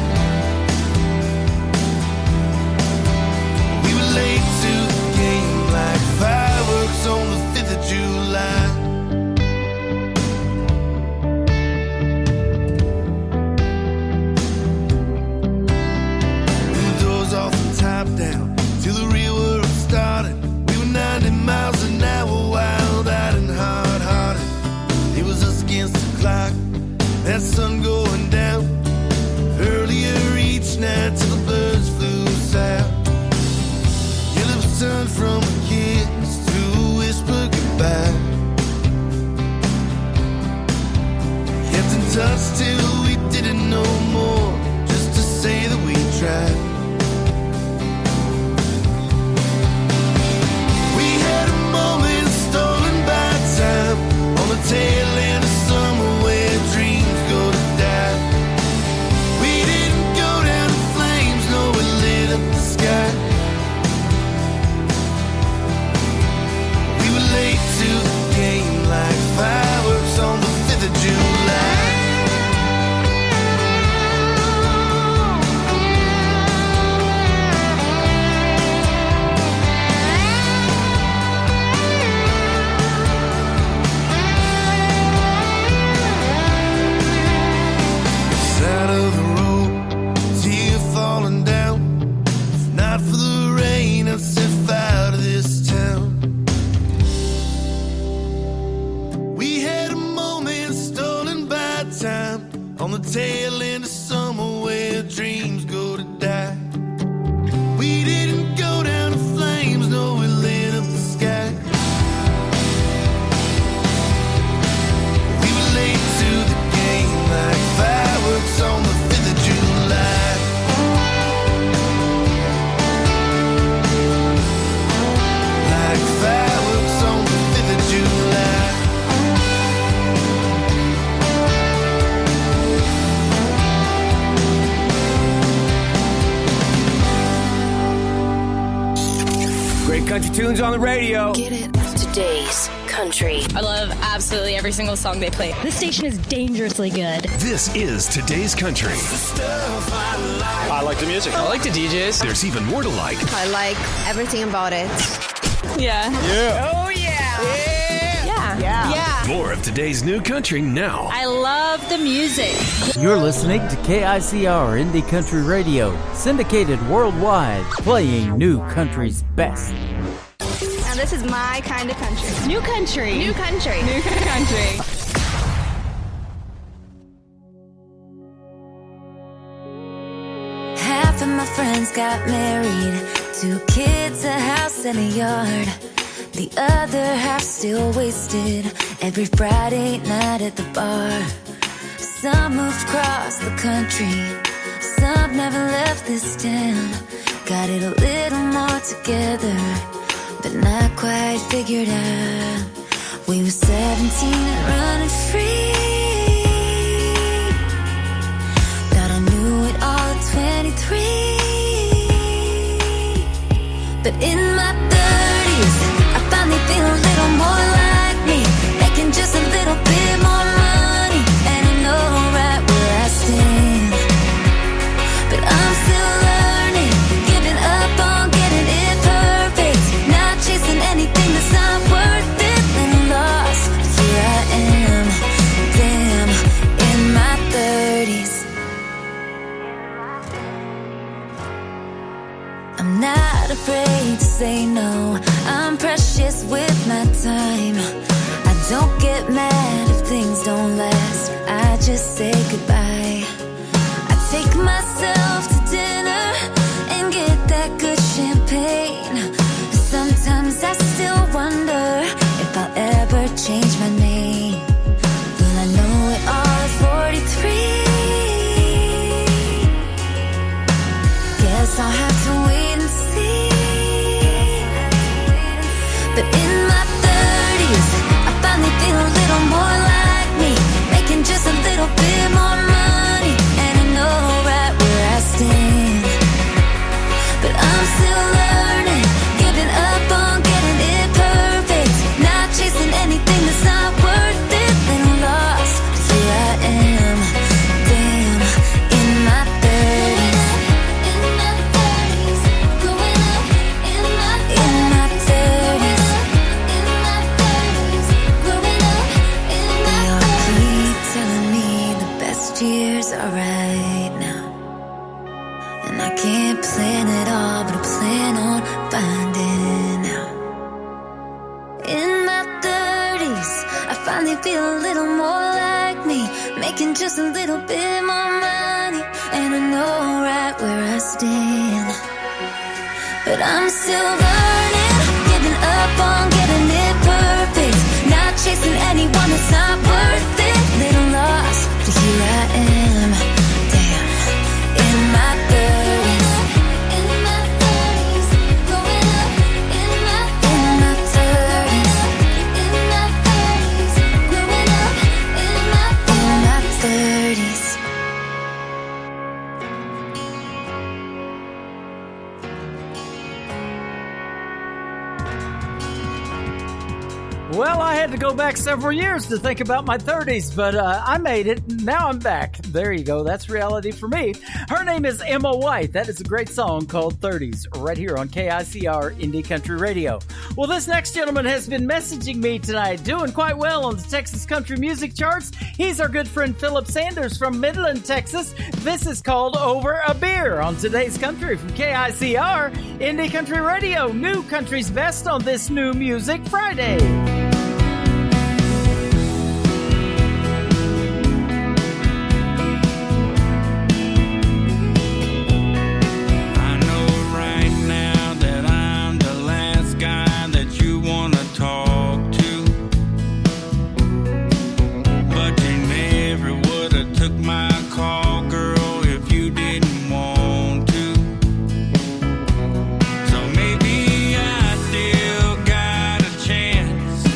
G: We were late to the game like fireworks on the 5th of July. With the doors off and top down till the real world started. 90 miles an hour, wild-eyed and hard-hearted. It was us against the clock, that sun going down. Earlier each night till the birds flew south. Your lips turned from a kiss to a whisper goodbye. Kept in touch till we didn't know more, just to say that we tried. On the tail end of summer where dreams go to die. We didn't go down in flames, no, we lit up the sky. We were late to the game like fireworks on the 5th of July. On the tail end of summer where dreams go to die. We didn't go down in flames, no, we lit up the sky. We were late to the game like fireworks on the 5th of July. Like fireworks on the 5th of July.
V: Great country tunes on the radio.
M: Get it? Today's Country.
O: I love absolutely every single song they play. This station is dangerously good.
B: This is Today's Country.
W: I like the music. I like the DJs.
B: There's even more to like.
X: I like everything about it.
O: Yeah.
W: Yeah.
O: Oh, yeah. Yeah.
B: More of today's new country now.
O: I love the music.
C: You're listening to KICR Indie Country Radio, syndicated worldwide, playing New Country's best.
O: Now this is my kind of country. New country.
X: New country.
O: New country.
A: Half of my friends got married, 2 kids, a house and a yard. The other half still wasted every Friday night at the bar. Some moved across the country, some never left this town. Got it a little more together, but not quite figured out. We were 17 and running free. Thought I knew it all at 23. But in my 30s, I finally feel a little more like me, making just a little bit more money, and I know right where I stand. But I'm still learning, giving up on getting it perfect, not chasing anything that's not worth it, and I'm lost, but here I am, damn, in my 30s. I'm not afraid to say no, I'm precious with my time. I don't get mad if things don't last, I just say goodbye. I take myself to dinner and get that good champagne. Sometimes I still wonder if I'll ever change my name. Well, I know it all at 43. Guess I'll have to wait and see. But in my 30s, I finally feel a little more like me, making just a little bit more money, and I know right where I stand. But I'm still learning, giving up on getting it perfect, not chasing anything that's not worth it, and I'm lost, but here I am, damn, in my 30s. In my 30s, growing up in my 30s. In my 30s, growing up in my 30s. They all keep telling me the best years are right now, and I can't plan it all, but I plan on finding out. In my 30s, I finally feel a little more like me, making just a little bit more money, and I know right where I stand. But I'm still learning, giving up on getting it perfect, not chasing anyone that's not worth it, little lost, but here I am, damn, in my 30s. In my 30s, growing up in my 30s. In my 30s, growing up in my 30s.
C: Well, I had to go back several years to think about my 30s, but I made it. Now I'm back. There you go. That's reality for me. Her name is Emma White. That is a great song called 30s right here on KICR Indie Country Radio. Well, this next gentleman has been messaging me tonight, doing quite well on the Texas country music charts. He's our good friend Philip Sanders from Midland, Texas. This is called Over a Beer on Today's Country from KICR Indie Country Radio. New country's best on this New Music Friday.
F: Maybe I still got a chance.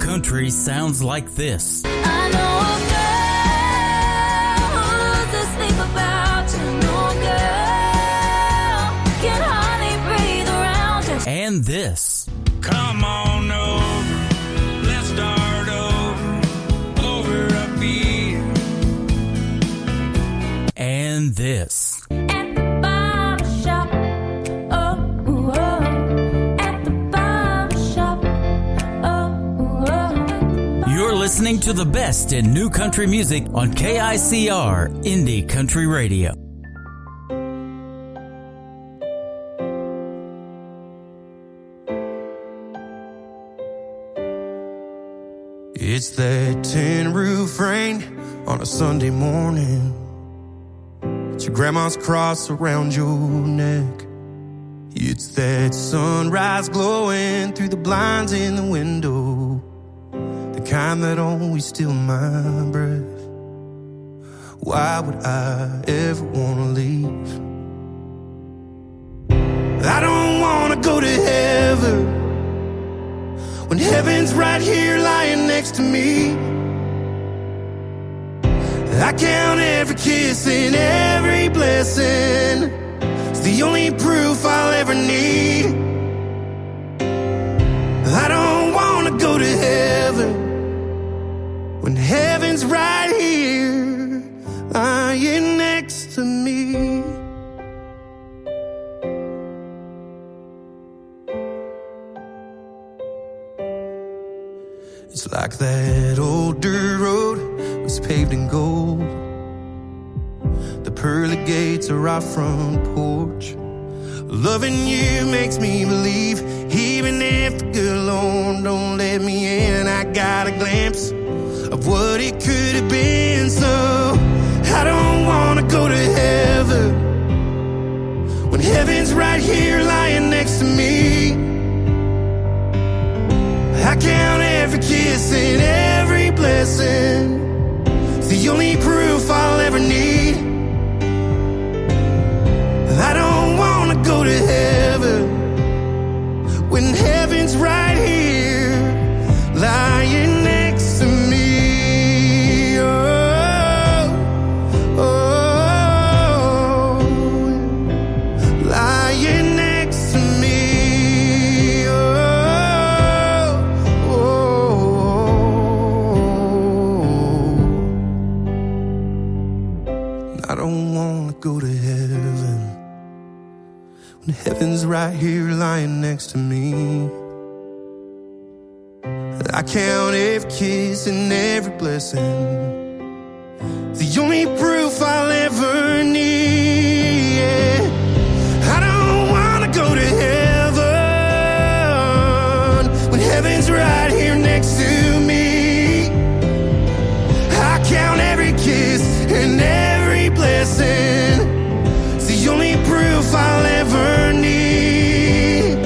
D: country sounds like this.
A: I know a girl who's asleep about you. No girl can hardly breathe around you.
D: And this.
F: Come on over, let's start over a beer.
D: And this.
A: At the barber shop, oh, oh. At the barber shop, oh, oh.
D: You're listening to the best in new country music on KICR Indie Country Radio.
G: It's that tin roof rain on a Sunday morning. It's your grandma's cross around your neck. It's that sunrise glowing through the blinds in the window, the kind that always steals my breath. Why would I ever want to leave? I don't want to go to heaven when heaven's right here lying next to me. I count every kiss and every blessing. It's the only proof I'll ever need. I don't want to go to heaven when heaven's right here lying next to me. It's like that old dirt road was paved in gold. The pearly gates are our front porch. Loving you makes me believe, even if the good Lord don't let me in, I got a glimpse of what it could have been. So I don't want to go to heaven when heaven's right here lying next to me. I count every kiss and every blessing. It's the only proof I'll ever need. I don't want to go to heaven when heaven's right here lying next to me. Oh, oh, lying next to me. I don't want to go to heaven when heaven's right here lying next to me. I count every kiss and every blessing. The only proof I'll ever need. Yeah. I don't want to go to heaven when heaven's right here next to me. I count every kiss and every blessing. It's the only proof I'll ever need.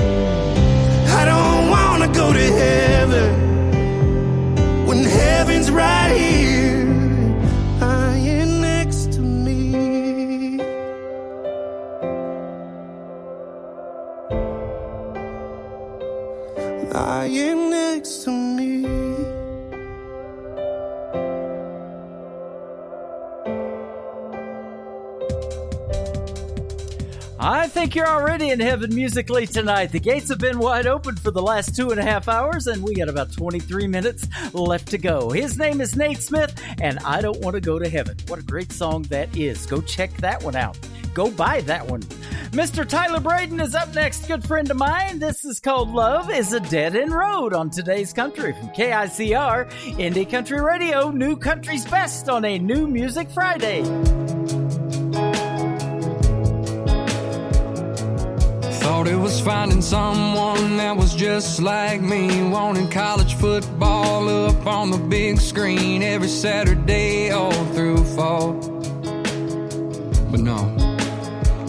G: I don't want to go to heaven when heaven's right here lying next to me. Lying next to me.
C: I think you're already in heaven musically tonight. The gates have been wide open for the last 2.5 hours, and we got about 23 minutes left to go. His name is Nate Smith, and I Don't Want to Go to Heaven. What a great song that is. Go check that one out. Go buy that one. Mr. Tyler Braden is up next, good friend of mine. This is called Love is a Dead End Road on Today's Country from KICR, Indie Country Radio, New Country's Best on a New Music Friday.
F: Thought it was finding someone that was just like me, wanting college football up on the big screen every Saturday all through fall. But no,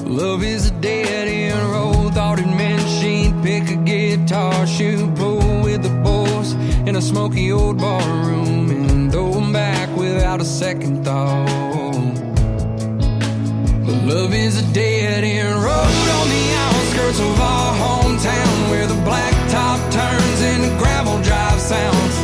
F: love is a dead-end road. Thought it meant she'd pick a guitar, shoot pool with the boys in a smoky old bar room, and throw them back without a second thought. But love is a dead-end road on the outskirts of our hometown, where the blacktop turns into gravel drive sounds.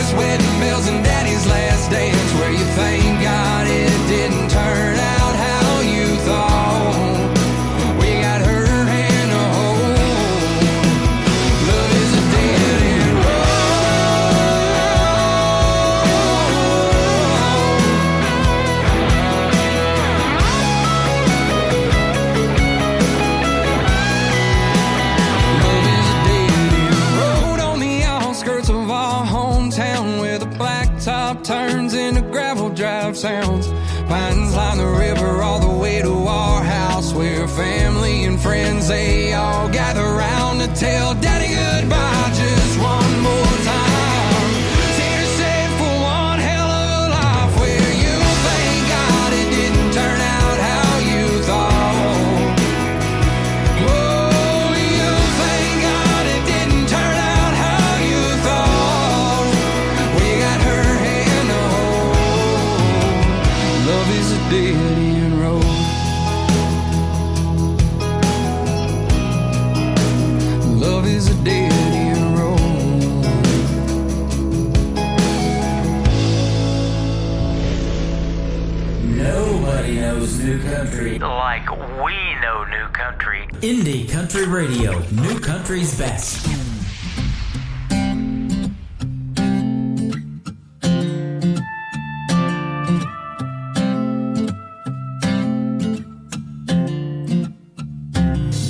F: Christmas wedding bells and daddy's last dance, where you thank God it didn't turn out how you thought. We got her hand to hold. Love is a dead end top turns into gravel drive sounds. Pines line the river all the way to our house, where family and friends, they all gather round to tell daddy goodbye just one more time. Tears shed for one hell of a life, where you thank God it didn't turn out how you thought. Oh, you thank God it didn't turn out how you thought. We got her hand to hold. Love is a dead end road. Love is a dead end road.
D: Nobody knows new country
S: like we know new country.
D: Indie Country Radio, new country's best.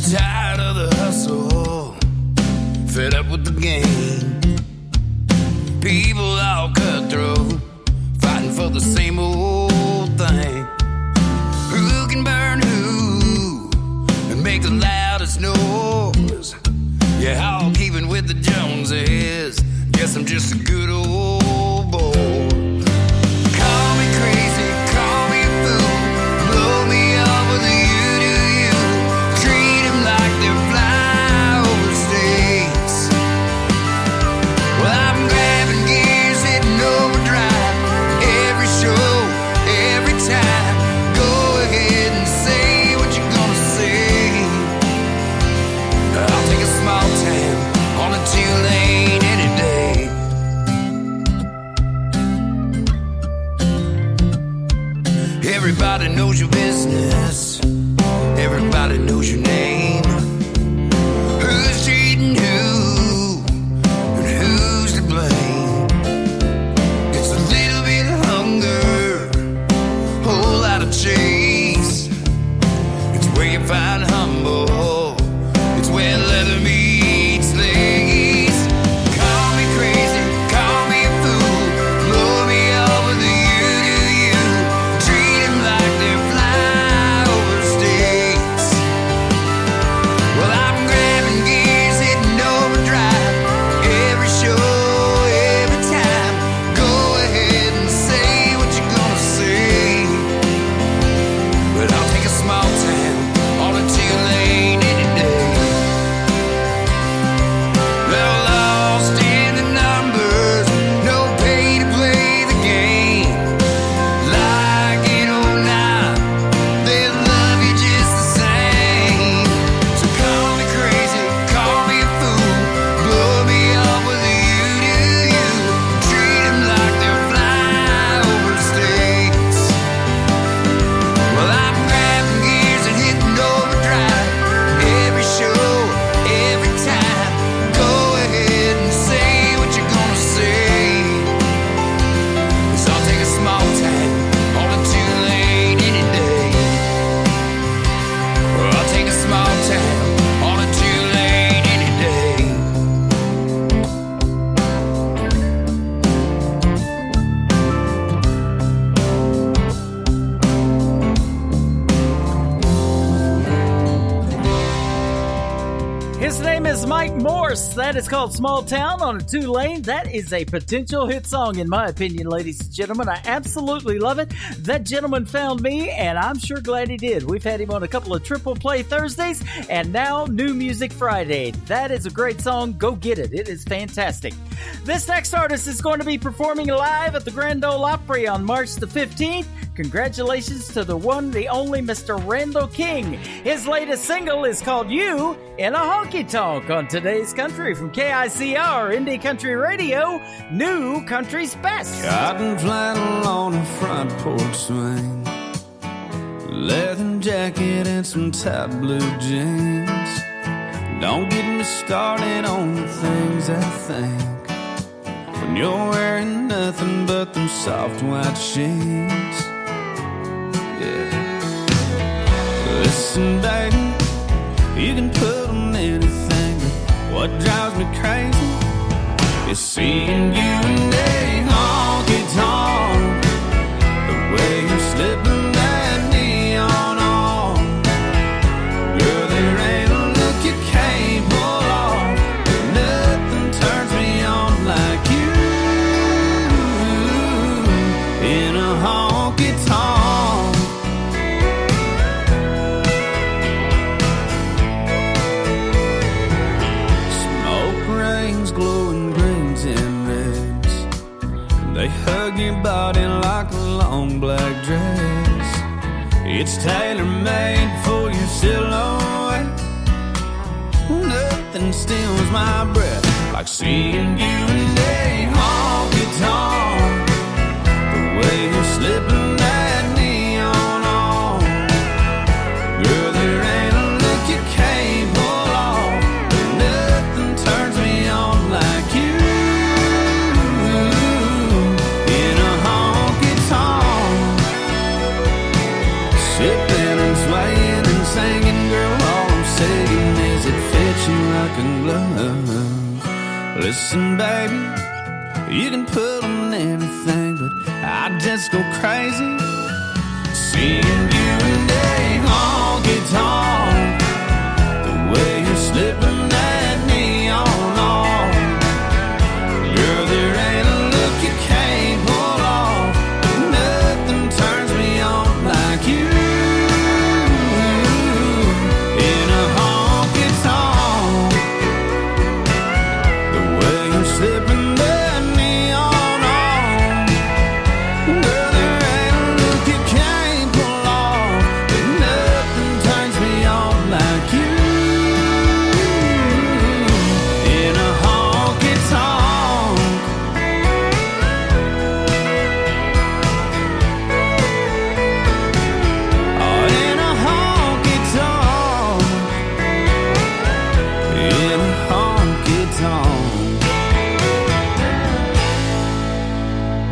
G: Tired of the hustle, fed up with the game. People all cutthroat, fighting for the same old thing. Who can burn who and make the loudest noise? Yeah, all keeping with the Joneses. Guess I'm just a good old boy. Call me crazy, call me a fool, blow me up with a you do you. Treat them like they're flyover states. Well, I'm grabbing gears, hitting overdrive. Every show, every time. Go ahead and say what you're gonna say. I'll take a small town on a 2-lane any day. Everybody knows your business. Everybody knows your name. Who's cheating who and who's to blame? It's a little bit of hunger, whole lot of chase. It's where you find humble. It's where leather meets lace. Call me crazy, call me a fool, blow me up with the you do you. Treat them like they're flyover states. Well, I'm grabbing gears, hitting overdrive. Every show, every time. Go ahead and say what you're gonna say. But I'll take a small town on a 2-lane any day. They're lost in the numbers, no pay to play the game. Like in 09, they love you just the same. So call me crazy, call me a fool, blow me up with a you do you. Treat them like they're flyover states. Well, I'm grabbing gears and hitting overdrive. Every show, every time. Go ahead and say what you're gonna say. 'Cause I'll take a small town on a 2-lane any day. Or I'll take a small town on a 2-lane any day.
C: His name is Mike Morse. That is called Small Town on a 2-lane. That is a potential hit song, in my opinion, ladies and gentlemen. I absolutely love it. That gentleman found me, and I'm sure glad he did. We've had him on a couple of Triple Play Thursdays, and now New Music Friday. That is a great song. Go get it. It is fantastic. This next artist is going to be performing live at the Grand Ole Opry on March the 15th. Congratulations to the one, the only Mr. Randall King. His latest single is called You in a Honky Tonk on Today's Country from KICR, Indie Country Radio, New Country's Best.
F: Cotton flannel on a front porch swing, leather jacket and some tight blue jeans. Don't get me started on the things I think when you're wearing nothing but them soft white sheets. Yeah. Listen, baby, you can put on anything, but what drives me crazy is seeing you in a honky-tonk. The way you're slipping that neon on, girl, there ain't a look you can't pull off. Nothing turns me on like you in a honky-tonk. Smoke rings, glowing greens and reds, they hug your body like a long black dress. It's tailor-made for your silhouette. Nothing steals my breath like seeing you in a honky-tonk. The way you're slipping that neon on, girl, there ain't a look you can't pull off. Nothing turns me on like you in a honky-tonk. Sipping and swaying and singing, girl, all I'm saying is it fits you like a glove. Listen, baby, you can put on anything, but I just go crazy seeing you in a honky-tonk. The way you're slipping that neon on, girl, there ain't a look you can't pull off. Nothing turns me on like you in a honky-tonk. The way you're slipping that neon on, girl, there ain't a look you can't pull off. But nothing turns me on like you in a honky-tonk. Oh, in a honky-tonk. In a honky-tonk.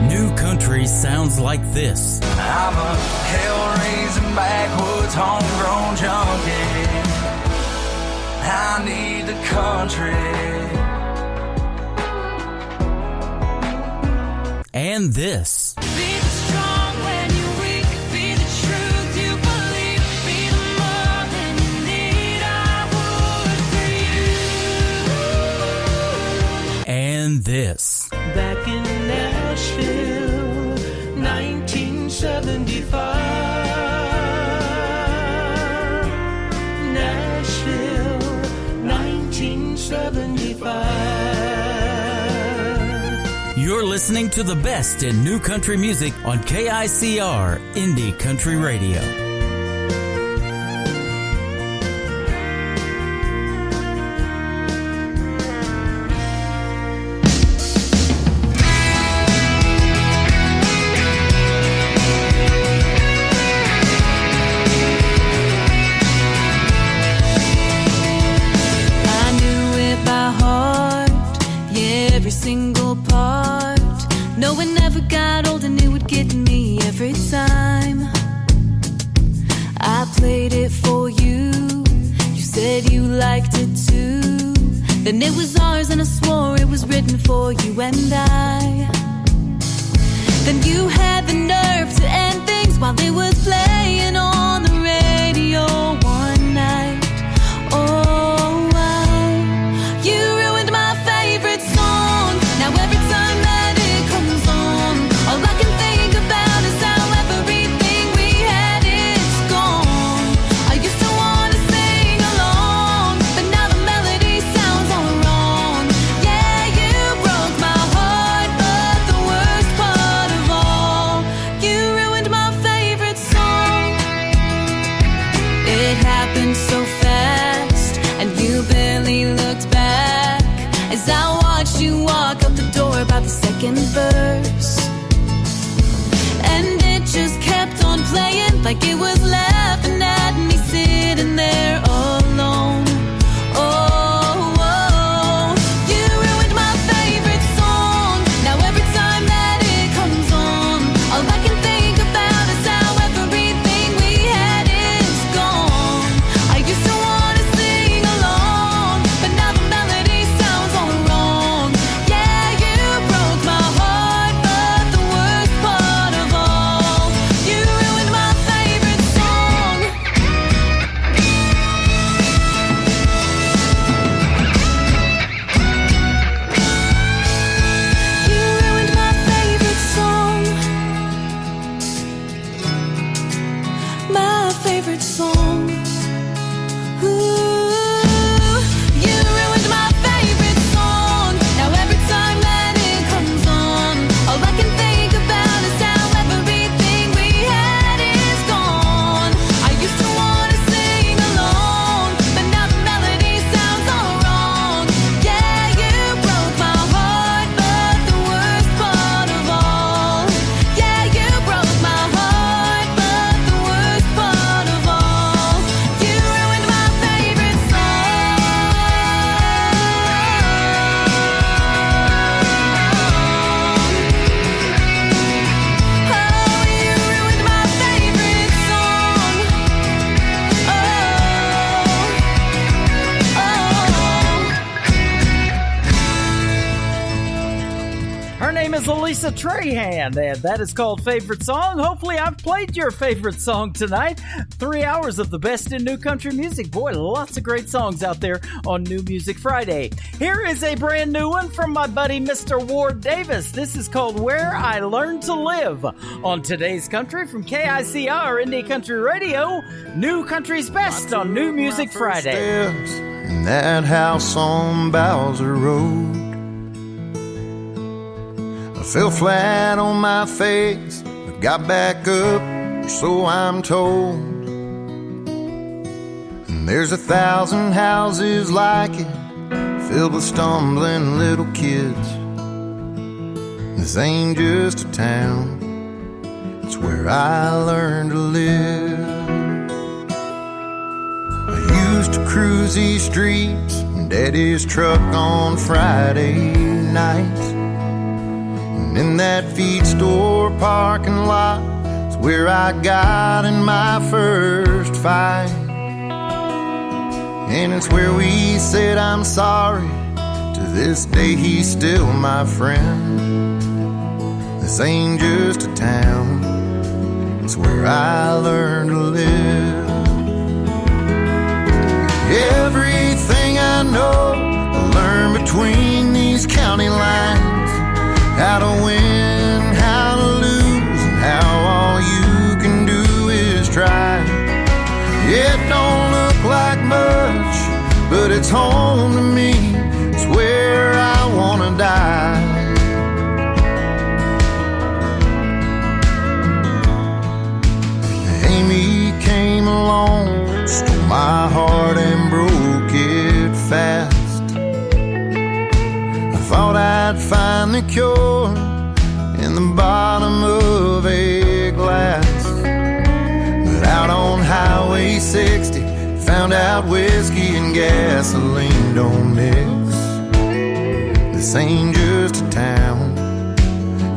D: New country sounds like this.
H: I'm a hell-raising backwoods homegrown junkie. I need the country.
D: And this.
A: Be strong when you're weak. Be the truth you believe. Be the more than you need. I would for you.
D: And this.
T: Back in Nashville, 1975. Nashville, 1975.
D: You're listening to the best in new country music on KICR, Indie Country Radio.
A: I knew it by heart, yeah, every single part. No, it never got old and it would get me every time. I played it for you, you said you liked it too. Then it was ours and I swore it was written for you and I. Then you had the nerve to end things while they was playing on the radio one night. Oh, why? You ruined my favorite song. Now every time that it comes on, all I can think about is how everything we had is gone. I used to wanna sing along, but now the melody sounds all wrong. Yeah, you broke my heart, but the worst part of all, like it was laughing at me sitting there alone. Oh, oh, you ruined my favorite song. Now every time that it comes on, all I can think about is how everything we had is gone. I used to want to sing along, but now the melody sounds all wrong. Yeah, you broke my heart, but the worst part of all, you ruined my favorite song. You ruined my favorite song. My favorite song. Ooh, you ruined my favorite song. Now every time that it comes on, all I can think about is how everything we had is gone. I used to want to sing along, but now the melody sounds all wrong. Yeah, you broke my heart, but the worst part of all, yeah, you broke my heart, but the worst part of all, you ruined my favorite song. Oh, you ruined my favorite song.
C: Her name is Elisa Trahan, and that is called Favorite Song. Hopefully, I've played your favorite song tonight. 3 hours of the best in new country music. Boy, lots of great songs out there on New Music Friday. Here is a brand new one from my buddy Mr. Ward Davis. This is called Where I Learned to Live on Today's Country from KICR Indie Country Radio. New Country's Best on New Music Friday.
P: In that house on Bowser Road, I fell flat on my face, but got back up, or so I'm told. And there's 1,000 houses like it, filled with stumbling little kids. This ain't just a town, it's where I learned to live. I used to cruise these streets in Daddy's truck on Friday nights. And in that feed store parking lot is where I got in my first fight. And it's where we said I'm sorry. To this day he's still my friend. This ain't just a town, it's where I learned to live. Everything I know I learned between these county lines. How to win, how to lose, and how all you can do is try. It don't look like much, but it's home to me. It's where I wanna die. Amy came along, stole my heart and broke it fast. I thought I'd find the cure in the bottom of a glass, but out on Highway 60 found out whiskey and gasoline don't mix. This ain't just a town,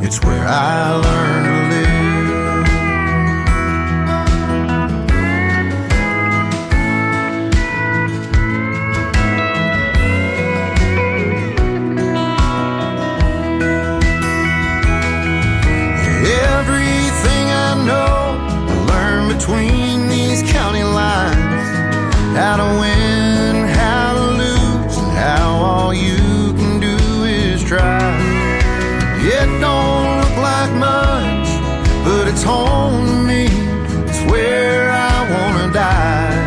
P: it's where I learned to live. Between these county lines, how to win, how to lose, and how all you can do is try. It don't look like much, but it's home to me. It's where I wanna die.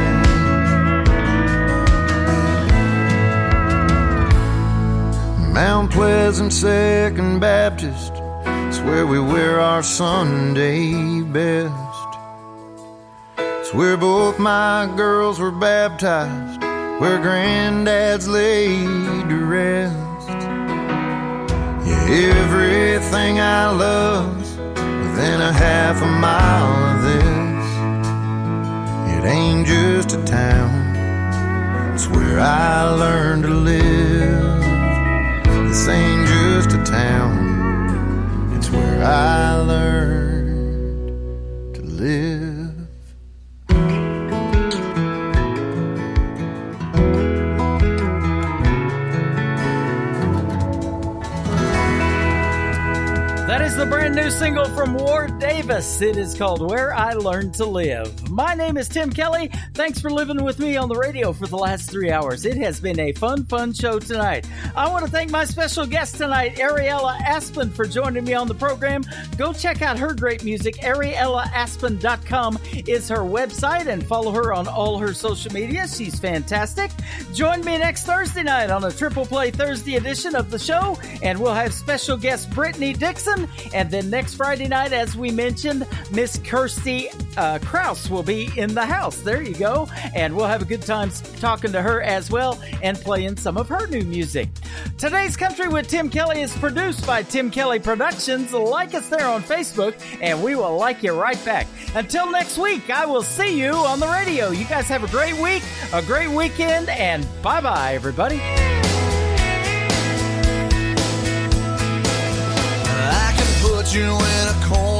P: Mount Pleasant Second Baptist, it's where we wear our Sunday best. Where both my girls were baptized, where granddad's laid to rest. Yeah, everything I love's within a half a mile of this.
G: It ain't just a town, it's where I learned to live. This ain't just a town, it's where I learned to live.
C: That is the brand new single from Ward Davis. It is called Where I Learned to Live. My name is Tim Kelly. Thanks for living with me on the radio for the last 3 hours. It has been a fun show tonight. I want to thank my special guest tonight, Ariella Aspen, for joining me on the program. Go check out her great music. AriellaAspen.com is her website, and follow her on all her social media. She's fantastic. Join me next Thursday night on a Triple Play Thursday edition of the show, and we'll have special guest Brittany Dixon. And then next Friday night, as we mentioned, Miss Kirsty Krause will be in the house. There you go. And we'll have a good time talking to her as well and playing some of her new music. Today's Country with Tim Kelly is produced by Tim Kelly Productions. Like us there on Facebook, and we will like you right back. Until next week, I will see you on the radio. You guys have a great week, a great weekend, and bye-bye, everybody.
G: Put you in a corner.